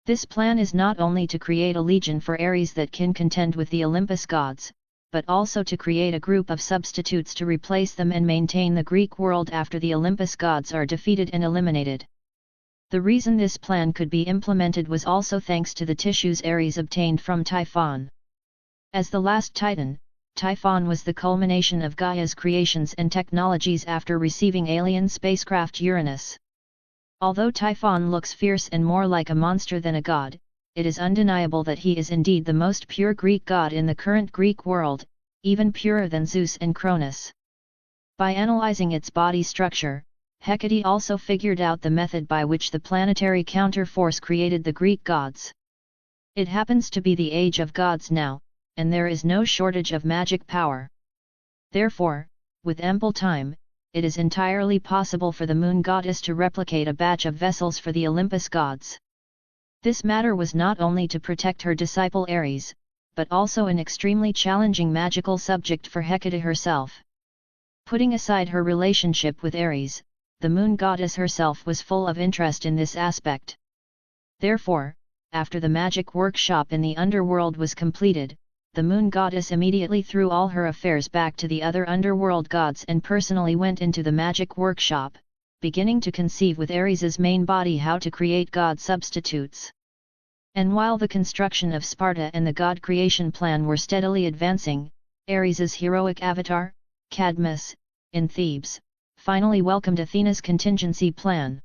This plan is not only to create a legion for Ares that can contend with the Olympus gods, but also to create a group of substitutes to replace them and maintain the Greek world after the Olympus gods are defeated and eliminated. The reason this plan could be implemented was also thanks to the tissues Ares obtained from Typhon. As the last Titan, Typhon was the culmination of Gaia's creations and technologies after receiving alien spacecraft Uranus. Although Typhon looks fierce and more like a monster than a god, it is undeniable that he is indeed the most pure Greek god in the current Greek world, even purer than Zeus and Cronus. By analyzing its body structure, Hecate also figured out the method by which the planetary counterforce created the Greek gods. It happens to be the age of gods now, and there is no shortage of magic power. Therefore, with ample time, it is entirely possible for the moon goddess to replicate a batch of vessels for the Olympus gods. This matter was not only to protect her disciple Ares, but also an extremely challenging magical subject for Hecate herself. Putting aside her relationship with Ares, the moon goddess herself was full of interest in this aspect. Therefore, after the magic workshop in the underworld was completed, the moon goddess immediately threw all her affairs back to the other underworld gods and personally went into the magic workshop, beginning to conceive with Ares's main body how to create god substitutes. And while the construction of Sparta and the god creation plan were steadily advancing, Ares's heroic avatar, Cadmus, in Thebes, finally welcomed Athena's contingency plan.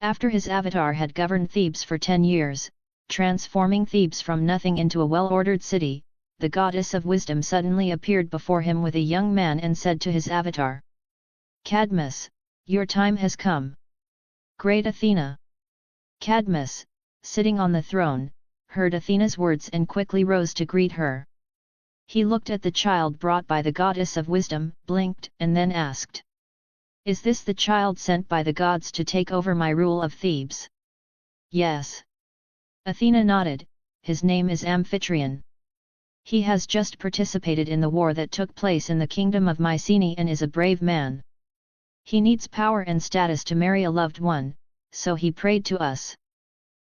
After his avatar had governed Thebes for 10 years, transforming Thebes from nothing into a well-ordered city, the goddess of wisdom suddenly appeared before him with a young man and said to his avatar, "Cadmus, your time has come." Great Athena! Cadmus, sitting on the throne, heard Athena's words and quickly rose to greet her. He looked at the child brought by the goddess of wisdom, blinked, and then asked, "Is this the child sent by the gods to take over my rule of Thebes?" "Yes." Athena nodded. "His name is Amphitryon. He has just participated in the war that took place in the kingdom of Mycenae and is a brave man. He needs power and status to marry a loved one, so he prayed to us.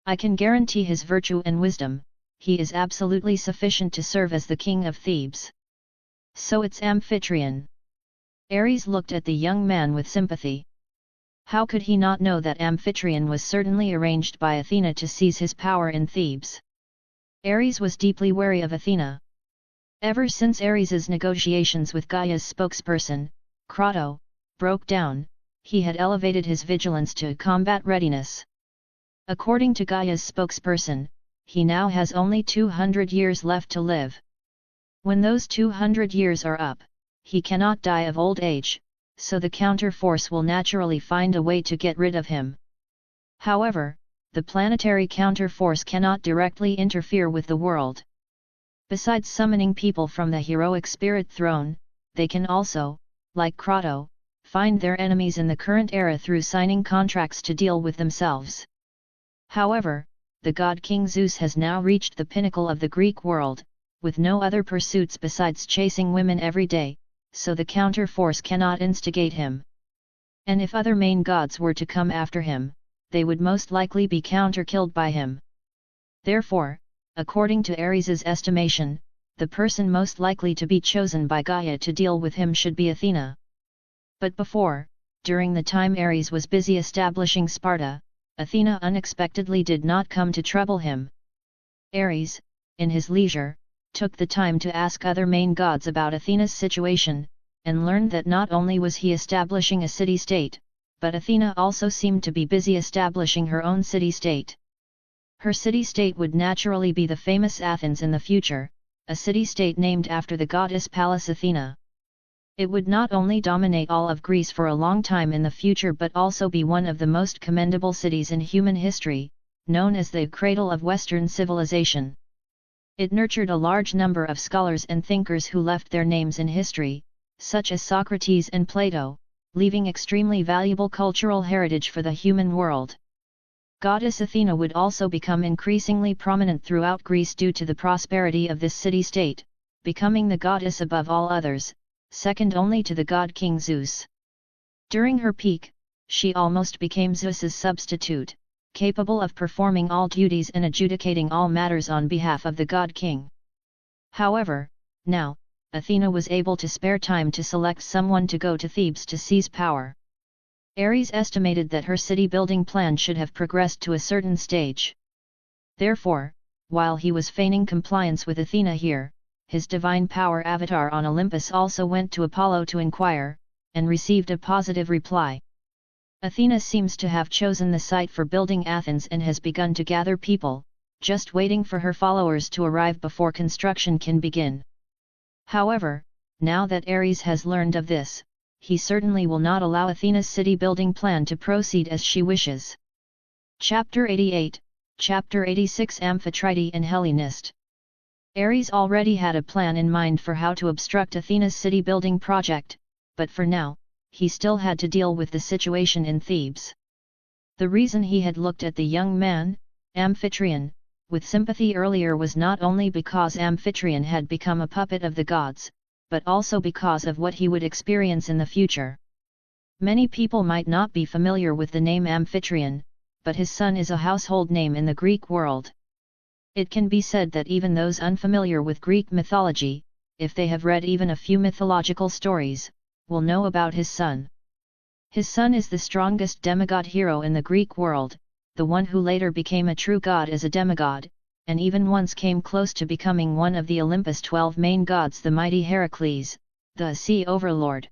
I can guarantee his virtue and wisdom, he is absolutely sufficient to serve as the king of Thebes. So it's Amphitryon." Ares looked at the young man with sympathy. How could he not know that Amphitryon was certainly arranged by Athena to seize his power in Thebes? Ares was deeply wary of Athena. Ever since Ares's negotiations with Gaia's spokesperson, Kratos, broke down, he had elevated his vigilance to combat readiness. According to Gaia's spokesperson, he now has only 200 years left to live. When those 200 years are up, he cannot die of old age, so the counterforce will naturally find a way to get rid of him. However, the planetary counterforce cannot directly interfere with the world. Besides summoning people from the heroic spirit throne, they can also, like Kratos, find their enemies in the current era through signing contracts to deal with themselves. However, the god king Zeus has now reached the pinnacle of the Greek world, with no other pursuits besides chasing women every day, so the counterforce cannot instigate him. And if other main gods were to come after him, they would most likely be counter-killed by him. Therefore, according to Ares's estimation, the person most likely to be chosen by Gaia to deal with him should be Athena. But before, during the time Ares was busy establishing Sparta, Athena unexpectedly did not come to trouble him. Ares, in his leisure, took the time to ask other main gods about Athena's situation, and learned that not only was he establishing a city-state, but Athena also seemed to be busy establishing her own city-state. Her city-state would naturally be the famous Athens in the future, a city-state named after the goddess Pallas Athena. It would not only dominate all of Greece for a long time in the future but also be one of the most commendable cities in human history, known as the cradle of Western civilization. It nurtured a large number of scholars and thinkers who left their names in history, such as Socrates and Plato, leaving extremely valuable cultural heritage for the human world. Goddess Athena would also become increasingly prominent throughout Greece due to the prosperity of this city-state, becoming the goddess above all others, second only to the god king Zeus. During her peak, she almost became Zeus's substitute, capable of performing all duties and adjudicating all matters on behalf of the god king. However, now, Athena was able to spare time to select someone to go to Thebes to seize power. Ares estimated that her city-building plan should have progressed to a certain stage. Therefore, while he was feigning compliance with Athena here, his divine power avatar on Olympus also went to Apollo to inquire, and received a positive reply. Athena seems to have chosen the site for building Athens and has begun to gather people, just waiting for her followers to arrive before construction can begin. However, now that Ares has learned of this, he certainly will not allow Athena's city-building plan to proceed as she wishes. Chapter 88, Chapter 86 Amphitrite and Hellenist. Ares already had a plan in mind for how to obstruct Athena's city-building project, but for now, he still had to deal with the situation in Thebes. The reason he had looked at the young man, Amphitryon, with sympathy earlier was not only because Amphitryon had become a puppet of the gods, but also because of what he would experience in the future. Many people might not be familiar with the name Amphitryon, but his son is a household name in the Greek world. It can be said that even those unfamiliar with Greek mythology, if they have read even a few mythological stories, will know about his son. His son is the strongest demigod hero in the Greek world, the one who later became a true god as a demigod, and even once came close to becoming one of the Olympus' 12 main gods, the mighty Heracles, the sea overlord.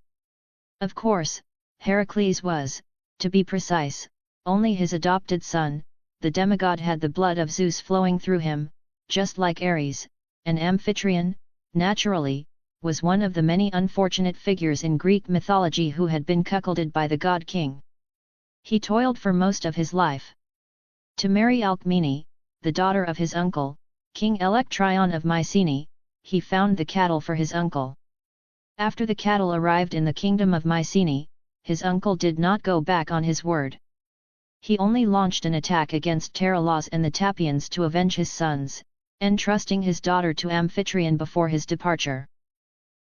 Of course, Heracles was, to be precise, only his adopted son. The demigod had the blood of Zeus flowing through him, just like Ares, and Amphitryon, naturally, was one of the many unfortunate figures in Greek mythology who had been cuckolded by the god king. He toiled for most of his life to marry Alcmene, the daughter of his uncle, King Electryon of Mycenae. He found the cattle for his uncle. After the cattle arrived in the kingdom of Mycenae, his uncle did not go back on his word. He only launched an attack against Pterolos and the Tapians to avenge his sons, entrusting his daughter to Amphitryon before his departure.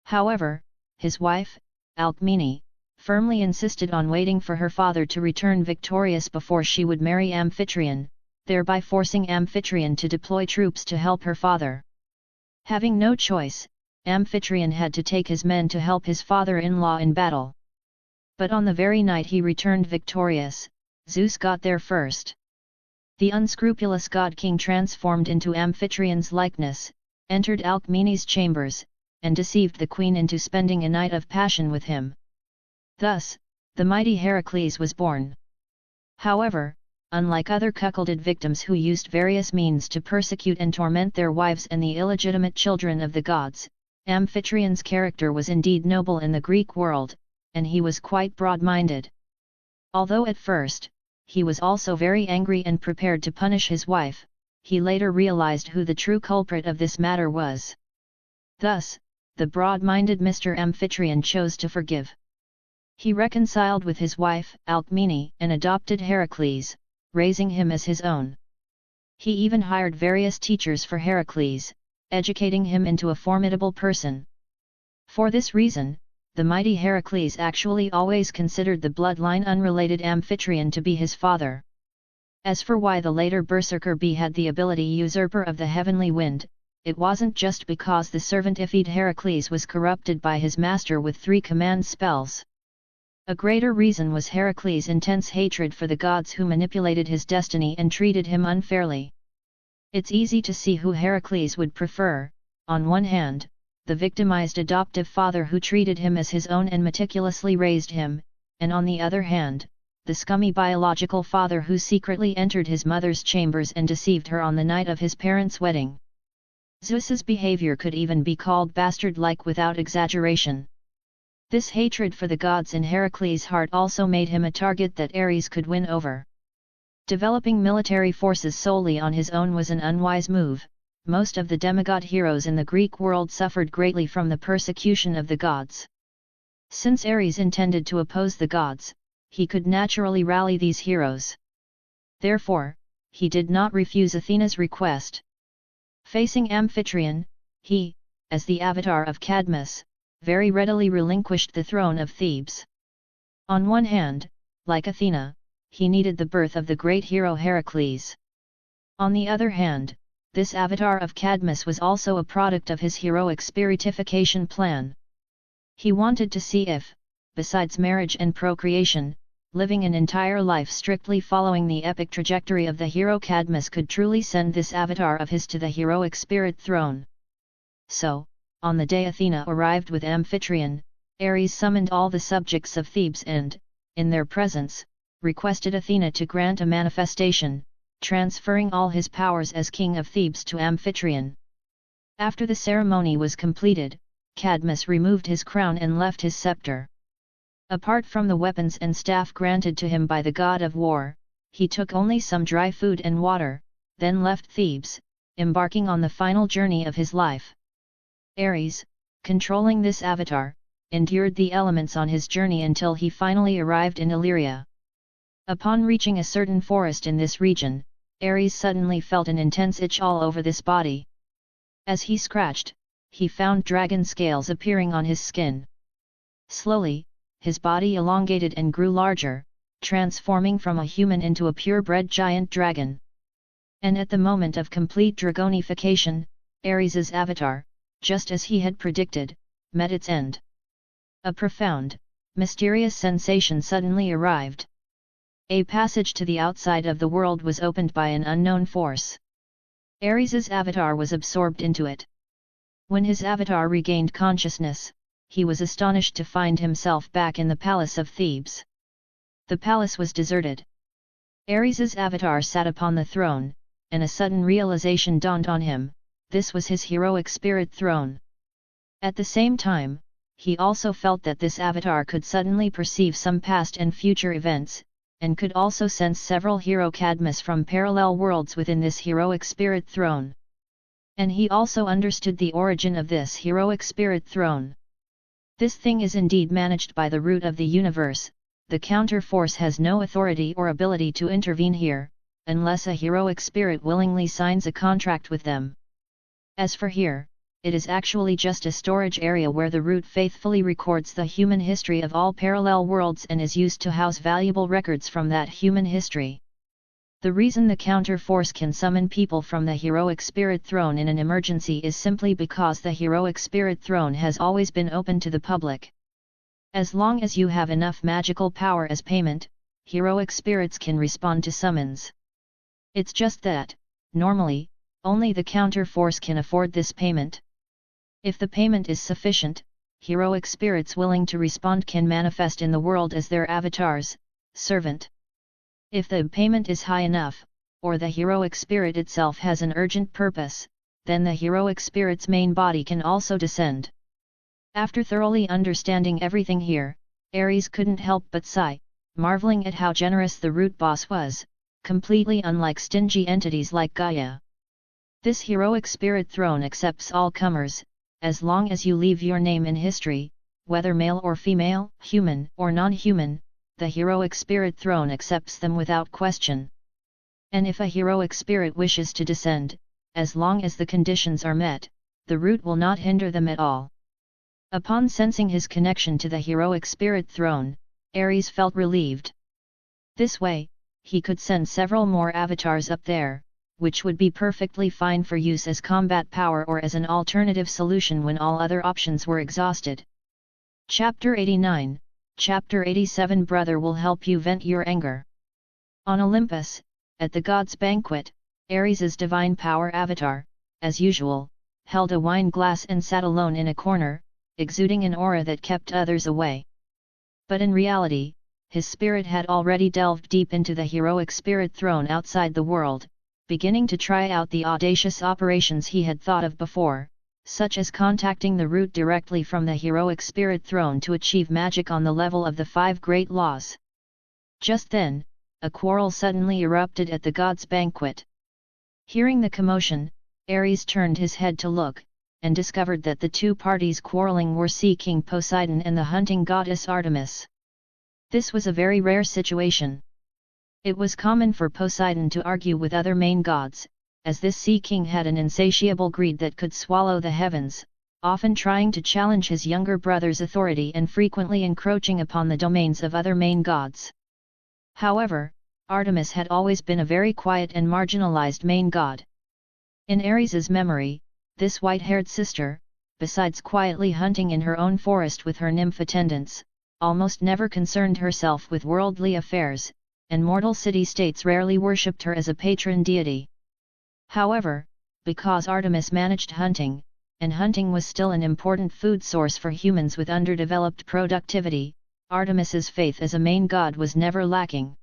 However, his wife, Alcmene, firmly insisted on waiting for her father to return victorious before she would marry Amphitryon, thereby forcing Amphitryon to deploy troops to help her father. Having no choice, Amphitryon had to take his men to help his father-in-law in battle. But on the very night he returned victorious, Zeus got there first. The unscrupulous god-king transformed into Amphitryon's likeness, entered Alcmene's chambers, and deceived the queen into spending a night of passion with him. Thus, the mighty Heracles was born. However, unlike other cuckolded victims who used various means to persecute and torment their wives and the illegitimate children of the gods, Amphitryon's character was indeed noble in the Greek world, and he was quite broad-minded. Although at first, he was also very angry and prepared to punish his wife, he later realized who the true culprit of this matter was. Thus, the broad-minded Mr. Amphitryon chose to forgive. He reconciled with his wife, Alcmene, and adopted Heracles, raising him as his own. He even hired various teachers for Heracles, educating him into a formidable person. For this reason, the mighty Heracles actually always considered the bloodline unrelated Amphitryon to be his father. As for why the later berserker bee had the ability usurper of the heavenly wind, it wasn't just because the servant Iphid Heracles was corrupted by his master with 3 command spells. A greater reason was Heracles' intense hatred for the gods who manipulated his destiny and treated him unfairly. It's easy to see who Heracles would prefer: on one hand, the victimized adoptive father who treated him as his own and meticulously raised him, and on the other hand, the scummy biological father who secretly entered his mother's chambers and deceived her on the night of his parents' wedding. Zeus's behavior could even be called bastard-like without exaggeration. This hatred for the gods in Heracles' heart also made him a target that Ares could win over. Developing military forces solely on his own was an unwise move. Most of the demigod heroes in the Greek world suffered greatly from the persecution of the gods. Since Ares intended to oppose the gods, he could naturally rally these heroes. Therefore, he did not refuse Athena's request. Facing Amphitryon, he, as the avatar of Cadmus, very readily relinquished the throne of Thebes. On one hand, like Athena, he needed the birth of the great hero Heracles. On the other hand, this avatar of Cadmus was also a product of his heroic spiritification plan. He wanted to see if, besides marriage and procreation, living an entire life strictly following the epic trajectory of the hero Cadmus could truly send this avatar of his to the heroic spirit throne. So, on the day Athena arrived with Amphitryon, Ares summoned all the subjects of Thebes and, in their presence, requested Athena to grant a manifestation, transferring all his powers as king of Thebes to Amphitryon. After the ceremony was completed, Cadmus removed his crown and left his scepter. Apart from the weapons and staff granted to him by the god of war, he took only some dry food and water, then left Thebes, embarking on the final journey of his life. Ares, controlling this avatar, endured the elements on his journey until he finally arrived in Illyria. Upon reaching a certain forest in this region, Ares suddenly felt an intense itch all over this body. As he scratched, he found dragon scales appearing on his skin. Slowly, his body elongated and grew larger, transforming from a human into a purebred giant dragon. And at the moment of complete dragonification, Ares's avatar, just as he had predicted, met its end. A profound, mysterious sensation suddenly arrived. A passage to the outside of the world was opened by an unknown force. Ares's avatar was absorbed into it. When his avatar regained consciousness, he was astonished to find himself back in the palace of Thebes. The palace was deserted. Ares's avatar sat upon the throne, and a sudden realization dawned on him: this was his heroic spirit throne. At the same time, he also felt that this avatar could suddenly perceive some past and future events, and could also sense several hero Cadmus from parallel worlds within this heroic spirit throne. And he also understood the origin of this heroic spirit throne. This thing is indeed managed by the root of the universe. The counter-force has no authority or ability to intervene here, unless a heroic spirit willingly signs a contract with them. As for here, it is actually just a storage area where the root faithfully records the human history of all parallel worlds and is used to house valuable records from that human history. The reason the counter-force can summon people from the heroic spirit throne in an emergency is simply because the heroic spirit throne has always been open to the public. As long as you have enough magical power as payment, heroic spirits can respond to summons. It's just that, normally, only the counter-force can afford this payment. If the payment is sufficient, heroic spirits willing to respond can manifest in the world as their avatar's servant. If the payment is high enough, or the heroic spirit itself has an urgent purpose, then the heroic spirit's main body can also descend. After thoroughly understanding everything here, Ares couldn't help but sigh, marveling at how generous the root boss was, completely unlike stingy entities like Gaia. This heroic spirit throne accepts all comers, as long as you leave your name in history, whether male or female, human or non-human. The heroic spirit throne accepts them without question. And if a heroic spirit wishes to descend, as long as the conditions are met, the root will not hinder them at all. Upon sensing his connection to the heroic spirit throne, Ares felt relieved. This way, he could send several more avatars up there, which would be perfectly fine for use as combat power or as an alternative solution when all other options were exhausted. Chapter 89, Chapter 87 Brother will help you vent your anger. On Olympus, at the gods' banquet, Ares's divine power avatar, as usual, held a wine glass and sat alone in a corner, exuding an aura that kept others away. But in reality, his spirit had already delved deep into the heroic spirit throne outside the world, beginning to try out the audacious operations he had thought of before, such as contacting the root directly from the heroic spirit throne to achieve magic on the level of the 5 great laws. Just then, a quarrel suddenly erupted at the gods' banquet. Hearing the commotion, Ares turned his head to look, and discovered that the two parties quarreling were Sea King Poseidon and the hunting goddess Artemis. This was a very rare situation. It was common for Poseidon to argue with other main gods, as this Sea King had an insatiable greed that could swallow the heavens, often trying to challenge his younger brother's authority and frequently encroaching upon the domains of other main gods. However, Artemis had always been a very quiet and marginalized main god. In Ares's memory, this white-haired sister, besides quietly hunting in her own forest with her nymph attendants, almost never concerned herself with worldly affairs, and mortal city-states rarely worshipped her as a patron deity. However, because Artemis managed hunting, and hunting was still an important food source for humans with underdeveloped productivity, Artemis's faith as a main god was never lacking.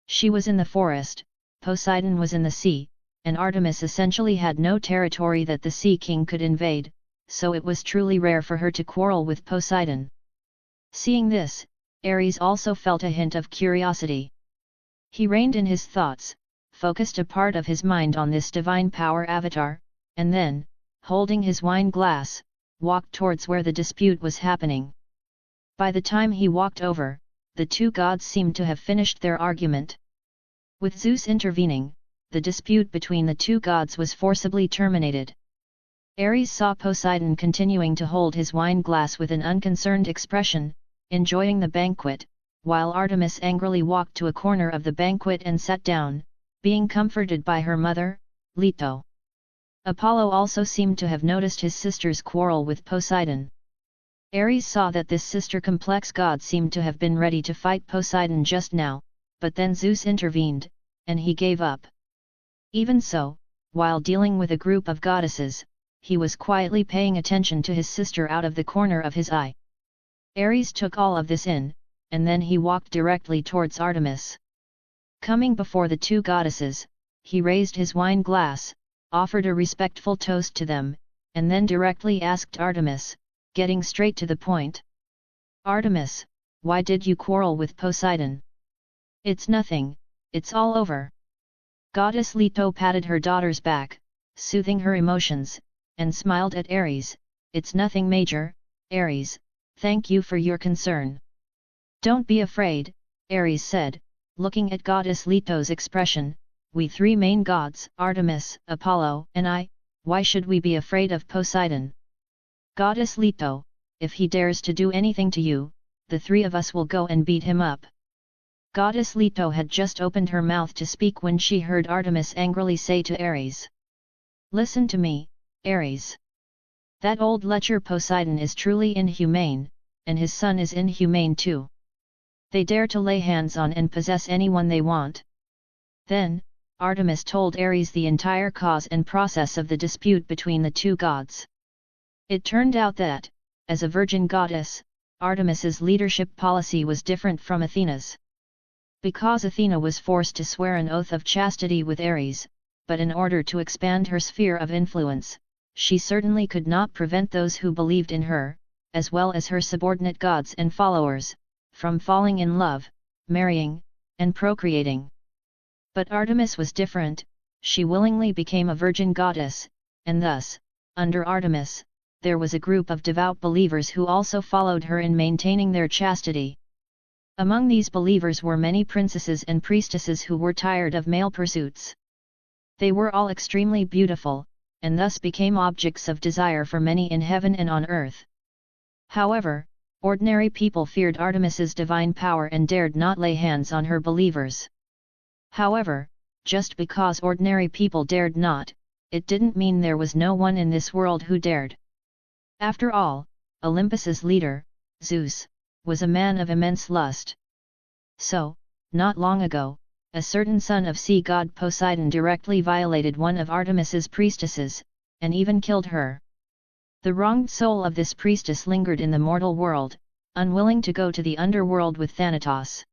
She was in the forest, Poseidon was in the sea, and Artemis essentially had no territory that the Sea King could invade, so it was truly rare for her to quarrel with Poseidon. Seeing this, Ares also felt a hint of curiosity. He reined in his thoughts, focused a part of his mind on this divine power avatar, and then, holding his wine glass, walked towards where the dispute was happening. By the time he walked over, the two gods seemed to have finished their argument. With Zeus intervening, the dispute between the two gods was forcibly terminated. Ares saw Poseidon continuing to hold his wine glass with an unconcerned expression, enjoying the banquet, while Artemis angrily walked to a corner of the banquet and sat down, being comforted by her mother, Leto. Apollo also seemed to have noticed his sister's quarrel with Poseidon. Ares saw that this sister-complex god seemed to have been ready to fight Poseidon just now, but then Zeus intervened, and he gave up. Even so, while dealing with a group of goddesses, he was quietly paying attention to his sister out of the corner of his eye. Ares took all of this in, and then he walked directly towards Artemis. Coming before the two goddesses, he raised his wine glass, offered a respectful toast to them, and then directly asked Artemis, getting straight to the point. "Artemis, why did you quarrel with Poseidon?" "It's nothing, it's all over." Goddess Leto patted her daughter's back, soothing her emotions, and smiled at Ares. "It's nothing major, Ares, thank you for your concern." "Don't be afraid," Ares said, looking at Goddess Leto's expression. "We three main gods, Artemis, Apollo, and I, why should we be afraid of Poseidon? Goddess Leto, if he dares to do anything to you, the three of us will go and beat him up." Goddess Leto had just opened her mouth to speak when she heard Artemis angrily say to Ares, "Listen to me, Ares. That old lecher Poseidon is truly inhumane, and his son is inhumane too. They dare to lay hands on and possess anyone they want." Then, Artemis told Ares the entire cause and process of the dispute between the two gods. It turned out that, as a virgin goddess, Artemis's leadership policy was different from Athena's. Because Athena was forced to swear an oath of chastity with Ares, but in order to expand her sphere of influence, she certainly could not prevent those who believed in her, as well as her subordinate gods and followers, from falling in love, marrying, and procreating. But Artemis was different. She willingly became a virgin goddess, and thus, under Artemis, there was a group of devout believers who also followed her in maintaining their chastity. Among these believers were many princesses and priestesses who were tired of male pursuits. They were all extremely beautiful, and thus became objects of desire for many in heaven and on earth. However, ordinary people feared Artemis's divine power and dared not lay hands on her believers. However, just because ordinary people dared not, it didn't mean there was no one in this world who dared. After all, Olympus's leader, Zeus, was a man of immense lust. So, not long ago, a certain son of sea god Poseidon directly violated one of Artemis's priestesses, and even killed her. The wronged soul of this priestess lingered in the mortal world, unwilling to go to the underworld with Thanatos.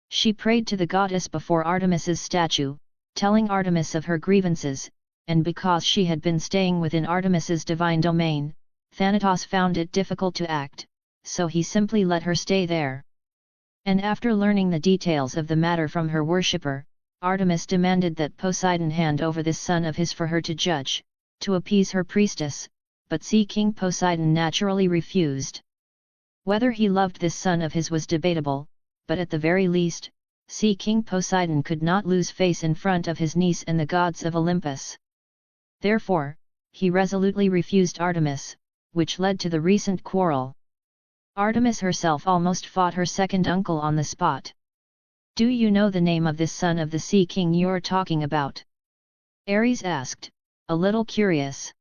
She prayed to the goddess before Artemis's statue, telling Artemis of her grievances, and because she had been staying within Artemis's divine domain, Thanatos found it difficult to act, so he simply let her stay there. And after learning the details of the matter from her worshipper, Artemis demanded that Poseidon hand over this son of his for her to judge, to appease her priestess, but Sea King Poseidon naturally refused. Whether he loved this son of his was debatable, but at the very least, Sea King Poseidon could not lose face in front of his niece and the gods of Olympus. Therefore, he resolutely refused Artemis, which led to the recent quarrel. Artemis herself almost fought her second uncle on the spot. "Do you know the name of this son of the Sea King you're talking about?" Ares asked, a little curious.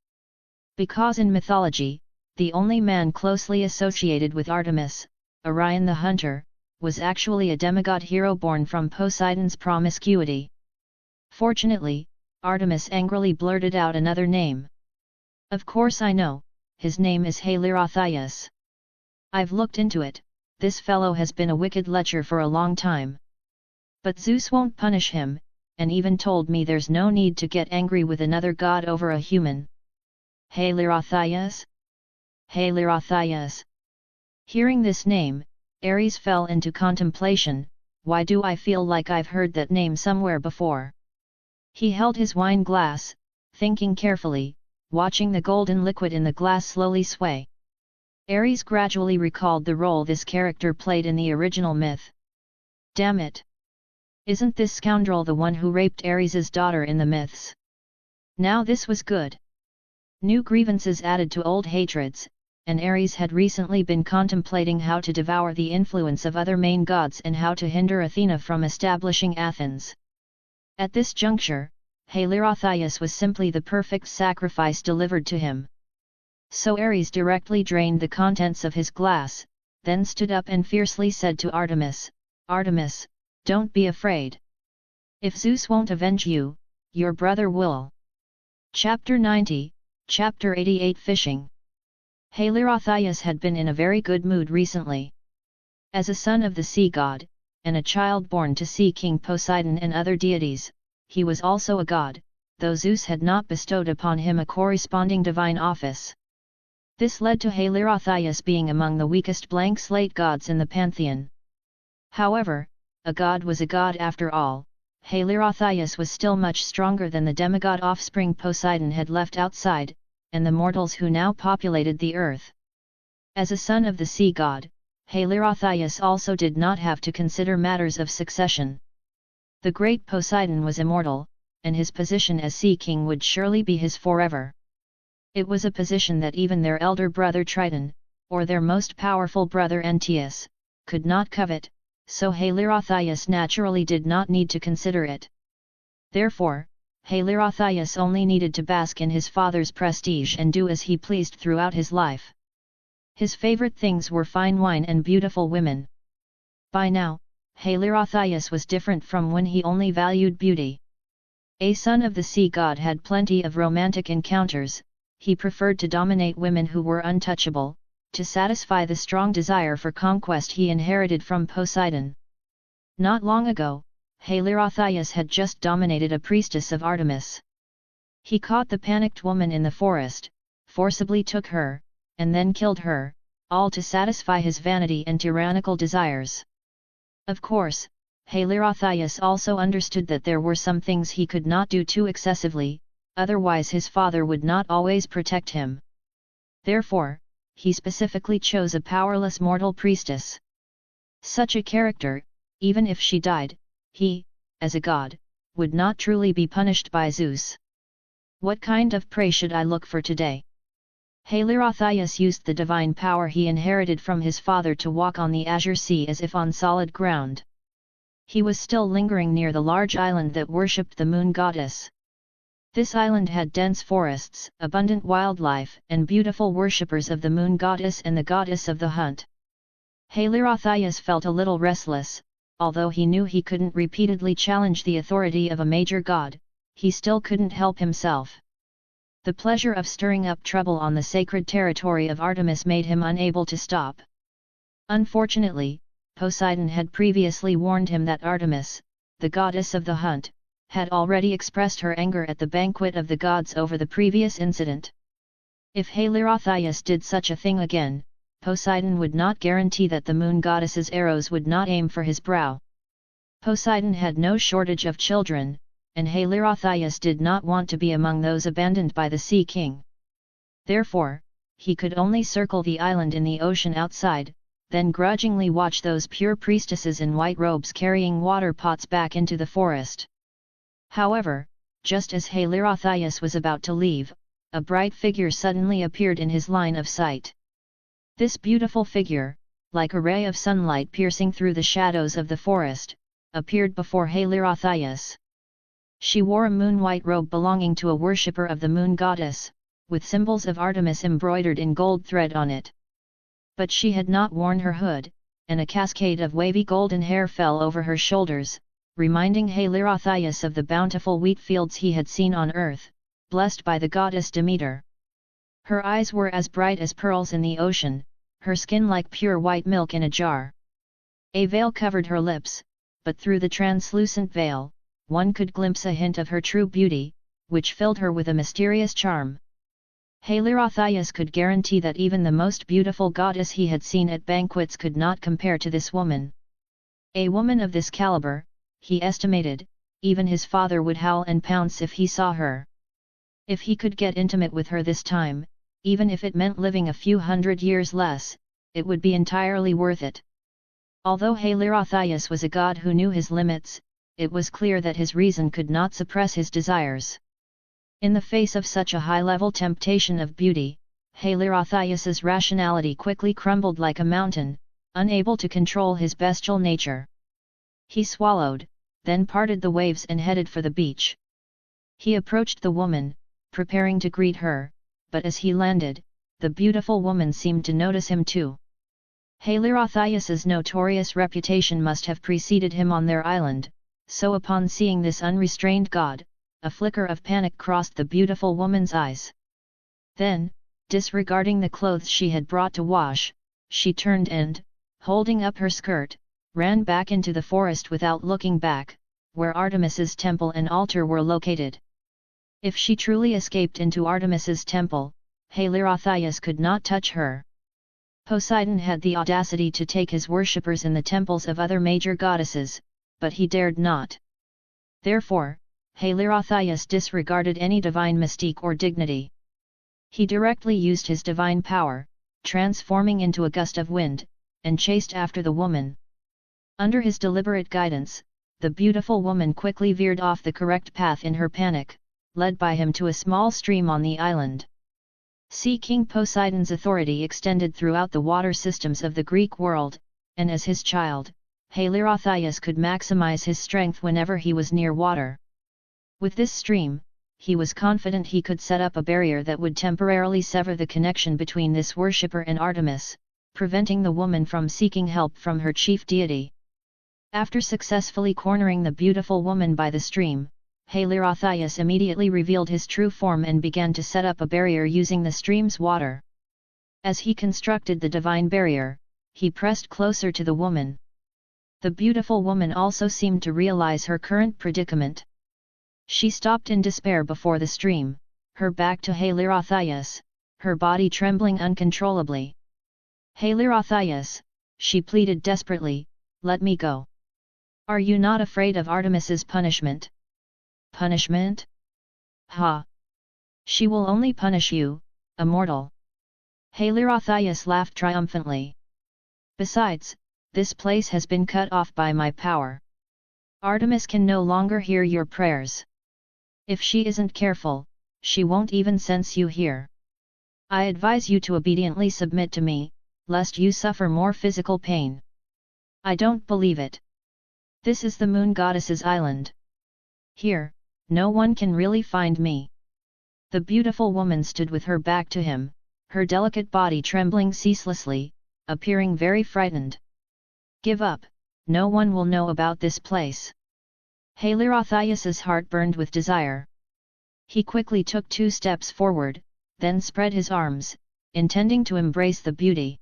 Because in mythology, the only man closely associated with Artemis, Orion the hunter, was actually a demigod hero born from Poseidon's promiscuity. Fortunately, Artemis angrily blurted out another name. Of course I know, his name is Halirothias. I've looked into it, this fellow has been a wicked lecher for a long time. But Zeus won't punish him, and even told me there's no need to get angry with another god over a human. Halirothias? Halirothias. Hearing this name, Ares fell into contemplation. Why do I feel like I've heard that name somewhere before? He held his wine glass, thinking carefully, watching the golden liquid in the glass slowly sway. Ares gradually recalled the role this character played in the original myth. Damn it! Isn't this scoundrel the one who raped Ares's daughter in the myths? Now this was good. New grievances added to old hatreds, and Ares had recently been contemplating how to devour the influence of other main gods and how to hinder Athena from establishing Athens. At this juncture, Halirothias was simply the perfect sacrifice delivered to him. So Ares directly drained the contents of his glass, then stood up and fiercely said to Artemis, "Artemis, don't be afraid. If Zeus won't avenge you, your brother will." Chapter 90, Chapter 88 Fishing. Halirothias had been in a very good mood recently. As a son of the sea god, and a child born to sea king Poseidon and other deities, he was also a god, though Zeus had not bestowed upon him a corresponding divine office. This led to Halirothias being among the weakest blank slate gods in the pantheon. However, a god was a god after all. Halirothias was still much stronger than the demigod offspring Poseidon had left outside, and the mortals who now populated the earth. As a son of the sea god, Halirothias also did not have to consider matters of succession. The great Poseidon was immortal, and his position as sea king would surely be his forever. It was a position that even their elder brother Triton, or their most powerful brother Antaeus, could not covet, so Halirothias naturally did not need to consider it. Therefore, Halirothias only needed to bask in his father's prestige and do as he pleased throughout his life. His favorite things were fine wine and beautiful women. By now, Halirothias was different from when he only valued beauty. A son of the sea god had plenty of romantic encounters. He preferred to dominate women who were untouchable, to satisfy the strong desire for conquest he inherited from Poseidon. Not long ago, Halirothias had just dominated a priestess of Artemis. He caught the panicked woman in the forest, forcibly took her, and then killed her, all to satisfy his vanity and tyrannical desires. Of course, Halirothias also understood that there were some things he could not do too excessively, otherwise his father would not always protect him. Therefore, he specifically chose a powerless mortal priestess. Such a character, even if she died, he, as a god, would not truly be punished by Zeus. What kind of prey should I look for today? Halirothias used the divine power he inherited from his father to walk on the azure sea as if on solid ground. He was still lingering near the large island that worshipped the moon goddess. This island had dense forests, abundant wildlife, and beautiful worshippers of the moon goddess and the goddess of the hunt. Halirothias felt a little restless. Although he knew he couldn't repeatedly challenge the authority of a major god, he still couldn't help himself. The pleasure of stirring up trouble on the sacred territory of Artemis made him unable to stop. Unfortunately, Poseidon had previously warned him that Artemis, the goddess of the hunt, had already expressed her anger at the banquet of the gods over the previous incident. If Halirothias did such a thing again, Poseidon would not guarantee that the moon goddess's arrows would not aim for his brow. Poseidon had no shortage of children, and Halirothias did not want to be among those abandoned by the sea king. Therefore, he could only circle the island in the ocean outside, then grudgingly watch those pure priestesses in white robes carrying water pots back into the forest. However, just as Halirothias was about to leave, a bright figure suddenly appeared in his line of sight. This beautiful figure, like a ray of sunlight piercing through the shadows of the forest, appeared before Halirothias. She wore a moon-white robe belonging to a worshipper of the moon goddess, with symbols of Artemis embroidered in gold thread on it. But she had not worn her hood, and a cascade of wavy golden hair fell over her shoulders, reminding Halirothias of the bountiful wheat fields he had seen on earth, blessed by the goddess Demeter. Her eyes were as bright as pearls in the ocean, her skin like pure white milk in a jar. A veil covered her lips, but through the translucent veil, one could glimpse a hint of her true beauty, which filled her with a mysterious charm. Halirothias could guarantee that even the most beautiful goddess he had seen at banquets could not compare to this woman. A woman of this caliber, he estimated, even his father would howl and pounce if he saw her. If he could get intimate with her this time, even if it meant living a few hundred years less, it would be entirely worth it. Although Halirothias was a god who knew his limits, it was clear that his reason could not suppress his desires. In the face of such a high-level temptation of beauty, Halirothias's rationality quickly crumbled like a mountain, unable to control his bestial nature. He swallowed, then parted the waves and headed for the beach. He approached the woman, preparing to greet her, but as he landed, the beautiful woman seemed to notice him too. Halirothias's notorious reputation must have preceded him on their island, so upon seeing this unrestrained god, a flicker of panic crossed the beautiful woman's eyes. Then, disregarding the clothes she had brought to wash, she turned and, holding up her skirt, ran back into the forest without looking back, where Artemis's temple and altar were located. If she truly escaped into Artemis's temple, Halirothias could not touch her. Poseidon had the audacity to take his worshippers in the temples of other major goddesses, but he dared not. Therefore, Halirothias disregarded any divine mystique or dignity. He directly used his divine power, transforming into a gust of wind, and chased after the woman. Under his deliberate guidance, the beautiful woman quickly veered off the correct path in her panic, led by him to a small stream on the island. Sea King Poseidon's authority extended throughout the water systems of the Greek world, and as his child, Halirothias could maximize his strength whenever he was near water. With this stream, he was confident he could set up a barrier that would temporarily sever the connection between this worshipper and Artemis, preventing the woman from seeking help from her chief deity. After successfully cornering the beautiful woman by the stream, Halirothias immediately revealed his true form and began to set up a barrier using the stream's water. As he constructed the divine barrier, he pressed closer to the woman. The beautiful woman also seemed to realize her current predicament. She stopped in despair before the stream, her back to Halirothias, her body trembling uncontrollably. "Halirothias," she pleaded desperately, "let me go. Are you not afraid of Artemis's punishment?" "Punishment? Ha! She will only punish you, a mortal." Halirothias laughed triumphantly. "Besides, this place has been cut off by my power. Artemis can no longer hear your prayers. If she isn't careful, she won't even sense you here. I advise you to obediently submit to me, lest you suffer more physical pain." "I don't believe it. This is the moon goddess's island. Here, no one can really find me." The beautiful woman stood with her back to him, her delicate body trembling ceaselessly, appearing very frightened. "Give up, no one will know about this place." Halirothias's heart burned with desire. He quickly took 2 steps forward, then spread his arms, intending to embrace the beauty.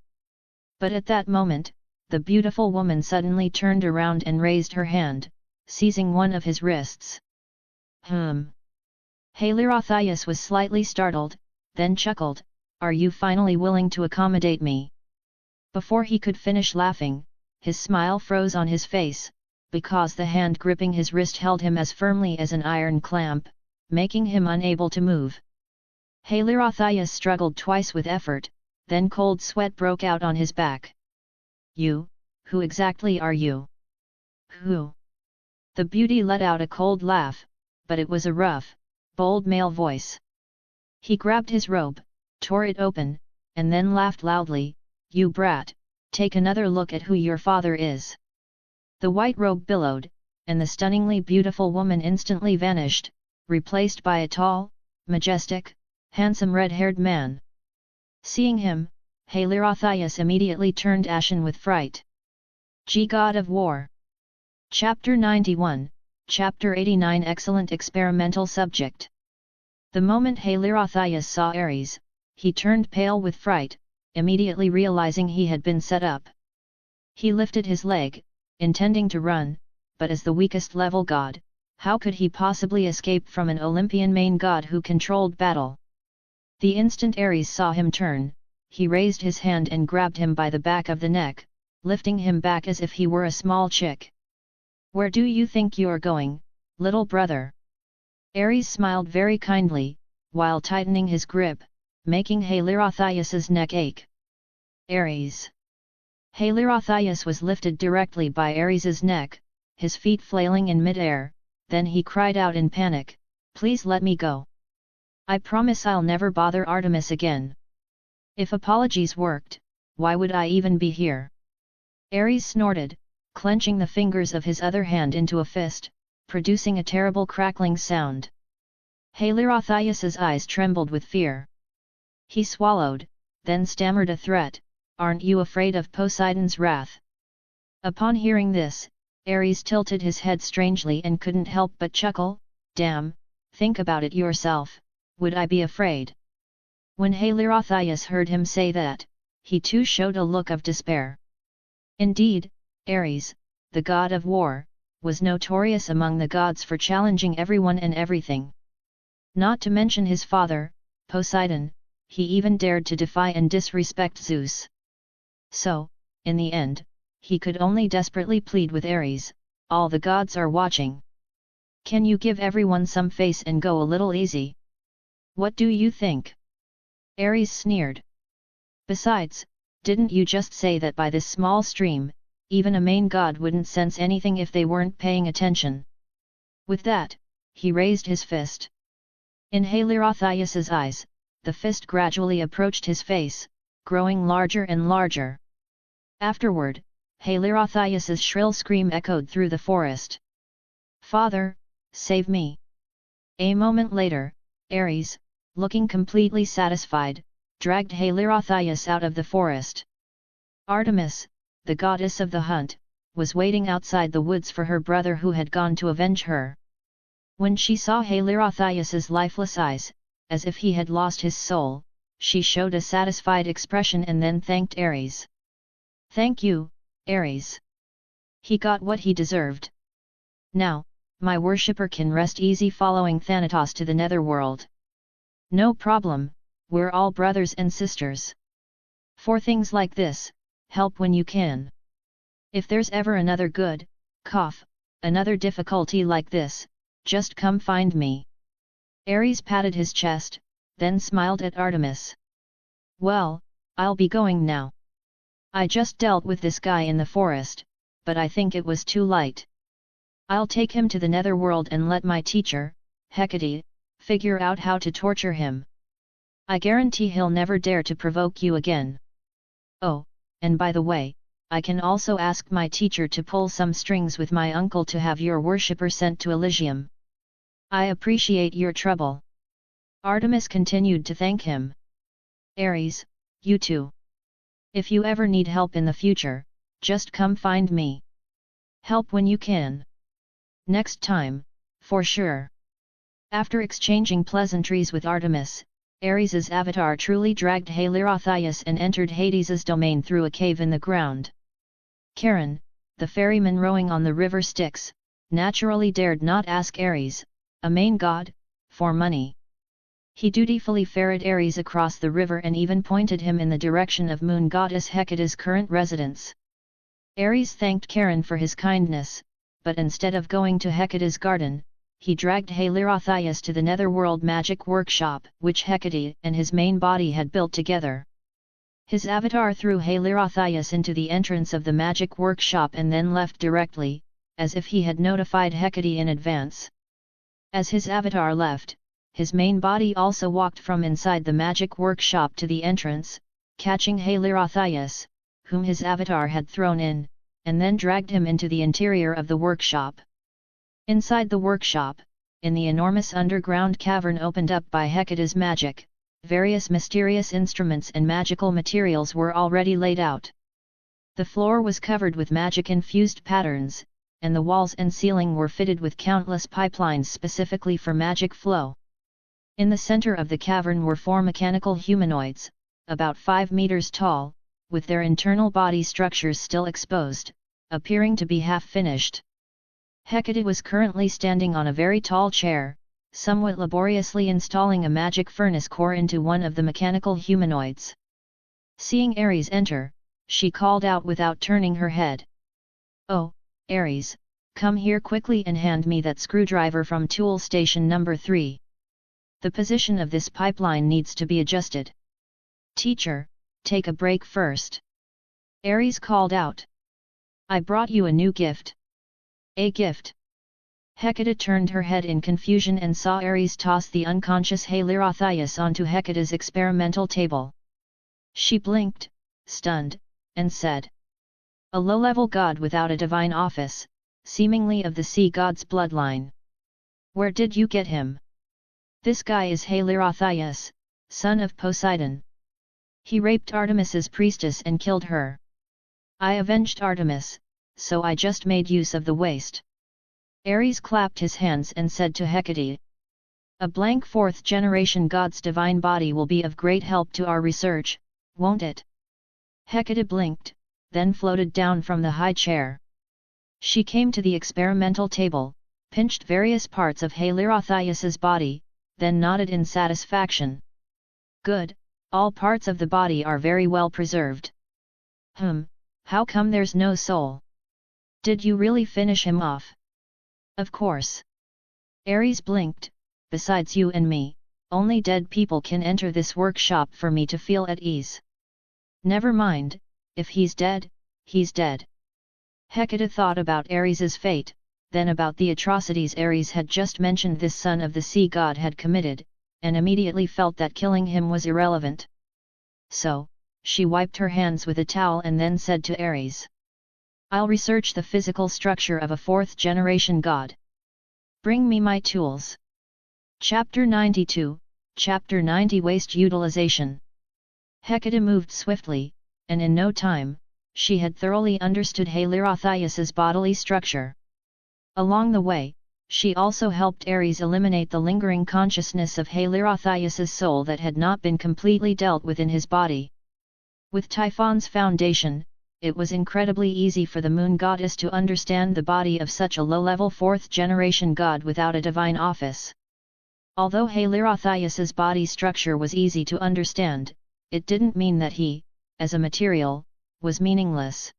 But at that moment, the beautiful woman suddenly turned around and raised her hand, seizing one of his wrists. Halirothias was slightly startled, then chuckled, "Are you finally willing to accommodate me?" Before he could finish laughing, his smile froze on his face, because the hand gripping his wrist held him as firmly as an iron clamp, making him unable to move. Halirothias struggled twice with effort, then cold sweat broke out on his back. "You, who exactly are you?" "Who?" The beauty let out a cold laugh, but it was a rough, bold male voice. He grabbed his robe, tore it open, and then laughed loudly, "You brat, take another look at who your father is." The white robe billowed, and the stunningly beautiful woman instantly vanished, replaced by a tall, majestic, handsome red-haired man. Seeing him, Halirothias immediately turned ashen with fright. God of War. Chapter 91, Chapter 89. Excellent experimental subject. The moment Halirothias saw Ares, he turned pale with fright, immediately realizing he had been set up. He lifted his leg, intending to run, but as the weakest level god, how could he possibly escape from an Olympian main god who controlled battle? The instant Ares saw him turn, he raised his hand and grabbed him by the back of the neck, lifting him back as if he were a small chick. "Where do you think you're going, little brother?" Ares smiled very kindly, while tightening his grip, making Halirothias' neck ache. Ares. Halirothias was lifted directly by Ares' neck, his feet flailing in mid-air, then he cried out in panic, "Please let me go. I promise I'll never bother Artemis again." If apologies worked, why would I even be here? Ares snorted, clenching the fingers of his other hand into a fist, producing a terrible crackling sound. Halirothias' eyes trembled with fear. He swallowed, then stammered a threat, "Aren't you afraid of Poseidon's wrath?" Upon hearing this, Ares tilted his head strangely and couldn't help but chuckle, "Damn, think about it yourself, would I be afraid?" When Halirothias heard him say that, he too showed a look of despair. Indeed, Ares, the god of war, was notorious among the gods for challenging everyone and everything. Not to mention his father, Poseidon, he even dared to defy and disrespect Zeus. So, in the end, he could only desperately plead with Ares, "All the gods are watching. Can you give everyone some face and go a little easy? What do you think?" Ares sneered. "Besides, didn't you just say that by this small stream, even a main god wouldn't sense anything if they weren't paying attention?" With that, he raised his fist. In Halirothias' eyes, the fist gradually approached his face, growing larger and larger. Afterward, Halirothias' shrill scream echoed through the forest. "Father, save me!" A moment later, Ares, looking completely satisfied, dragged Halirothias out of the forest. Artemis, the goddess of the hunt, was waiting outside the woods for her brother who had gone to avenge her. When she saw Halirothias' lifeless eyes, as if he had lost his soul, she showed a satisfied expression and then thanked Ares. "Thank you, Ares. He got what he deserved. Now, my worshipper can rest easy following Thanatos to the netherworld." "No problem, we're all brothers and sisters. For things like this, help when you can. If there's ever another another difficulty like this, just come find me." Ares patted his chest, then smiled at Artemis. "Well, I'll be going now. I just dealt with this guy in the forest, but I think it was too light. I'll take him to the netherworld and let my teacher, Hecate, figure out how to torture him. I guarantee he'll never dare to provoke you again. Oh, and by the way, I can also ask my teacher to pull some strings with my uncle to have your worshipper sent to Elysium. I appreciate your trouble." Artemis continued to thank him. "Ares, you too. If you ever need help in the future, just come find me. Help when you can. Next time, for sure." After exchanging pleasantries with Artemis, Ares' avatar truly dragged Halirothias and entered Hades' domain through a cave in the ground. Charon, the ferryman rowing on the river Styx, naturally dared not ask Ares, a main god, for money. He dutifully ferried Ares across the river and even pointed him in the direction of moon goddess Hecate's current residence. Ares thanked Charon for his kindness, but instead of going to Hecate's garden, he dragged Halirothias to the netherworld magic workshop which Hecate and his main body had built together. His avatar threw Halirothias into the entrance of the magic workshop and then left directly, as if he had notified Hecate in advance. As his avatar left, his main body also walked from inside the magic workshop to the entrance, catching Halirothias, whom his avatar had thrown in, and then dragged him into the interior of the workshop. Inside the workshop, in the enormous underground cavern opened up by Hecate's magic, various mysterious instruments and magical materials were already laid out. The floor was covered with magic-infused patterns, and the walls and ceiling were fitted with countless pipelines specifically for magic flow. In the center of the cavern were 4 mechanical humanoids, about 5 meters tall, with their internal body structures still exposed, appearing to be half-finished. Hecate was currently standing on a very tall chair, somewhat laboriously installing a magic furnace core into one of the mechanical humanoids. Seeing Ares enter, she called out without turning her head. "Oh, Ares, come here quickly and hand me that screwdriver from tool station number 3. The position of this pipeline needs to be adjusted." "Teacher, take a break first," Ares called out. "I brought you a new gift." "A gift?" Hecate turned her head in confusion and saw Ares toss the unconscious Helirotheus onto Hecate's experimental table. She blinked, stunned, and said, "A low-level god without a divine office, seemingly of the sea god's bloodline. Where did you get him?" "This guy is Helirotheus, son of Poseidon. He raped Artemis's priestess and killed her. I avenged Artemis, so I just made use of the waste." Ares clapped his hands and said to Hecate, "A blank 4th-generation god's divine body will be of great help to our research, won't it?" Hecate blinked, then floated down from the high chair. She came to the experimental table, pinched various parts of Helirotheus's body, then nodded in satisfaction. "Good, all parts of the body are very well preserved. How come there's no soul? Did you really finish him off?" "Of course." Ares blinked, "Besides you and me, only dead people can enter this workshop for me to feel at ease." "Never mind, if he's dead, he's dead." Hecate thought about Ares's fate, then about the atrocities Ares had just mentioned this son of the sea god had committed, and immediately felt that killing him was irrelevant. So, she wiped her hands with a towel and then said to Ares, "I'll research the physical structure of a 4th-generation god. Bring me my tools." Chapter 92, Chapter 90 Waste Utilization. Hecate moved swiftly, and in no time, she had thoroughly understood Helirotheus's bodily structure. Along the way, she also helped Ares eliminate the lingering consciousness of Helirotheus's soul that had not been completely dealt with in his body. With Typhon's foundation, it was incredibly easy for the moon goddess to understand the body of such a low-level 4th-generation god without a divine office. Although Helirotheus's body structure was easy to understand, it didn't mean that he, as a material, was meaningless.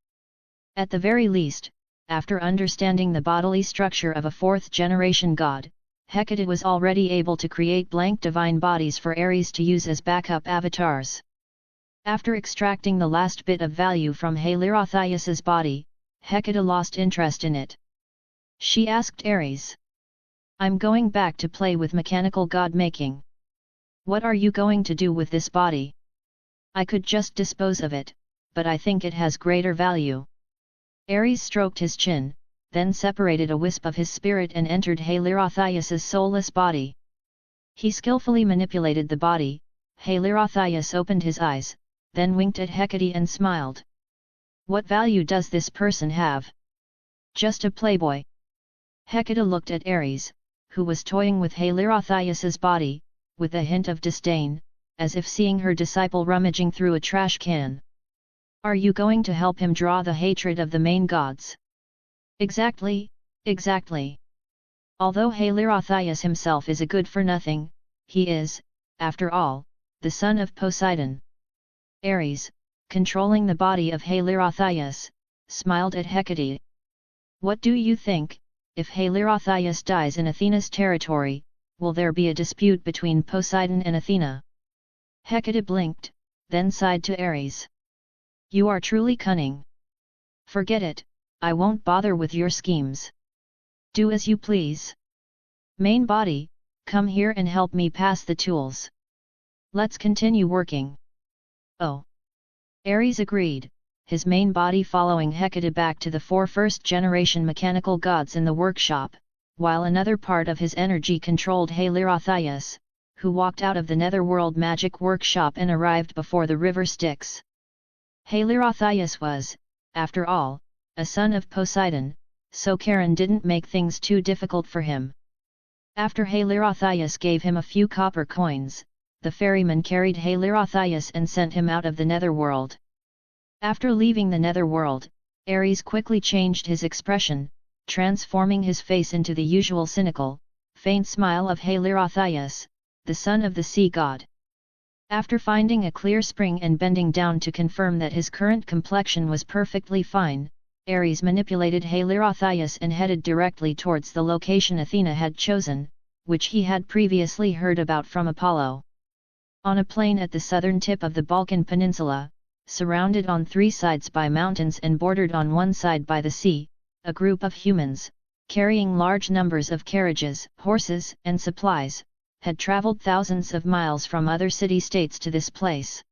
At the very least, after understanding the bodily structure of a 4th-generation god, Hecate was already able to create blank divine bodies for Ares to use as backup avatars. After extracting the last bit of value from Helirotheus's body, Hecate lost interest in it. She asked Ares, "I'm going back to play with mechanical god-making. What are you going to do with this body? I could just dispose of it, but I think it has greater value." Ares stroked his chin, then separated a wisp of his spirit and entered Helirotheus's soulless body. He skillfully manipulated the body. Helirotheus opened his eyes, then winked at Hecate and smiled. "What value does this person have?" "Just a playboy." Hecate looked at Ares, who was toying with Helirotheus's body, with a hint of disdain, as if seeing her disciple rummaging through a trash can. "Are you going to help him draw the hatred of the main gods?" "Exactly, exactly. Although Helirotheus himself is a good-for-nothing, he is, after all, the son of Poseidon." Ares, controlling the body of Helirotheus, smiled at Hecate. "What do you think, if Helirotheus dies in Athena's territory, will there be a dispute between Poseidon and Athena?" Hecate blinked, then sighed to Ares. "You are truly cunning. Forget it, I won't bother with your schemes. Do as you please. Main body, come here and help me pass the tools. Let's continue working." "Oh." Ares agreed, his main body following Hecate back to the 4 first-generation mechanical gods in the workshop, while another part of his energy controlled Helirotheus, who walked out of the netherworld magic workshop and arrived before the river Styx. Helirotheus was, after all, a son of Poseidon, so Charon didn't make things too difficult for him. After Halirothias gave him a few copper coins, the ferryman carried Halirothias and sent him out of the netherworld. After leaving the netherworld, Ares quickly changed his expression, transforming his face into the usual cynical, faint smile of Halirothias, the son of the sea god. After finding a clear spring and bending down to confirm that his current complexion was perfectly fine, Ares manipulated Halirothias and headed directly towards the location Athena had chosen, which he had previously heard about from Apollo. On a plain at the southern tip of the Balkan Peninsula, surrounded on three sides by mountains and bordered on one side by the sea, a group of humans, carrying large numbers of carriages, horses, and supplies, had traveled thousands of miles from other city-states to this place.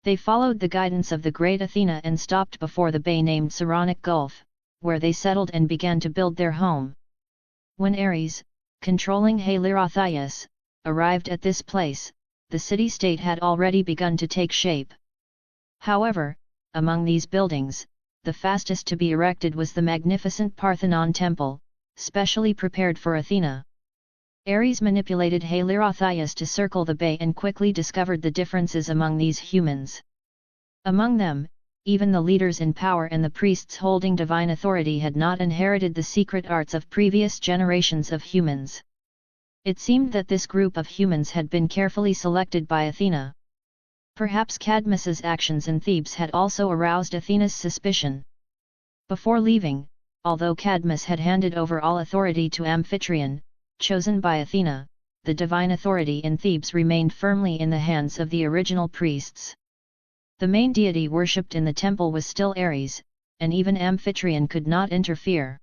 They followed the guidance of the great Athena and stopped before the bay named Saronic Gulf, where they settled and began to build their home. When Ares, controlling Halirothias, arrived at this place, the city-state had already begun to take shape. However, among these buildings, the fastest to be erected was the magnificent Parthenon temple, specially prepared for Athena. Ares manipulated Halirothias to circle the bay and quickly discovered the differences among these humans. Among them, even the leaders in power and the priests holding divine authority had not inherited the secret arts of previous generations of humans. It seemed that this group of humans had been carefully selected by Athena. Perhaps Cadmus's actions in Thebes had also aroused Athena's suspicion. Before leaving, although Cadmus had handed over all authority to Amphitryon, chosen by Athena, the divine authority in Thebes remained firmly in the hands of the original priests. The main deity worshipped in the temple was still Ares, and even Amphitryon could not interfere.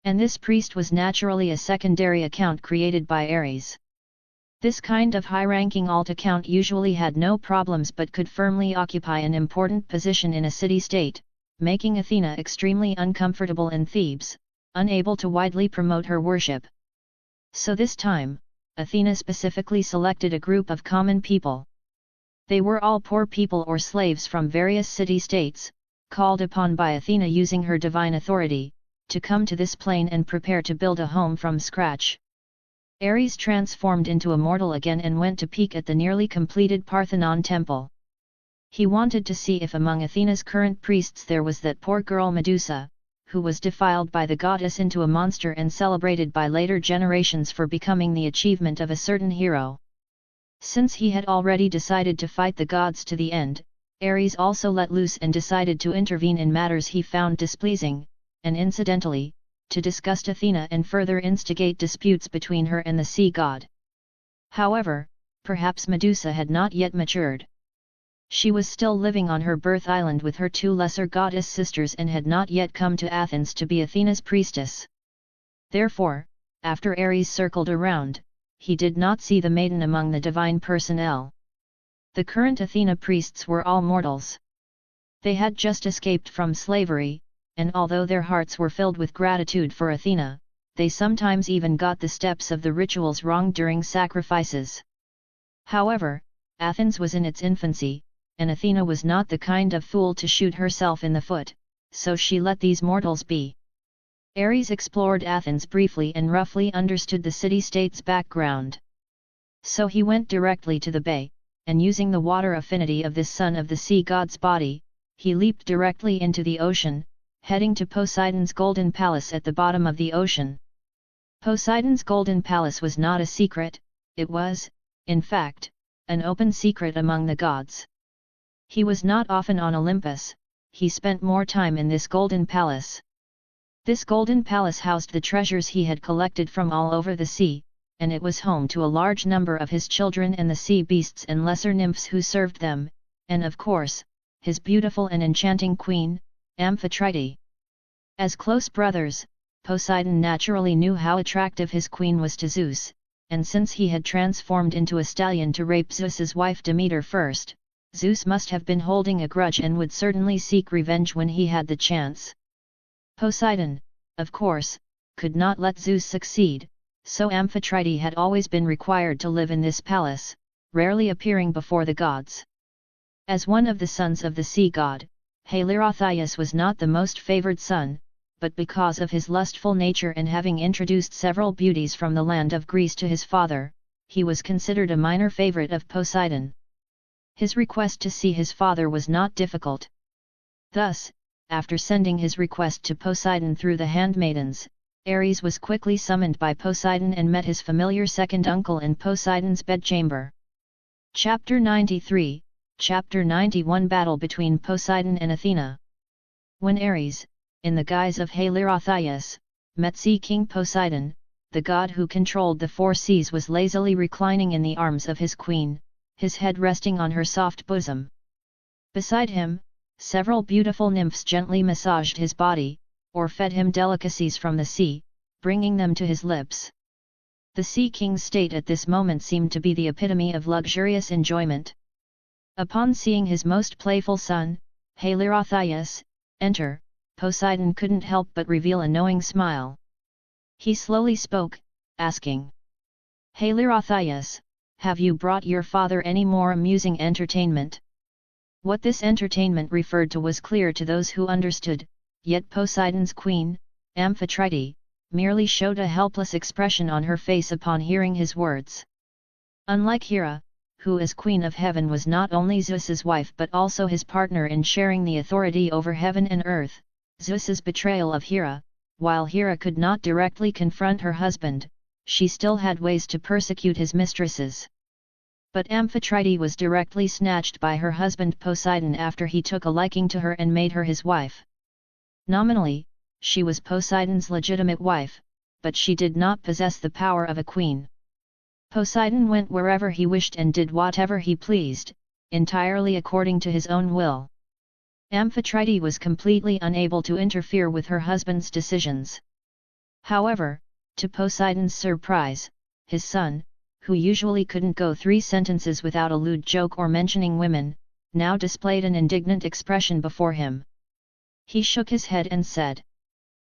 And this priest was naturally a secondary account created by Ares. This kind of high-ranking alt account usually had no problems but could firmly occupy an important position in a city-state, making Athena extremely uncomfortable in Thebes, unable to widely promote her worship. So this time, Athena specifically selected a group of common people. They were all poor people or slaves from various city-states, called upon by Athena using her divine authority, to come to this plain and prepare to build a home from scratch. Ares transformed into a mortal again and went to peek at the nearly completed Parthenon temple. He wanted to see if among Athena's current priests there was that poor girl Medusa, who was defiled by the goddess into a monster and celebrated by later generations for becoming the achievement of a certain hero. Since he had already decided to fight the gods to the end, Ares also let loose and decided to intervene in matters he found displeasing, and incidentally, to disgust Athena and further instigate disputes between her and the sea god. However, perhaps Medusa had not yet matured. She was still living on her birth island with her two lesser goddess sisters and had not yet come to Athens to be Athena's priestess. Therefore, after Ares circled around, he did not see the maiden among the divine personnel. The current Athena priests were all mortals. They had just escaped from slavery, and although their hearts were filled with gratitude for Athena, they sometimes even got the steps of the rituals wrong during sacrifices. However, Athens was in its infancy, and Athena was not the kind of fool to shoot herself in the foot, so she let these mortals be. Ares explored Athens briefly and roughly understood the city-state's background. So he went directly to the bay, and using the water affinity of this son of the sea god's body, he leaped directly into the ocean, heading to Poseidon's golden palace at the bottom of the ocean. Poseidon's golden palace was not a secret, it was, in fact, an open secret among the gods. He was not often on Olympus, he spent more time in this golden palace. This golden palace housed the treasures he had collected from all over the sea, and it was home to a large number of his children and the sea beasts and lesser nymphs who served them, and of course, his beautiful and enchanting queen, Amphitrite. As close brothers, Poseidon naturally knew how attractive his queen was to Zeus, and since he had transformed into a stallion to rape Zeus's wife Demeter first, Zeus must have been holding a grudge and would certainly seek revenge when he had the chance. Poseidon, of course, could not let Zeus succeed, so Amphitrite had always been required to live in this palace, rarely appearing before the gods. As one of the sons of the sea god, Halirotheus was not the most favored son, but because of his lustful nature and having introduced several beauties from the land of Greece to his father, he was considered a minor favorite of Poseidon. His request to see his father was not difficult. Thus, after sending his request to Poseidon through the handmaidens, Ares was quickly summoned by Poseidon and met his familiar second uncle in Poseidon's bedchamber. Chapter 93, Chapter 91 Battle between Poseidon and Athena. When Ares, in the guise of Halirotheus, met Sea King Poseidon, the god who controlled the four seas was lazily reclining in the arms of his queen, his head resting on her soft bosom. Beside him, several beautiful nymphs gently massaged his body, or fed him delicacies from the sea, bringing them to his lips. The Sea King's state at this moment seemed to be the epitome of luxurious enjoyment. Upon seeing his most playful son, Halirotheus, enter, Poseidon couldn't help but reveal a knowing smile. He slowly spoke, asking, "Halirotheus, have you brought your father any more amusing entertainment?" What this entertainment referred to was clear to those who understood, yet Poseidon's queen, Amphitrite, merely showed a helpless expression on her face upon hearing his words. Unlike Hera, who as Queen of Heaven was not only Zeus's wife but also his partner in sharing the authority over heaven and earth, Zeus's betrayal of Hera, while Hera could not directly confront her husband, she still had ways to persecute his mistresses. But Amphitrite was directly snatched by her husband Poseidon after he took a liking to her and made her his wife. Nominally, she was Poseidon's legitimate wife, but she did not possess the power of a queen. Poseidon went wherever he wished and did whatever he pleased, entirely according to his own will. Amphitrite was completely unable to interfere with her husband's decisions. However, to Poseidon's surprise, his son, who usually couldn't go 3 sentences without a lewd joke or mentioning women, now displayed an indignant expression before him. He shook his head and said,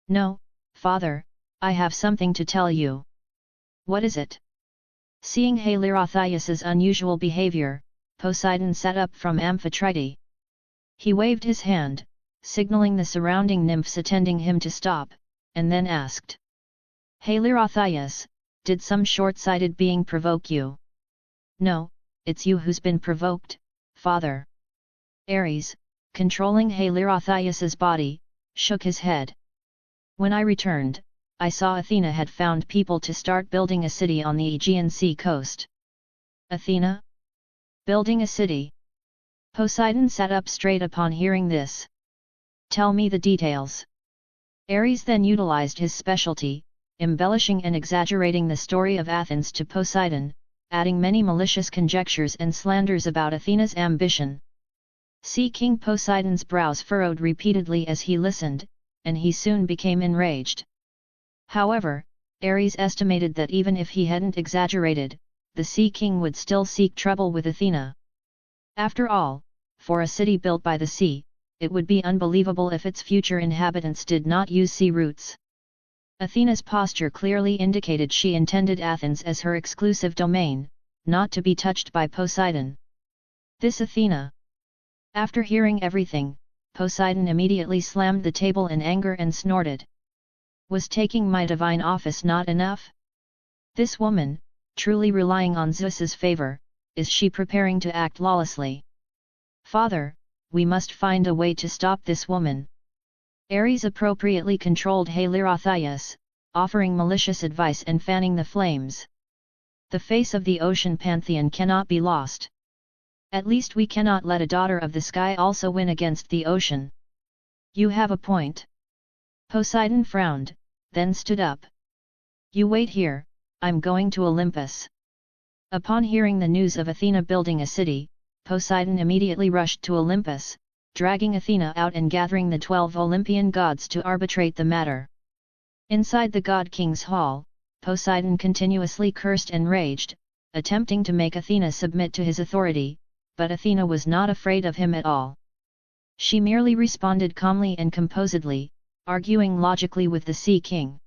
"No, father, I have something to tell you." "What is it?" Seeing Halirotheus's unusual behavior, Poseidon sat up from Amphitrite. He waved his hand, signaling the surrounding nymphs attending him to stop, and then asked, "Halirotheus, did some short-sighted being provoke you?" "No, it's you who's been provoked, father." Ares, controlling Halirotheus's body, shook his head. "When I returned, I saw Athena had found people to start building a city on the Aegean Sea coast." "Athena? Building a city?" Poseidon sat up straight upon hearing this. "Tell me the details." Ares then utilized his specialty, embellishing and exaggerating the story of Athens to Poseidon, adding many malicious conjectures and slanders about Athena's ambition. Sea King Poseidon's brows furrowed repeatedly as he listened, and he soon became enraged. However, Ares estimated that even if he hadn't exaggerated, the Sea King would still seek trouble with Athena. After all, for a city built by the sea, it would be unbelievable if its future inhabitants did not use sea routes. Athena's posture clearly indicated she intended Athens as her exclusive domain, not to be touched by Poseidon. This Athena! After hearing everything, Poseidon immediately slammed the table in anger and snorted. Was taking my divine office not enough? This woman, truly relying on Zeus's favor, is she preparing to act lawlessly? Father, we must find a way to stop this woman. Ares appropriately controlled Halirotheus, offering malicious advice and fanning the flames. The face of the ocean pantheon cannot be lost. At least we cannot let a daughter of the sky also win against the ocean. You have a point. Poseidon frowned, then stood up. You wait here, I'm going to Olympus. Upon hearing the news of Athena building a city, Poseidon immediately rushed to Olympus, dragging Athena out and gathering the 12 Olympian gods to arbitrate the matter. Inside the god king's hall, Poseidon continuously cursed and raged, attempting to make Athena submit to his authority, but Athena was not afraid of him at all. She merely responded calmly and composedly, arguing logically with the Sea King.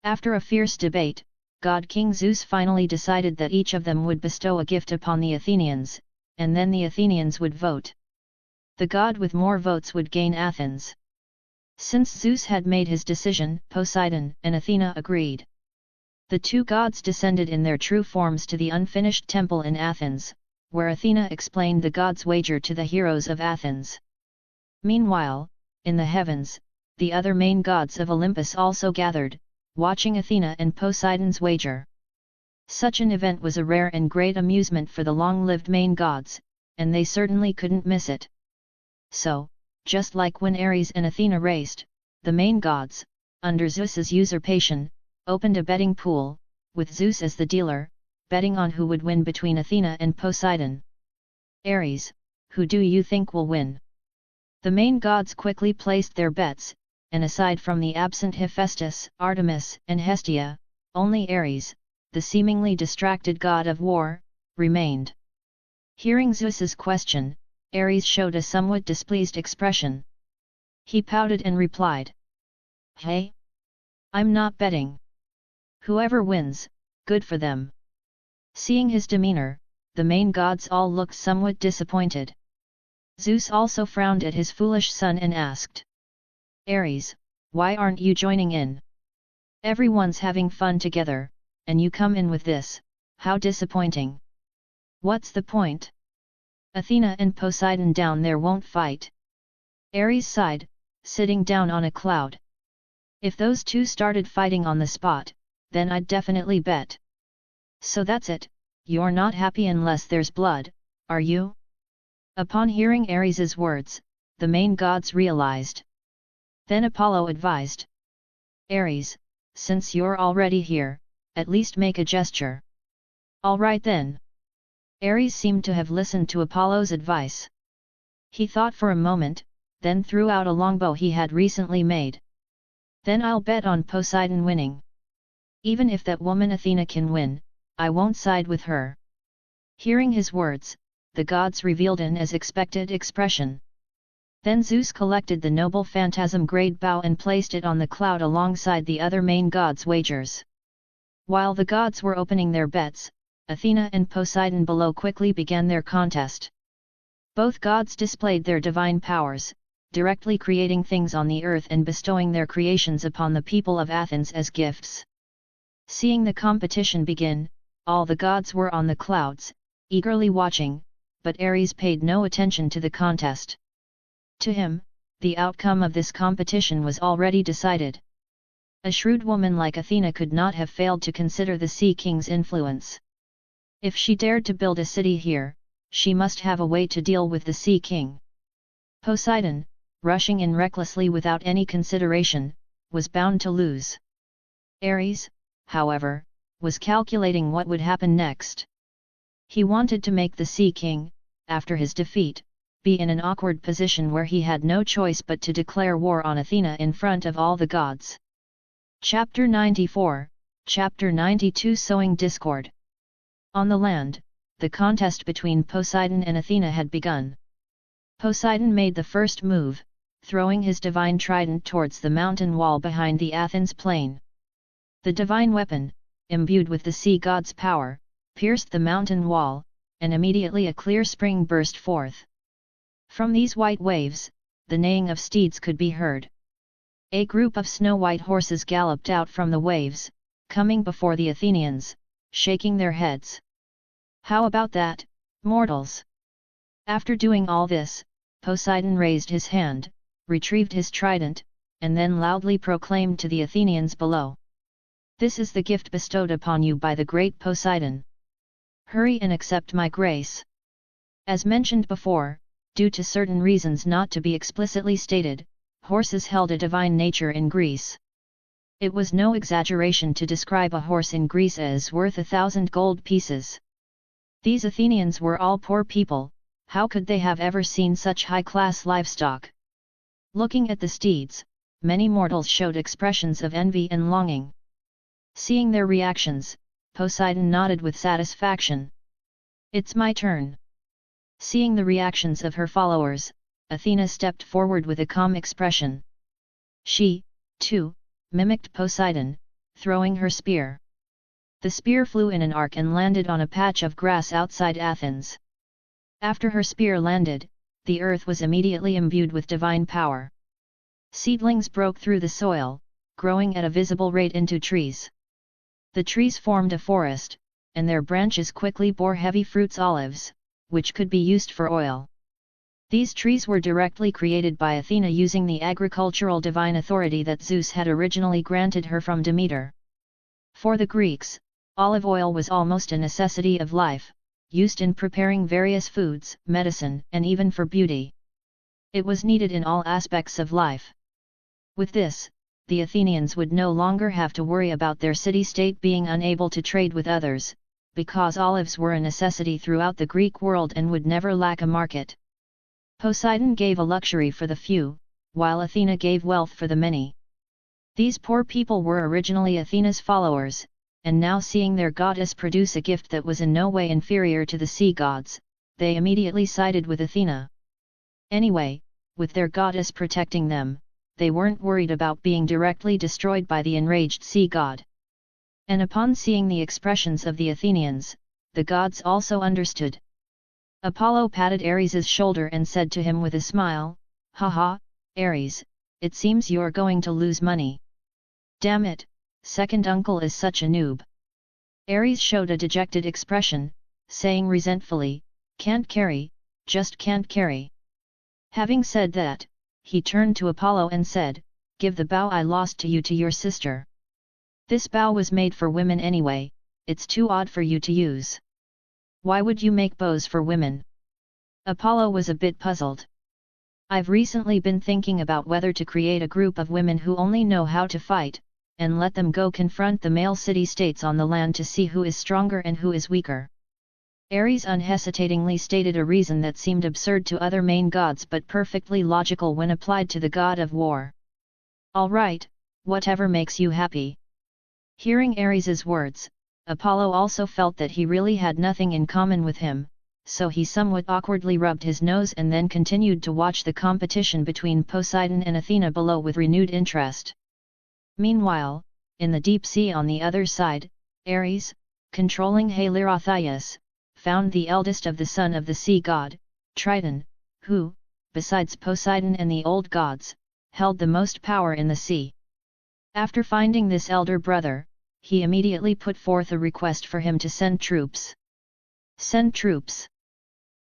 After a fierce debate, God King Zeus finally decided that each of them would bestow a gift upon the Athenians, and then the Athenians would vote. The god with more votes would gain Athens. Since Zeus had made his decision, Poseidon and Athena agreed. The two gods descended in their true forms to the unfinished temple in Athens, where Athena explained the god's wager to the heroes of Athens. Meanwhile, in the heavens, the other main gods of Olympus also gathered, watching Athena and Poseidon's wager. Such an event was a rare and great amusement for the long-lived main gods, and they certainly couldn't miss it. So, just like when Ares and Athena raced, the main gods, under Zeus's usurpation, opened a betting pool, with Zeus as the dealer, betting on who would win between Athena and Poseidon. Ares, who do you think will win? The main gods quickly placed their bets, and aside from the absent Hephaestus, Artemis, and Hestia, only Ares, the seemingly distracted god of war, remained. Hearing Zeus's question, Ares showed a somewhat displeased expression. He pouted and replied, "Hey? I'm not betting. Whoever wins, good for them." Seeing his demeanor, the main gods all looked somewhat disappointed. Zeus also frowned at his foolish son and asked, "Ares, why aren't you joining in? Everyone's having fun together, and you come in with this, how disappointing. What's the point? Athena and Poseidon down there won't fight." Ares sighed, sitting down on a cloud. "If those two started fighting on the spot, then I'd definitely bet. So that's it, you're not happy unless there's blood, are you?" Upon hearing Ares's words, the main gods realized. Then Apollo advised, "Ares, since you're already here, at least make a gesture." "All right then." Ares seemed to have listened to Apollo's advice. He thought for a moment, then threw out a longbow he had recently made. "Then I'll bet on Poseidon winning. Even if that woman Athena can win, I won't side with her." Hearing his words, the gods revealed an as expected expression. Then Zeus collected the noble phantasm-grade bow and placed it on the cloud alongside the other main gods' wagers. While the gods were opening their bets, Athena and Poseidon below quickly began their contest. Both gods displayed their divine powers, directly creating things on the earth and bestowing their creations upon the people of Athens as gifts. Seeing the competition begin, all the gods were on the clouds, eagerly watching, but Ares paid no attention to the contest. To him, the outcome of this competition was already decided. A shrewd woman like Athena could not have failed to consider the Sea King's influence. If she dared to build a city here, she must have a way to deal with the Sea King. Poseidon, rushing in recklessly without any consideration, was bound to lose. Ares, however, was calculating what would happen next. He wanted to make the Sea King, after his defeat, be in an awkward position where he had no choice but to declare war on Athena in front of all the gods. Chapter 94, Chapter 92 Sowing Discord. On the land, the contest between Poseidon and Athena had begun. Poseidon made the first move, throwing his divine trident towards the mountain wall behind the Athens plain. The divine weapon, imbued with the sea god's power, pierced the mountain wall, and immediately a clear spring burst forth. From these white waves, the neighing of steeds could be heard. A group of snow-white horses galloped out from the waves, coming before the Athenians, shaking their heads. "How about that, mortals?" After doing all this, Poseidon raised his hand, retrieved his trident, and then loudly proclaimed to the Athenians below, "This is the gift bestowed upon you by the great Poseidon. Hurry and accept my grace." As mentioned before, due to certain reasons not to be explicitly stated, horses held a divine nature in Greece. It was no exaggeration to describe a horse in Greece as worth 1,000 gold pieces. These Athenians were all poor people, how could they have ever seen such high-class livestock? Looking at the steeds, many mortals showed expressions of envy and longing. Seeing their reactions, Poseidon nodded with satisfaction. "It's my turn." Seeing the reactions of her followers, Athena stepped forward with a calm expression. She, too, mimicked Poseidon, throwing her spear. The spear flew in an arc and landed on a patch of grass outside Athens. After her spear landed, the earth was immediately imbued with divine power. Seedlings broke through the soil, growing at a visible rate into trees. The trees formed a forest, and their branches quickly bore heavy fruits, olives, which could be used for oil. These trees were directly created by Athena using the agricultural divine authority that Zeus had originally granted her from Demeter. For the Greeks, olive oil was almost a necessity of life, used in preparing various foods, medicine, and even for beauty. It was needed in all aspects of life. With this, the Athenians would no longer have to worry about their city-state being unable to trade with others, because olives were a necessity throughout the Greek world and would never lack a market. Poseidon gave a luxury for the few, while Athena gave wealth for the many. These poor people were originally Athena's followers, and now seeing their goddess produce a gift that was in no way inferior to the sea gods, they immediately sided with Athena. Anyway, with their goddess protecting them, they weren't worried about being directly destroyed by the enraged sea god. And upon seeing the expressions of the Athenians, the gods also understood. Apollo patted Ares's shoulder and said to him with a smile, "Haha, Ares, it seems you're going to lose money. Damn it, second uncle is such a noob." Ares showed a dejected expression, saying resentfully, "Can't carry, just can't carry." Having said that, he turned to Apollo and said, "Give the bow I lost to you to your sister. This bow was made for women anyway, it's too odd for you to use. Why would you make bows for women?" Apollo was a bit puzzled. "I've recently been thinking about whether to create a group of women who only know how to fight, and let them go confront the male city-states on the land to see who is stronger and who is weaker." Ares unhesitatingly stated a reason that seemed absurd to other main gods but perfectly logical when applied to the god of war. "All right, whatever makes you happy." Hearing Ares's words, Apollo also felt that he really had nothing in common with him, so he somewhat awkwardly rubbed his nose and then continued to watch the competition between Poseidon and Athena below with renewed interest. Meanwhile, in the deep sea on the other side, Ares, controlling Halirotheus, found the eldest of the son of the sea god, Triton, who, besides Poseidon and the old gods, held the most power in the sea. After finding this elder brother, he immediately put forth a request for him to send troops. Send troops.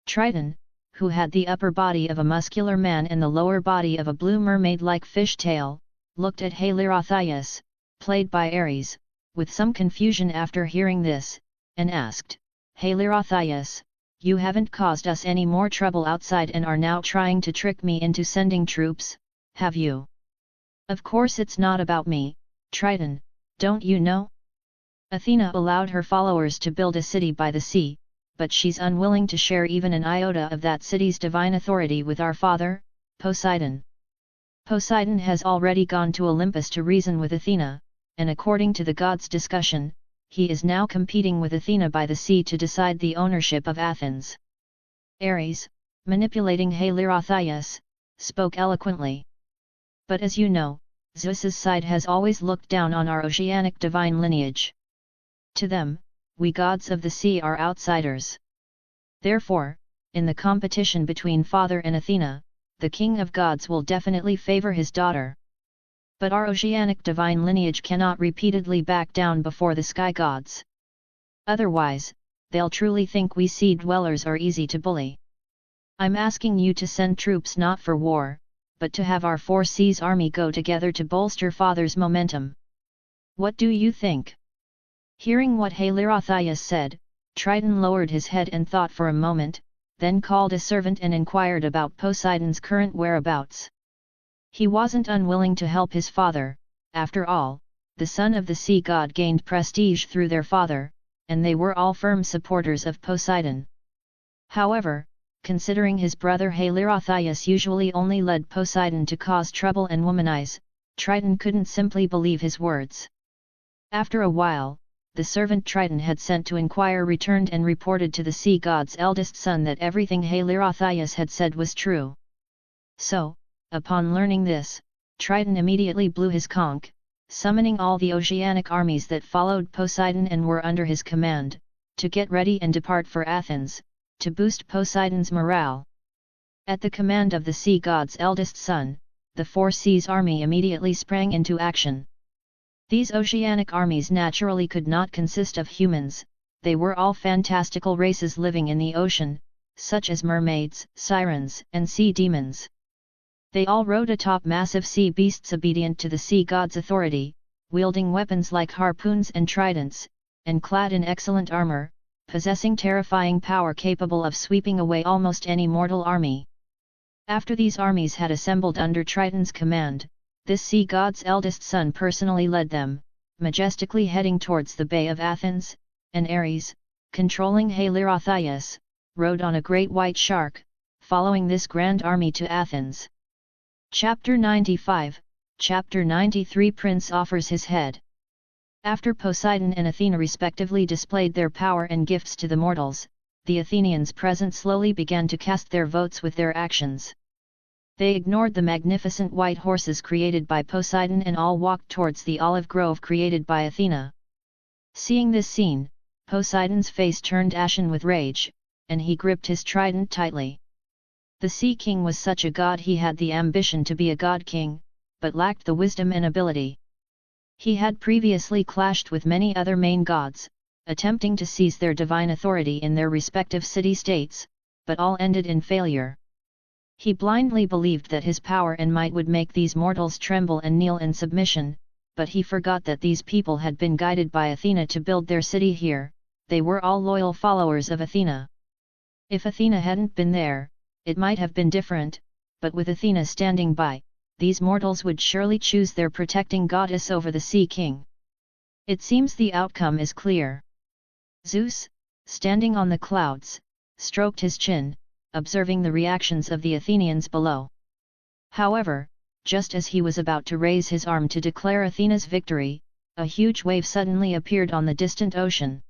Triton, who had the upper body of a muscular man and the lower body of a blue mermaid-like fish tail, looked at Halirotheus, played by Ares, with some confusion after hearing this, and asked, "Halirotheus, you haven't caused us any more trouble outside and are now trying to trick me into sending troops, have you?" "Of course it's not about me, Triton, don't you know? Athena allowed her followers to build a city by the sea, but she's unwilling to share even an iota of that city's divine authority with our father, Poseidon. Poseidon has already gone to Olympus to reason with Athena, and according to the gods' discussion, he is now competing with Athena by the sea to decide the ownership of Athens." Ares, manipulating Halirotheus, spoke eloquently. "But as you know, Zeus's side has always looked down on our oceanic divine lineage. To them, we gods of the sea are outsiders. Therefore, in the competition between Father and Athena, the king of gods will definitely favor his daughter. But our oceanic divine lineage cannot repeatedly back down before the sky gods. Otherwise, they'll truly think we sea dwellers are easy to bully. I'm asking you to send troops not for war, but to have our four seas army go together to bolster Father's momentum. What do you think?" Hearing what Halirotheus said, Triton lowered his head and thought for a moment, then called a servant and inquired about Poseidon's current whereabouts. He wasn't unwilling to help his father, after all, the son of the sea god gained prestige through their father, and they were all firm supporters of Poseidon. However, considering his brother Halirotheus usually only led Poseidon to cause trouble and womanize, Triton couldn't simply believe his words. After a while, the servant Triton had sent to inquire returned and reported to the sea god's eldest son that everything Halirotheus had said was true. So, upon learning this, Triton immediately blew his conch, summoning all the oceanic armies that followed Poseidon and were under his command, to get ready and depart for Athens, to boost Poseidon's morale. At the command of the sea god's eldest son, the four seas army immediately sprang into action. These oceanic armies naturally could not consist of humans, they were all fantastical races living in the ocean, such as mermaids, sirens, and sea demons. They all rode atop massive sea beasts obedient to the sea god's authority, wielding weapons like harpoons and tridents, and clad in excellent armor, possessing terrifying power capable of sweeping away almost any mortal army. After these armies had assembled under Triton's command, this sea god's eldest son personally led them, majestically heading towards the Bay of Athens, and Ares, controlling Halirothias, rode on a great white shark, following this grand army to Athens. Chapter 95, Chapter 93 Prince offers his head. After Poseidon and Athena respectively displayed their power and gifts to the mortals, the Athenians present slowly began to cast their votes with their actions. They ignored the magnificent white horses created by Poseidon and all walked towards the olive grove created by Athena. Seeing this scene, Poseidon's face turned ashen with rage, and he gripped his trident tightly. The Sea King was such a god, he had the ambition to be a god king, but lacked the wisdom and ability. He had previously clashed with many other main gods, attempting to seize their divine authority in their respective city-states, but all ended in failure. He blindly believed that his power and might would make these mortals tremble and kneel in submission, but he forgot that these people had been guided by Athena to build their city here, they were all loyal followers of Athena. If Athena hadn't been there, it might have been different, but with Athena standing by, these mortals would surely choose their protecting goddess over the Sea King. It seems the outcome is clear. Zeus, standing on the clouds, stroked his chin, observing the reactions of the Athenians below. However, just as he was about to raise his arm to declare Athena's victory, a huge wave suddenly appeared on the distant ocean.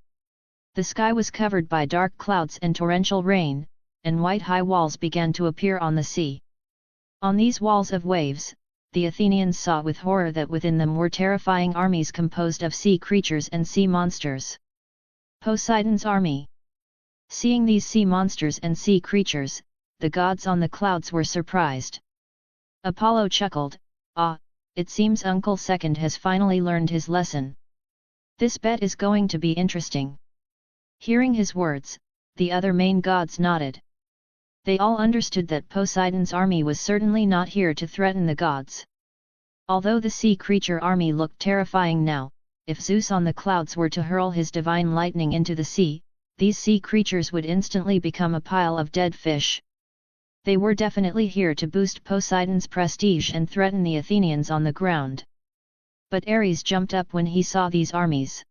The sky was covered by dark clouds and torrential rain, and white high walls began to appear on the sea. On these walls of waves, the Athenians saw with horror that within them were terrifying armies composed of sea creatures and sea monsters. Poseidon's army. Seeing these sea monsters and sea creatures, the gods on the clouds were surprised. Apollo chuckled, "Ah, it seems Uncle Second has finally learned his lesson. This bet is going to be interesting." Hearing his words, the other main gods nodded. They all understood that Poseidon's army was certainly not here to threaten the gods. Although the sea creature army looked terrifying now, if Zeus on the clouds were to hurl his divine lightning into the sea, these sea creatures would instantly become a pile of dead fish. They were definitely here to boost Poseidon's prestige and threaten the Athenians on the ground. But Ares jumped up when he saw these armies.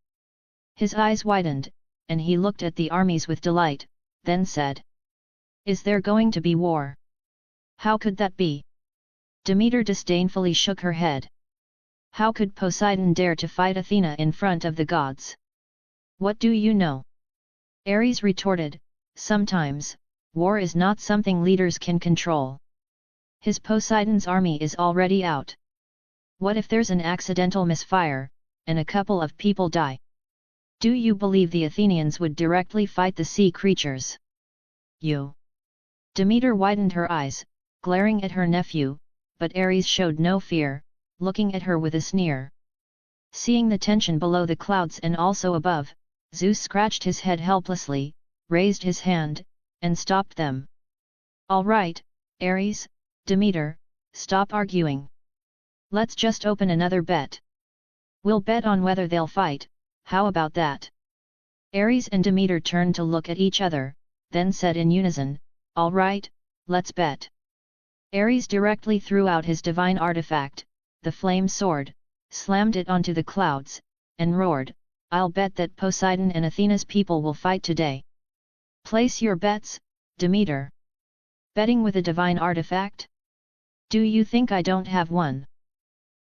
His eyes widened, and he looked at the armies with delight, then said, "Is there going to be war? How could that be?" Demeter disdainfully shook her head. How could Poseidon dare to fight Athena in front of the gods? What do you know? Ares retorted, "Sometimes, war is not something leaders can control. His Poseidon's army is already out. What if there's an accidental misfire, and a couple of people die? Do you believe the Athenians would directly fight the sea creatures?" "You?" Demeter widened her eyes, glaring at her nephew, but Ares showed no fear, looking at her with a sneer. Seeing the tension below the clouds and also above, Zeus scratched his head helplessly, raised his hand, and stopped them. "All right, Ares, Demeter, stop arguing. Let's just open another bet. We'll bet on whether they'll fight, how about that?" Ares and Demeter turned to look at each other, then said in unison, "All right, let's bet." Ares directly threw out his divine artifact, the flame sword, slammed it onto the clouds, and roared, "I'll bet that Poseidon and Athena's people will fight today." "Place your bets, Demeter." "Betting with a divine artifact? Do you think I don't have one?"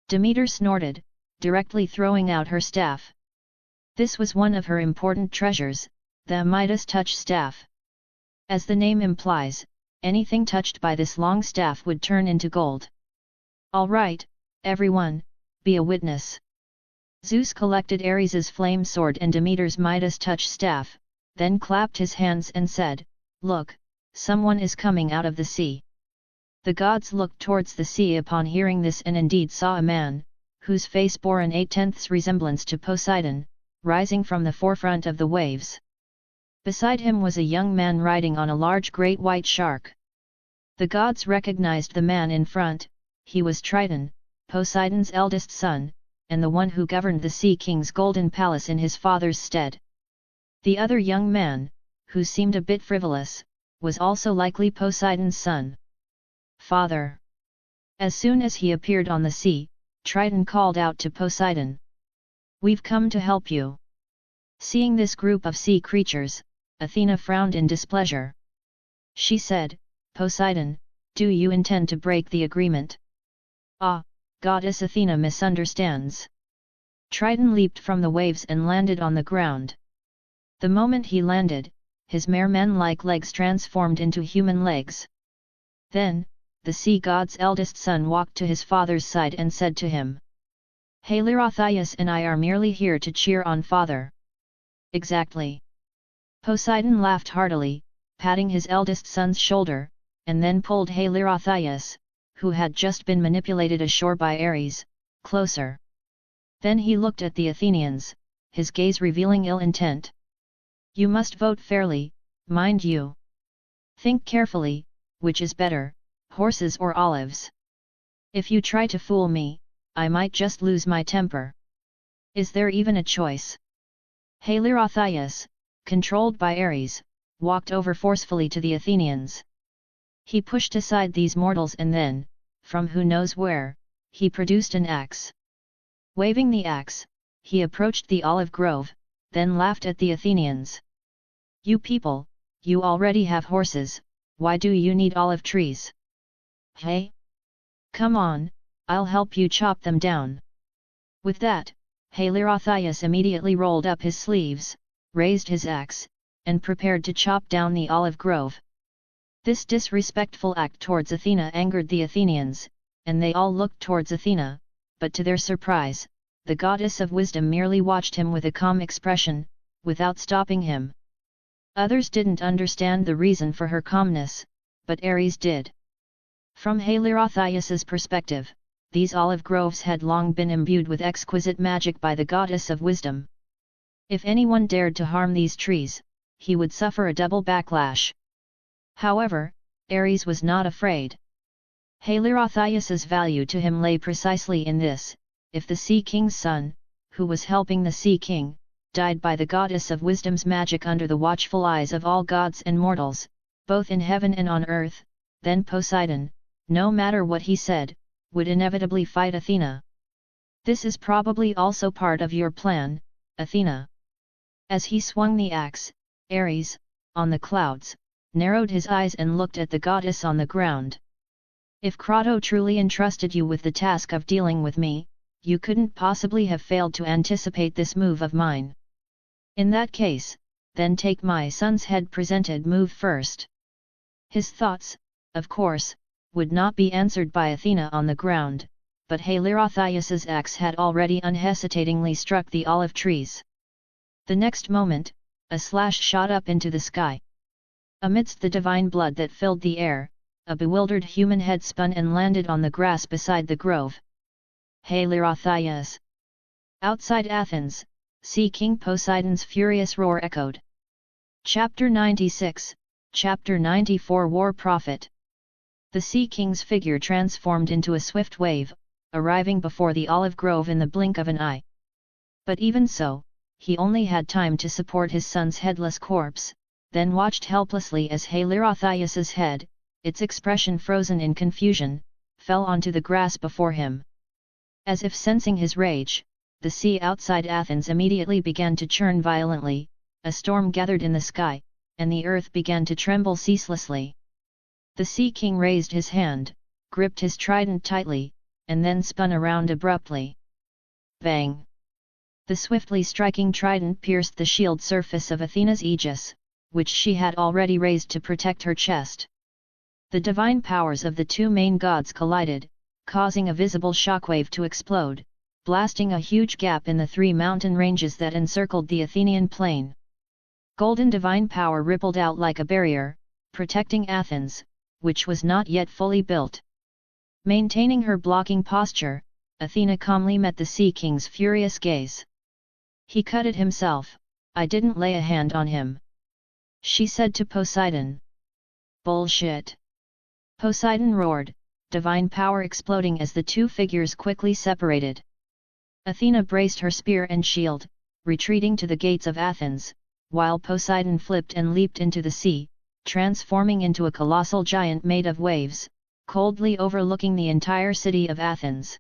Demeter snorted, directly throwing out her staff. This was one of her important treasures, the Midas touch staff. As the name implies, anything touched by this long staff would turn into gold. "All right, everyone, be a witness." Zeus collected Ares's flame sword and Demeter's Midas touch staff, then clapped his hands and said, "Look, someone is coming out of the sea." The gods looked towards the sea upon hearing this and indeed saw a man, whose face bore an 8/10 resemblance to Poseidon, rising from the forefront of the waves. Beside him was a young man riding on a large great white shark. The gods recognized the man in front. He was Triton, Poseidon's eldest son, and the one who governed the Sea King's golden palace in his father's stead. The other young man, who seemed a bit frivolous, was also likely Poseidon's son. "Father!" As soon as he appeared on the sea, Triton called out to Poseidon. "We've come to help you." Seeing this group of sea creatures, Athena frowned in displeasure. She said, "Poseidon, do you intend to break the agreement?" "Ah, Goddess Athena misunderstands." Triton leaped from the waves and landed on the ground. The moment he landed, his merman-like legs transformed into human legs. Then, the sea god's eldest son walked to his father's side and said to him, "Halirotheus and I are merely here to cheer on father." "Exactly." Poseidon laughed heartily, patting his eldest son's shoulder, and then pulled Halirotheus, who had just been manipulated ashore by Ares, closer. Then he looked at the Athenians, his gaze revealing ill intent. "You must vote fairly, mind you. Think carefully, which is better, horses or olives? If you try to fool me, I might just lose my temper. Is there even a choice?" Halirotheus, controlled by Ares, walked over forcefully to the Athenians. He pushed aside these mortals and then, from who knows where, he produced an axe. Waving the axe, he approached the olive grove, then laughed at the Athenians. "You people, you already have horses, why do you need olive trees? Hey? Come on, I'll help you chop them down." With that, Halirotheus immediately rolled up his sleeves, raised his axe, and prepared to chop down the olive grove. This disrespectful act towards Athena angered the Athenians, and they all looked towards Athena, but to their surprise, the goddess of wisdom merely watched him with a calm expression, without stopping him. Others didn't understand the reason for her calmness, but Ares did. From Halirotheus's perspective, these olive groves had long been imbued with exquisite magic by the goddess of wisdom. If anyone dared to harm these trees, he would suffer a double backlash. However, Ares was not afraid. Halirotheus's value to him lay precisely in this: if the Sea King's son, who was helping the Sea King, died by the goddess of wisdom's magic under the watchful eyes of all gods and mortals, both in heaven and on earth, then Poseidon, no matter what he said, would inevitably fight Athena. "This is probably also part of your plan, Athena." As he swung the axe, Ares, on the clouds, narrowed his eyes and looked at the goddess on the ground. "If Kratos truly entrusted you with the task of dealing with me, you couldn't possibly have failed to anticipate this move of mine. In that case, then take my son's head presented move first." His thoughts, of course, would not be answered by Athena on the ground, but Halirotheus's axe had already unhesitatingly struck the olive trees. The next moment, a slash shot up into the sky. Amidst the divine blood that filled the air, a bewildered human head spun and landed on the grass beside the grove. Halirotheus! Outside Athens, Sea King Poseidon's furious roar echoed. Chapter 96, Chapter 94 War Prophet. The Sea King's figure transformed into a swift wave, arriving before the olive grove in the blink of an eye. But even so, he only had time to support his son's headless corpse, then watched helplessly as Halirotheus's head, its expression frozen in confusion, fell onto the grass before him. As if sensing his rage, the sea outside Athens immediately began to churn violently, a storm gathered in the sky, and the earth began to tremble ceaselessly. The Sea King raised his hand, gripped his trident tightly, and then spun around abruptly. Bang! The swiftly striking trident pierced the shield surface of Athena's aegis, which she had already raised to protect her chest. The divine powers of the two main gods collided, causing a visible shockwave to explode, blasting a huge gap in the three mountain ranges that encircled the Athenian plain. Golden divine power rippled out like a barrier, protecting Athens, which was not yet fully built. Maintaining her blocking posture, Athena calmly met the Sea King's furious gaze. "He cut it himself, I didn't lay a hand on him," she said to Poseidon. "Bullshit!" Poseidon roared, divine power exploding as the two figures quickly separated. Athena braced her spear and shield, retreating to the gates of Athens, while Poseidon flipped and leaped into the sea, transforming into a colossal giant made of waves, coldly overlooking the entire city of Athens.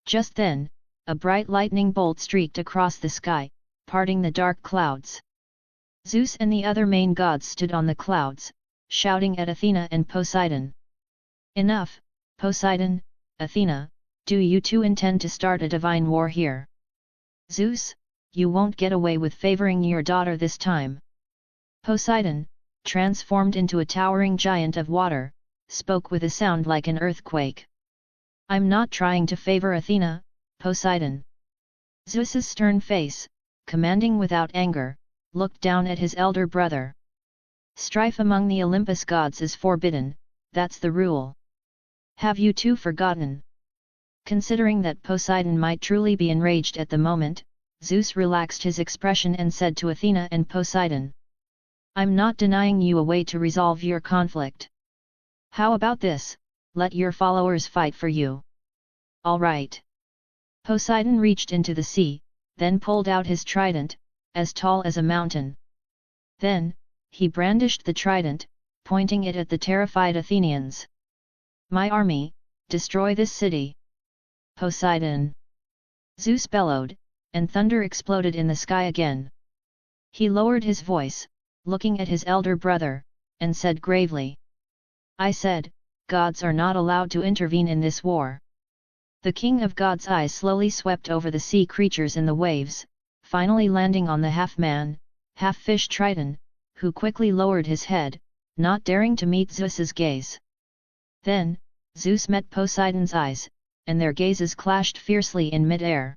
Just then, a bright lightning bolt streaked across the sky, parting the dark clouds. Zeus and the other main gods stood on the clouds, shouting at Athena and Poseidon. "Enough, Poseidon, Athena, do you two intend to start a divine war here? Zeus, you won't get away with favoring your daughter this time." Poseidon, transformed into a towering giant of water, spoke with a sound like an earthquake. "I'm not trying to favor Athena, Poseidon." Zeus's stern face, commanding without anger, looked down at his elder brother. "Strife among the Olympus gods is forbidden, that's the rule. Have you two forgotten?" Considering that Poseidon might truly be enraged at the moment, Zeus relaxed his expression and said to Athena and Poseidon, "I'm not denying you a way to resolve your conflict. How about this, let your followers fight for you?" "All right." Poseidon reached into the sea, then pulled out his trident, as tall as a mountain. Then, he brandished the trident, pointing it at the terrified Athenians. "My army, destroy this city!" "Poseidon!" Zeus bellowed, and thunder exploded in the sky again. He lowered his voice, looking at his elder brother, and said gravely, "I said, gods are not allowed to intervene in this war." The king of gods' eyes slowly swept over the sea creatures in the waves, finally landing on the half-man, half-fish Triton, who quickly lowered his head, not daring to meet Zeus's gaze. Then, Zeus met Poseidon's eyes, and their gazes clashed fiercely in mid-air.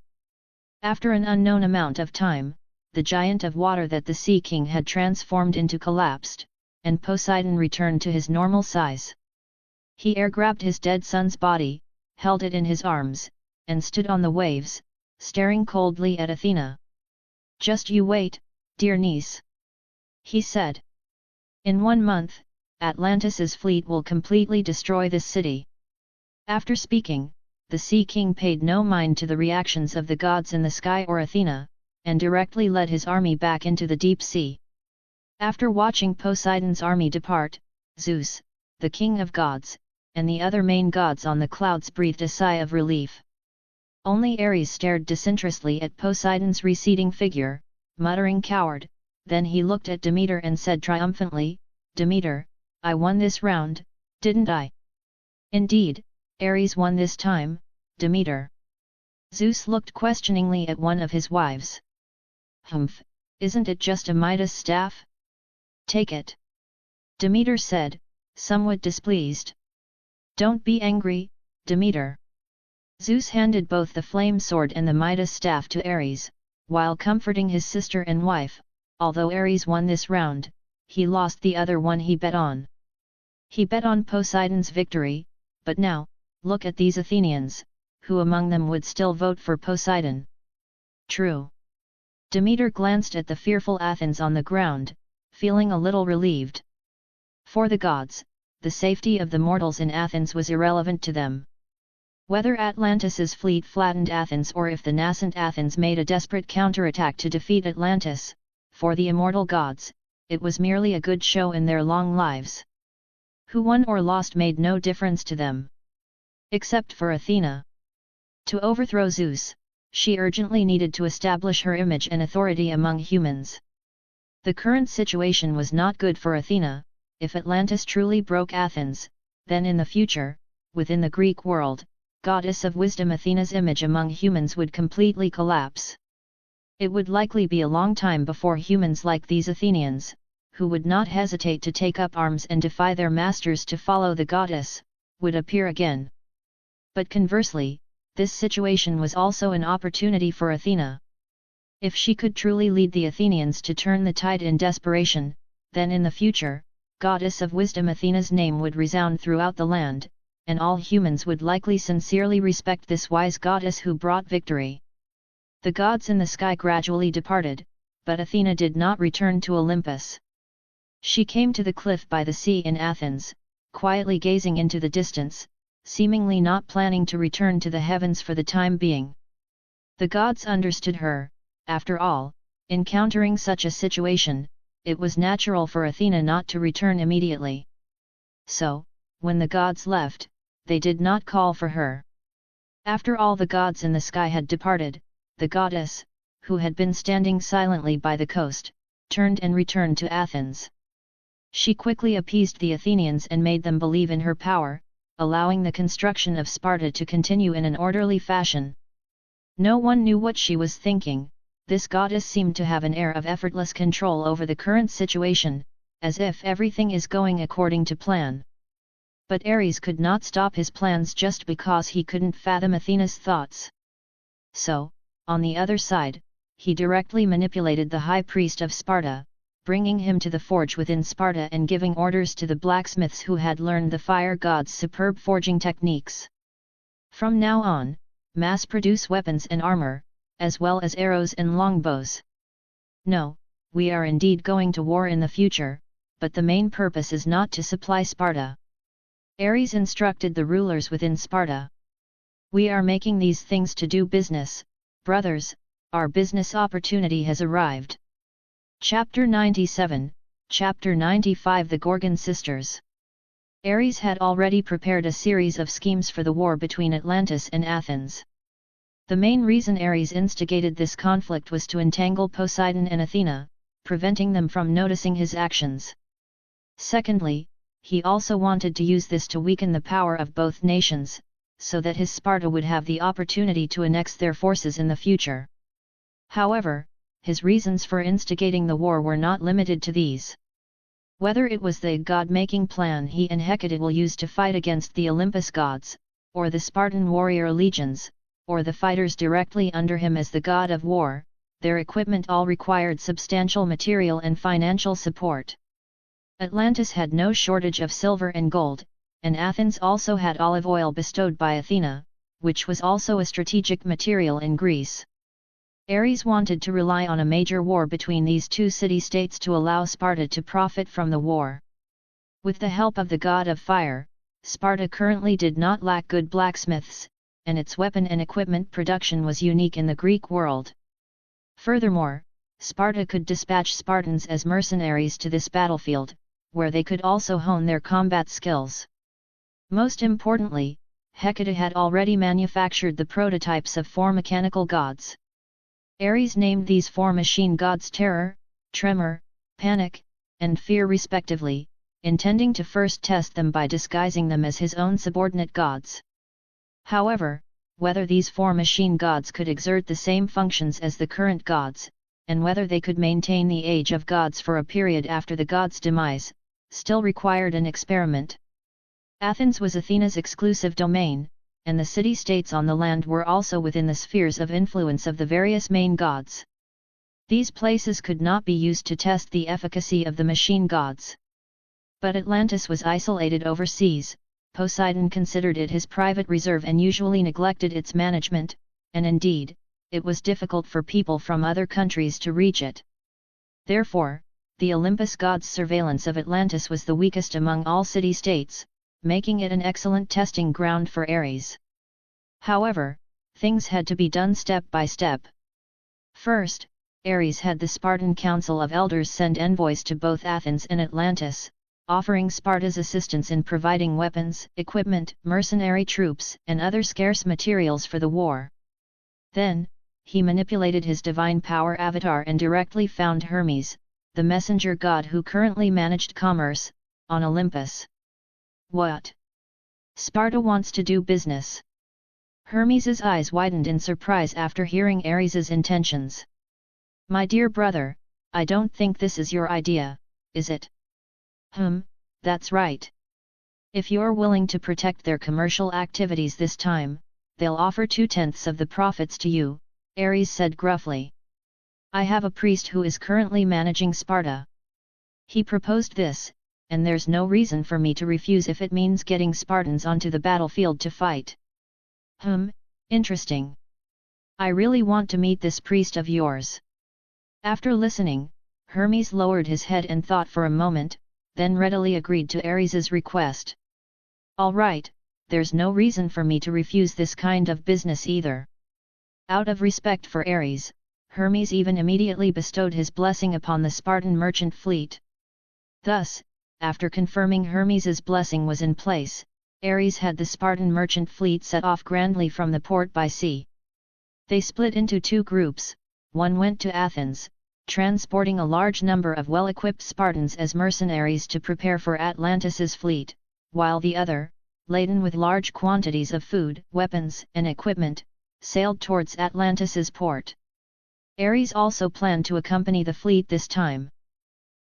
After an unknown amount of time, the giant of water that the Sea King had transformed into collapsed, and Poseidon returned to his normal size. He air-grabbed his dead son's body, held it in his arms, and stood on the waves, staring coldly at Athena. "Just you wait, dear niece," he said. "In 1 month, Atlantis's fleet will completely destroy this city." After speaking, the Sea King paid no mind to the reactions of the gods in the sky or Athena, and directly led his army back into the deep sea. After watching Poseidon's army depart, Zeus, the king of gods, and the other main gods on the clouds breathed a sigh of relief. Only Ares stared disinterestedly at Poseidon's receding figure, muttering "coward," then he looked at Demeter and said triumphantly, "Demeter, I won this round, didn't I?" "Indeed, Ares won this time, Demeter." Zeus looked questioningly at one of his wives. "Humph, isn't it just a Midas staff? Take it," Demeter said, somewhat displeased. "Don't be angry, Demeter." Zeus handed both the flame sword and the Midas staff to Ares, while comforting his sister and wife. Although Ares won this round, he lost the other one he bet on. He bet on Poseidon's victory, but now, look at these Athenians, who among them would still vote for Poseidon? True. Demeter glanced at the fearful Athens on the ground, feeling a little relieved. For the gods, the safety of the mortals in Athens was irrelevant to them. Whether Atlantis's fleet flattened Athens or if the nascent Athens made a desperate counterattack to defeat Atlantis, for the immortal gods, it was merely a good show in their long lives. Who won or lost made no difference to them. Except for Athena. To overthrow Zeus, she urgently needed to establish her image and authority among humans. The current situation was not good for Athena. If Atlantis truly broke Athens, then in the future, within the Greek world, goddess of wisdom Athena's image among humans would completely collapse. It would likely be a long time before humans like these Athenians, who would not hesitate to take up arms and defy their masters to follow the goddess, would appear again. But conversely, this situation was also an opportunity for Athena. If she could truly lead the Athenians to turn the tide in desperation, then in the future, goddess of wisdom, Athena's name would resound throughout the land, and all humans would likely sincerely respect this wise goddess who brought victory. The gods in the sky gradually departed, but Athena did not return to Olympus. She came to the cliff by the sea in Athens, quietly gazing into the distance, seemingly not planning to return to the heavens for the time being. The gods understood her. After all, encountering such a situation, it was natural for Athena not to return immediately. So, when the gods left, they did not call for her. After all the gods in the sky had departed, the goddess, who had been standing silently by the coast, turned and returned to Athens. She quickly appeased the Athenians and made them believe in her power, allowing the construction of Sparta to continue in an orderly fashion. No one knew what she was thinking. This goddess seemed to have an air of effortless control over the current situation, as if everything is going according to plan. But Ares could not stop his plans just because he couldn't fathom Athena's thoughts. So, on the other side, he directly manipulated the high priest of Sparta, bringing him to the forge within Sparta and giving orders to the blacksmiths who had learned the fire god's superb forging techniques. From now on, mass-produce weapons and armor, as well as arrows and longbows. No, we are indeed going to war in the future, but the main purpose is not to supply Sparta. Ares instructed the rulers within Sparta. We are making these things to do business, brothers, our business opportunity has arrived. Chapter 97, Chapter 95 The Gorgon Sisters. Ares had already prepared a series of schemes for the war between Atlantis and Athens. The main reason Ares instigated this conflict was to entangle Poseidon and Athena, preventing them from noticing his actions. Secondly, he also wanted to use this to weaken the power of both nations, so that his Sparta would have the opportunity to annex their forces in the future. However, his reasons for instigating the war were not limited to these. Whether it was the god-making plan he and Hecate will use to fight against the Olympus gods, or the Spartan warrior legions, or the fighters directly under him as the god of war, their equipment all required substantial material and financial support. Atlantis had no shortage of silver and gold, and Athens also had olive oil bestowed by Athena, which was also a strategic material in Greece. Ares wanted to rely on a major war between these two city-states to allow Sparta to profit from the war. With the help of the god of fire, Sparta currently did not lack good blacksmiths, and its weapon and equipment production was unique in the Greek world. Furthermore, Sparta could dispatch Spartans as mercenaries to this battlefield, where they could also hone their combat skills. Most importantly, Hecate had already manufactured the prototypes of four mechanical gods. Ares named these four machine gods Terror, Tremor, Panic, and Fear respectively, intending to first test them by disguising them as his own subordinate gods. However, whether these four machine gods could exert the same functions as the current gods, and whether they could maintain the age of gods for a period after the gods' demise, still required an experiment. Athens was Athena's exclusive domain, and the city-states on the land were also within the spheres of influence of the various main gods. These places could not be used to test the efficacy of the machine gods. But Atlantis was isolated overseas. Poseidon considered it his private reserve and usually neglected its management, and indeed, it was difficult for people from other countries to reach it. Therefore, the Olympus gods' surveillance of Atlantis was the weakest among all city-states, making it an excellent testing ground for Ares. However, things had to be done step by step. First, Ares had the Spartan Council of Elders send envoys to both Athens and Atlantis, offering Sparta's assistance in providing weapons, equipment, mercenary troops, and other scarce materials for the war. Then, he manipulated his divine power avatar and directly found Hermes, the messenger god who currently managed commerce, on Olympus. What? Sparta wants to do business. Hermes's eyes widened in surprise after hearing Ares's intentions. My dear brother, I don't think this is your idea, is it? That's right. If you're willing to protect their commercial activities this time, they'll offer 2/10 of the profits to you, Ares said gruffly. I have a priest who is currently managing Sparta. He proposed this, and there's no reason for me to refuse if it means getting Spartans onto the battlefield to fight. Interesting. I really want to meet this priest of yours. After listening, Hermes lowered his head and thought for a moment, then readily agreed to Ares's request. All right, there's no reason for me to refuse this kind of business either. Out of respect for Ares, Hermes even immediately bestowed his blessing upon the Spartan merchant fleet. Thus, after confirming Hermes's blessing was in place, Ares had the Spartan merchant fleet set off grandly from the port by sea. They split into two groups, one went to Athens, transporting a large number of well-equipped Spartans as mercenaries to prepare for Atlantis's fleet, while the other, laden with large quantities of food, weapons, and equipment, sailed towards Atlantis's port. Ares also planned to accompany the fleet this time.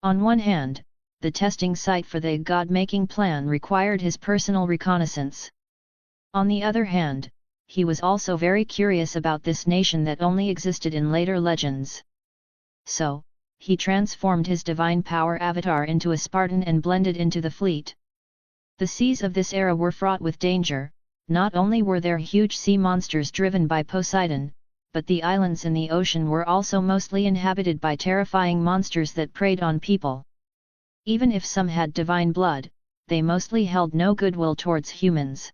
On one hand, the testing site for the god-making plan required his personal reconnaissance. On the other hand, he was also very curious about this nation that only existed in later legends. So, he transformed his divine power avatar into a Spartan and blended into the fleet. The seas of this era were fraught with danger. Not only were there huge sea monsters driven by Poseidon, but the islands in the ocean were also mostly inhabited by terrifying monsters that preyed on people. Even if some had divine blood, they mostly held no goodwill towards humans.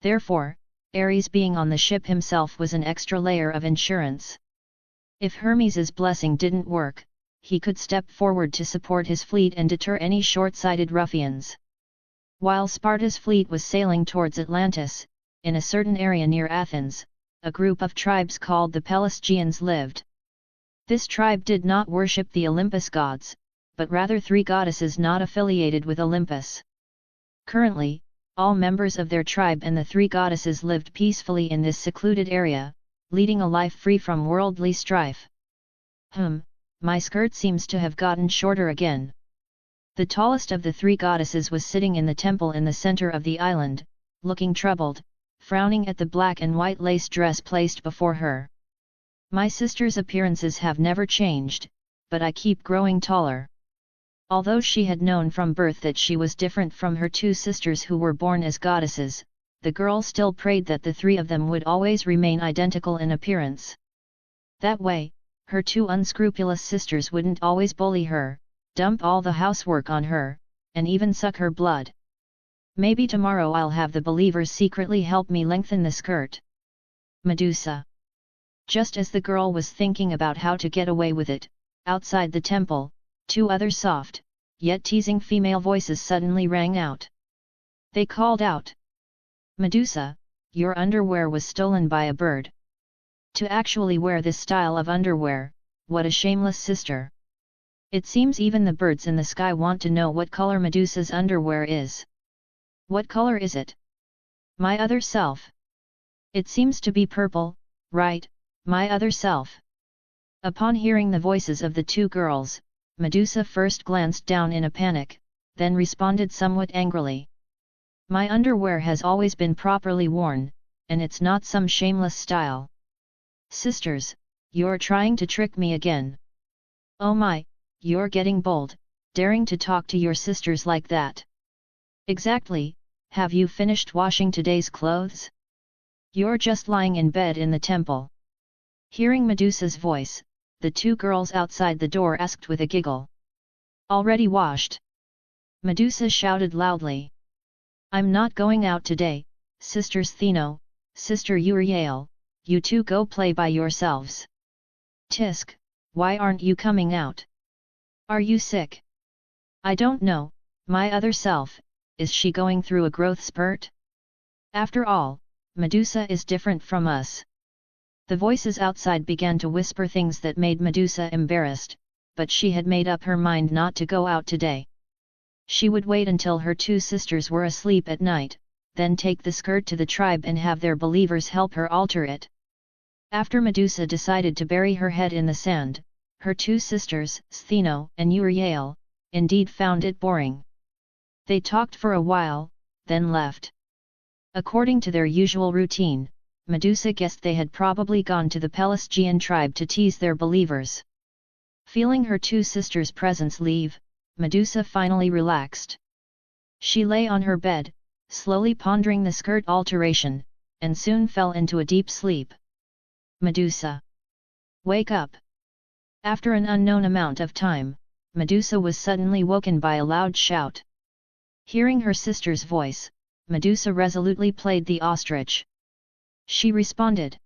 Therefore, Ares being on the ship himself was an extra layer of insurance. If Hermes's blessing didn't work, he could step forward to support his fleet and deter any short-sighted ruffians. While Sparta's fleet was sailing towards Atlantis, in a certain area near Athens, a group of tribes called the Pelasgians lived. This tribe did not worship the Olympus gods, but rather three goddesses not affiliated with Olympus. Currently, all members of their tribe and the three goddesses lived peacefully in this secluded area, leading a life free from worldly strife. My skirt seems to have gotten shorter again. The tallest of the three goddesses was sitting in the temple in the center of the island, looking troubled, frowning at the black and white lace dress placed before her. My sister's appearances have never changed, but I keep growing taller. Although she had known from birth that she was different from her two sisters who were born as goddesses, the girl still prayed that the three of them would always remain identical in appearance. That way, her two unscrupulous sisters wouldn't always bully her, dump all the housework on her, and even suck her blood. Maybe tomorrow I'll have the believers secretly help me lengthen the skirt. Medusa. Just as the girl was thinking about how to get away with it, outside the temple, two other soft, yet teasing female voices suddenly rang out. They called out, "Medusa, your underwear was stolen by a bird. To actually wear this style of underwear, what a shameless sister. It seems even the birds in the sky want to know what color Medusa's underwear is. What color is it? My other self. It seems to be purple, right, my other self." Upon hearing the voices of the two girls, Medusa first glanced down in a panic, then responded somewhat angrily. "My underwear has always been properly worn, and it's not some shameless style. Sisters, you're trying to trick me again. Oh my, you're getting bold, daring to talk to your sisters like that. Exactly, have you finished washing today's clothes? You're just lying in bed in the temple." Hearing Medusa's voice, the two girls outside the door asked with a giggle. "Already washed?" Medusa shouted loudly. "I'm not going out today, Sisters Theno, Sister Euryale, you two go play by yourselves. Tisk, why aren't you coming out? Are you sick? I don't know, my other self, is she going through a growth spurt? After all, Medusa is different from us." The voices outside began to whisper things that made Medusa embarrassed, but she had made up her mind not to go out today. She would wait until her two sisters were asleep at night, then take the skirt to the tribe and have their believers help her alter it. After Medusa decided to bury her head in the sand, her two sisters, Stheno and Euryale, indeed found it boring. They talked for a while, then left. According to their usual routine, Medusa guessed they had probably gone to the Pelasgian tribe to tease their believers. Feeling her two sisters' presence leave, Medusa finally relaxed. She lay on her bed, slowly pondering the skirt alteration, and soon fell into a deep sleep. Medusa! Wake up! After an unknown amount of time, Medusa was suddenly woken by a loud shout. Hearing her sister's voice, Medusa resolutely played the ostrich. She responded,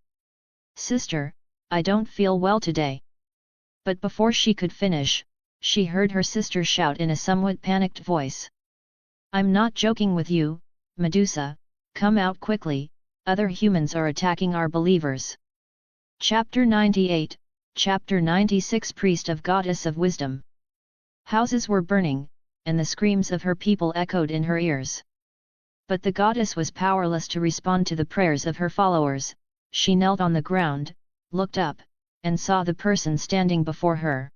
"Sister, I don't feel well today." But before she could finish, she heard her sister shout in a somewhat panicked voice. "I'm not joking with you, Medusa, come out quickly, other humans are attacking our believers." Chapter 98, Chapter 96 Priest of Goddess of Wisdom. Houses were burning, and the screams of her people echoed in her ears. But the goddess was powerless to respond to the prayers of her followers. She knelt on the ground, looked up, and saw the person standing before her.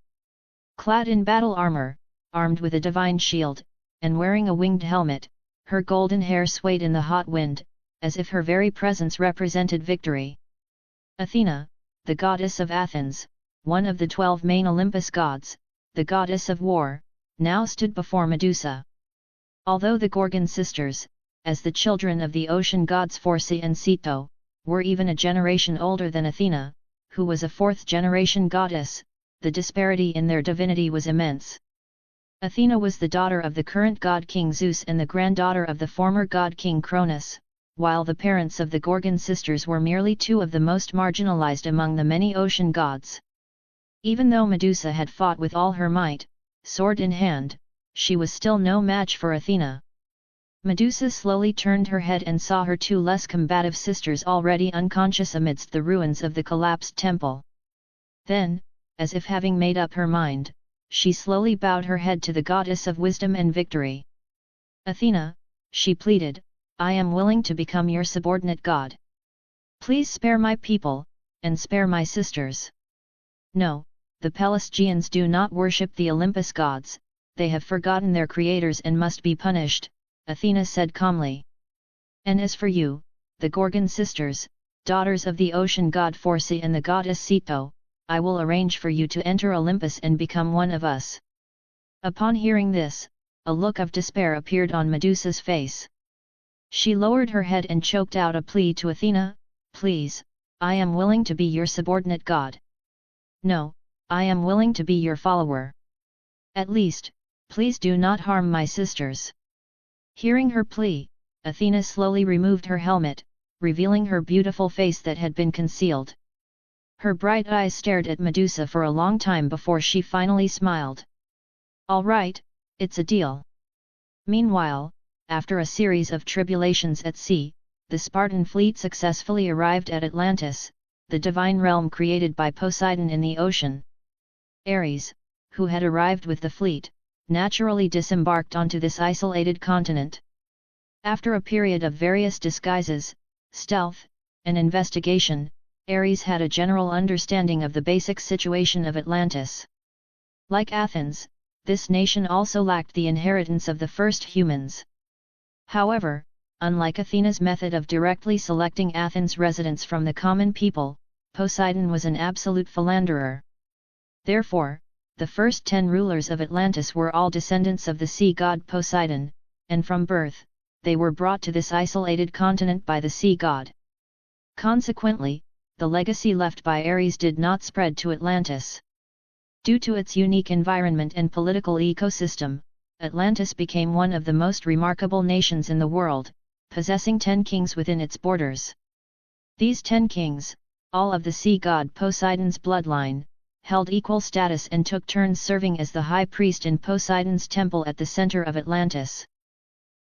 Clad in battle armor, armed with a divine shield, and wearing a winged helmet, her golden hair swayed in the hot wind, as if her very presence represented victory. Athena, the goddess of Athens, one of the 12 main Olympus gods, the goddess of war, now stood before Medusa. Although the Gorgon sisters, as the children of the ocean gods Phorcys and Ceto, were even a generation older than Athena, who was a fourth-generation goddess, the disparity in their divinity was immense. Athena was the daughter of the current god king Zeus and the granddaughter of the former god king Kratos, while the parents of the Gorgon sisters were merely two of the most marginalized among the many ocean gods. Even though Medusa had fought with all her might, sword in hand, she was still no match for Athena. Medusa slowly turned her head and saw her two less combative sisters already unconscious amidst the ruins of the collapsed temple. Then, as if having made up her mind, she slowly bowed her head to the goddess of wisdom and victory. "Athena," she pleaded, "I am willing to become your subordinate god. Please spare my people, and spare my sisters." "No, the Pelasgians do not worship the Olympus gods, they have forgotten their creators and must be punished," Athena said calmly. "And as for you, the Gorgon sisters, daughters of the ocean god Phorcys and the goddess Ceto, I will arrange for you to enter Olympus and become one of us." Upon hearing this, a look of despair appeared on Medusa's face. She lowered her head and choked out a plea to Athena, "Please, I am willing to be your subordinate god. No, I am willing to be your follower. At least, please do not harm my sisters." Hearing her plea, Athena slowly removed her helmet, revealing her beautiful face that had been concealed. Her bright eyes stared at Medusa for a long time before she finally smiled. "All right, it's a deal." Meanwhile, after a series of tribulations at sea, the Spartan fleet successfully arrived at Atlantis, the divine realm created by Poseidon in the ocean. Ares, who had arrived with the fleet, naturally disembarked onto this isolated continent. After a period of various disguises, stealth, and investigation, Ares had a general understanding of the basic situation of Atlantis. Like Athens, this nation also lacked the inheritance of the first humans. However, unlike Athena's method of directly selecting Athens residents from the common people, Poseidon was an absolute philanderer. Therefore, the first 10 rulers of Atlantis were all descendants of the sea god Poseidon, and from birth, they were brought to this isolated continent by the sea god. Consequently, the legacy left by Ares did not spread to Atlantis. Due to its unique environment and political ecosystem, Atlantis became one of the most remarkable nations in the world, possessing 10 kings within its borders. These 10 kings, all of the sea god Poseidon's bloodline, held equal status and took turns serving as the high priest in Poseidon's temple at the center of Atlantis.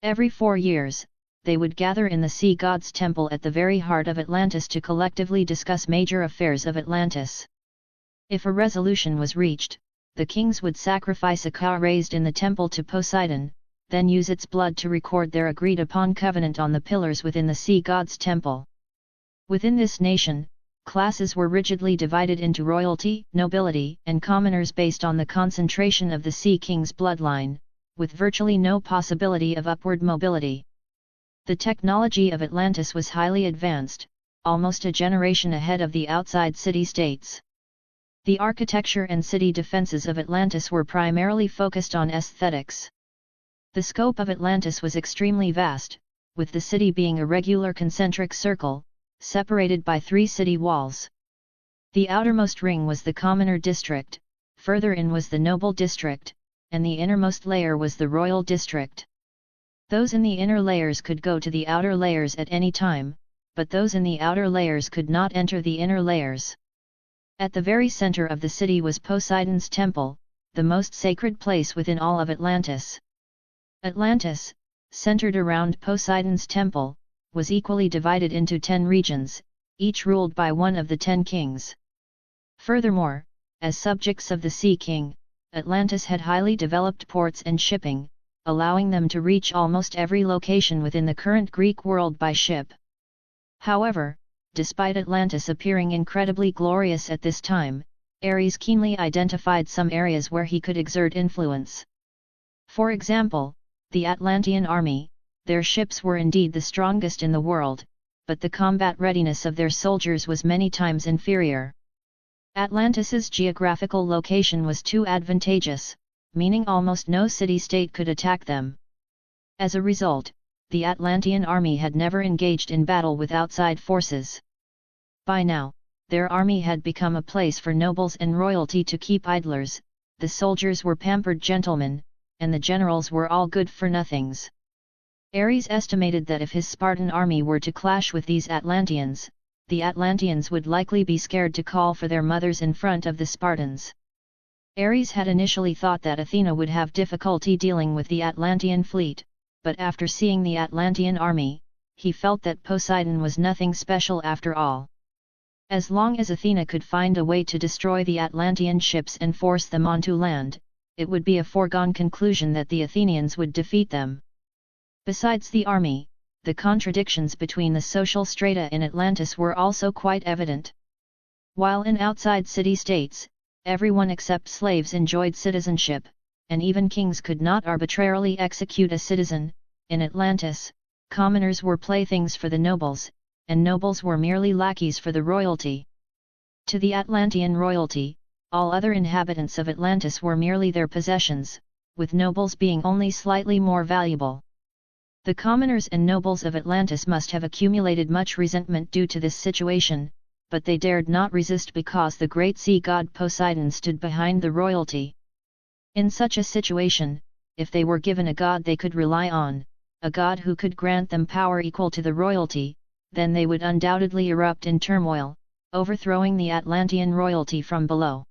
Every 4 years, they would gather in the sea god's temple at the very heart of Atlantis to collectively discuss major affairs of Atlantis. If a resolution was reached, the kings would sacrifice a cow raised in the temple to Poseidon, then use its blood to record their agreed-upon covenant on the pillars within the sea god's temple. Within this nation, classes were rigidly divided into royalty, nobility, and commoners based on the concentration of the sea king's bloodline, with virtually no possibility of upward mobility. The technology of Atlantis was highly advanced, almost a generation ahead of the outside city-states. The architecture and city defenses of Atlantis were primarily focused on aesthetics. The scope of Atlantis was extremely vast, with the city being a regular concentric circle, separated by 3 city walls. The outermost ring was the commoner district, further in was the noble district, and the innermost layer was the royal district. Those in the inner layers could go to the outer layers at any time, but those in the outer layers could not enter the inner layers. At the very center of the city was Poseidon's temple, the most sacred place within all of Atlantis. Atlantis, centered around Poseidon's temple, was equally divided into 10 regions, each ruled by one of the 10 kings. Furthermore, as subjects of the Sea King, Atlantis had highly developed ports and shipping, allowing them to reach almost every location within the current Greek world by ship. However, despite Atlantis appearing incredibly glorious at this time, Ares keenly identified some areas where he could exert influence. For example, the Atlantean army, their ships were indeed the strongest in the world, but the combat readiness of their soldiers was many times inferior. Atlantis's geographical location was too advantageous, meaning almost no city-state could attack them. As a result, the Atlantean army had never engaged in battle with outside forces. By now, their army had become a place for nobles and royalty to keep idlers, the soldiers were pampered gentlemen, and the generals were all good-for-nothings. Ares estimated that if his Spartan army were to clash with these Atlanteans, the Atlanteans would likely be scared to call for their mothers in front of the Spartans. Ares had initially thought that Athena would have difficulty dealing with the Atlantean fleet, but after seeing the Atlantean army, he felt that Poseidon was nothing special after all. As long as Athena could find a way to destroy the Atlantean ships and force them onto land, it would be a foregone conclusion that the Athenians would defeat them. Besides the army, the contradictions between the social strata in Atlantis were also quite evident. While in outside city-states, everyone except slaves enjoyed citizenship, and even kings could not arbitrarily execute a citizen, in Atlantis, commoners were playthings for the nobles, and nobles were merely lackeys for the royalty. To the Atlantean royalty, all other inhabitants of Atlantis were merely their possessions, with nobles being only slightly more valuable. The commoners and nobles of Atlantis must have accumulated much resentment due to this situation, but they dared not resist because the great sea god Poseidon stood behind the royalty. In such a situation, if they were given a god they could rely on, a god who could grant them power equal to the royalty, then they would undoubtedly erupt in turmoil, overthrowing the Atlantean royalty from below.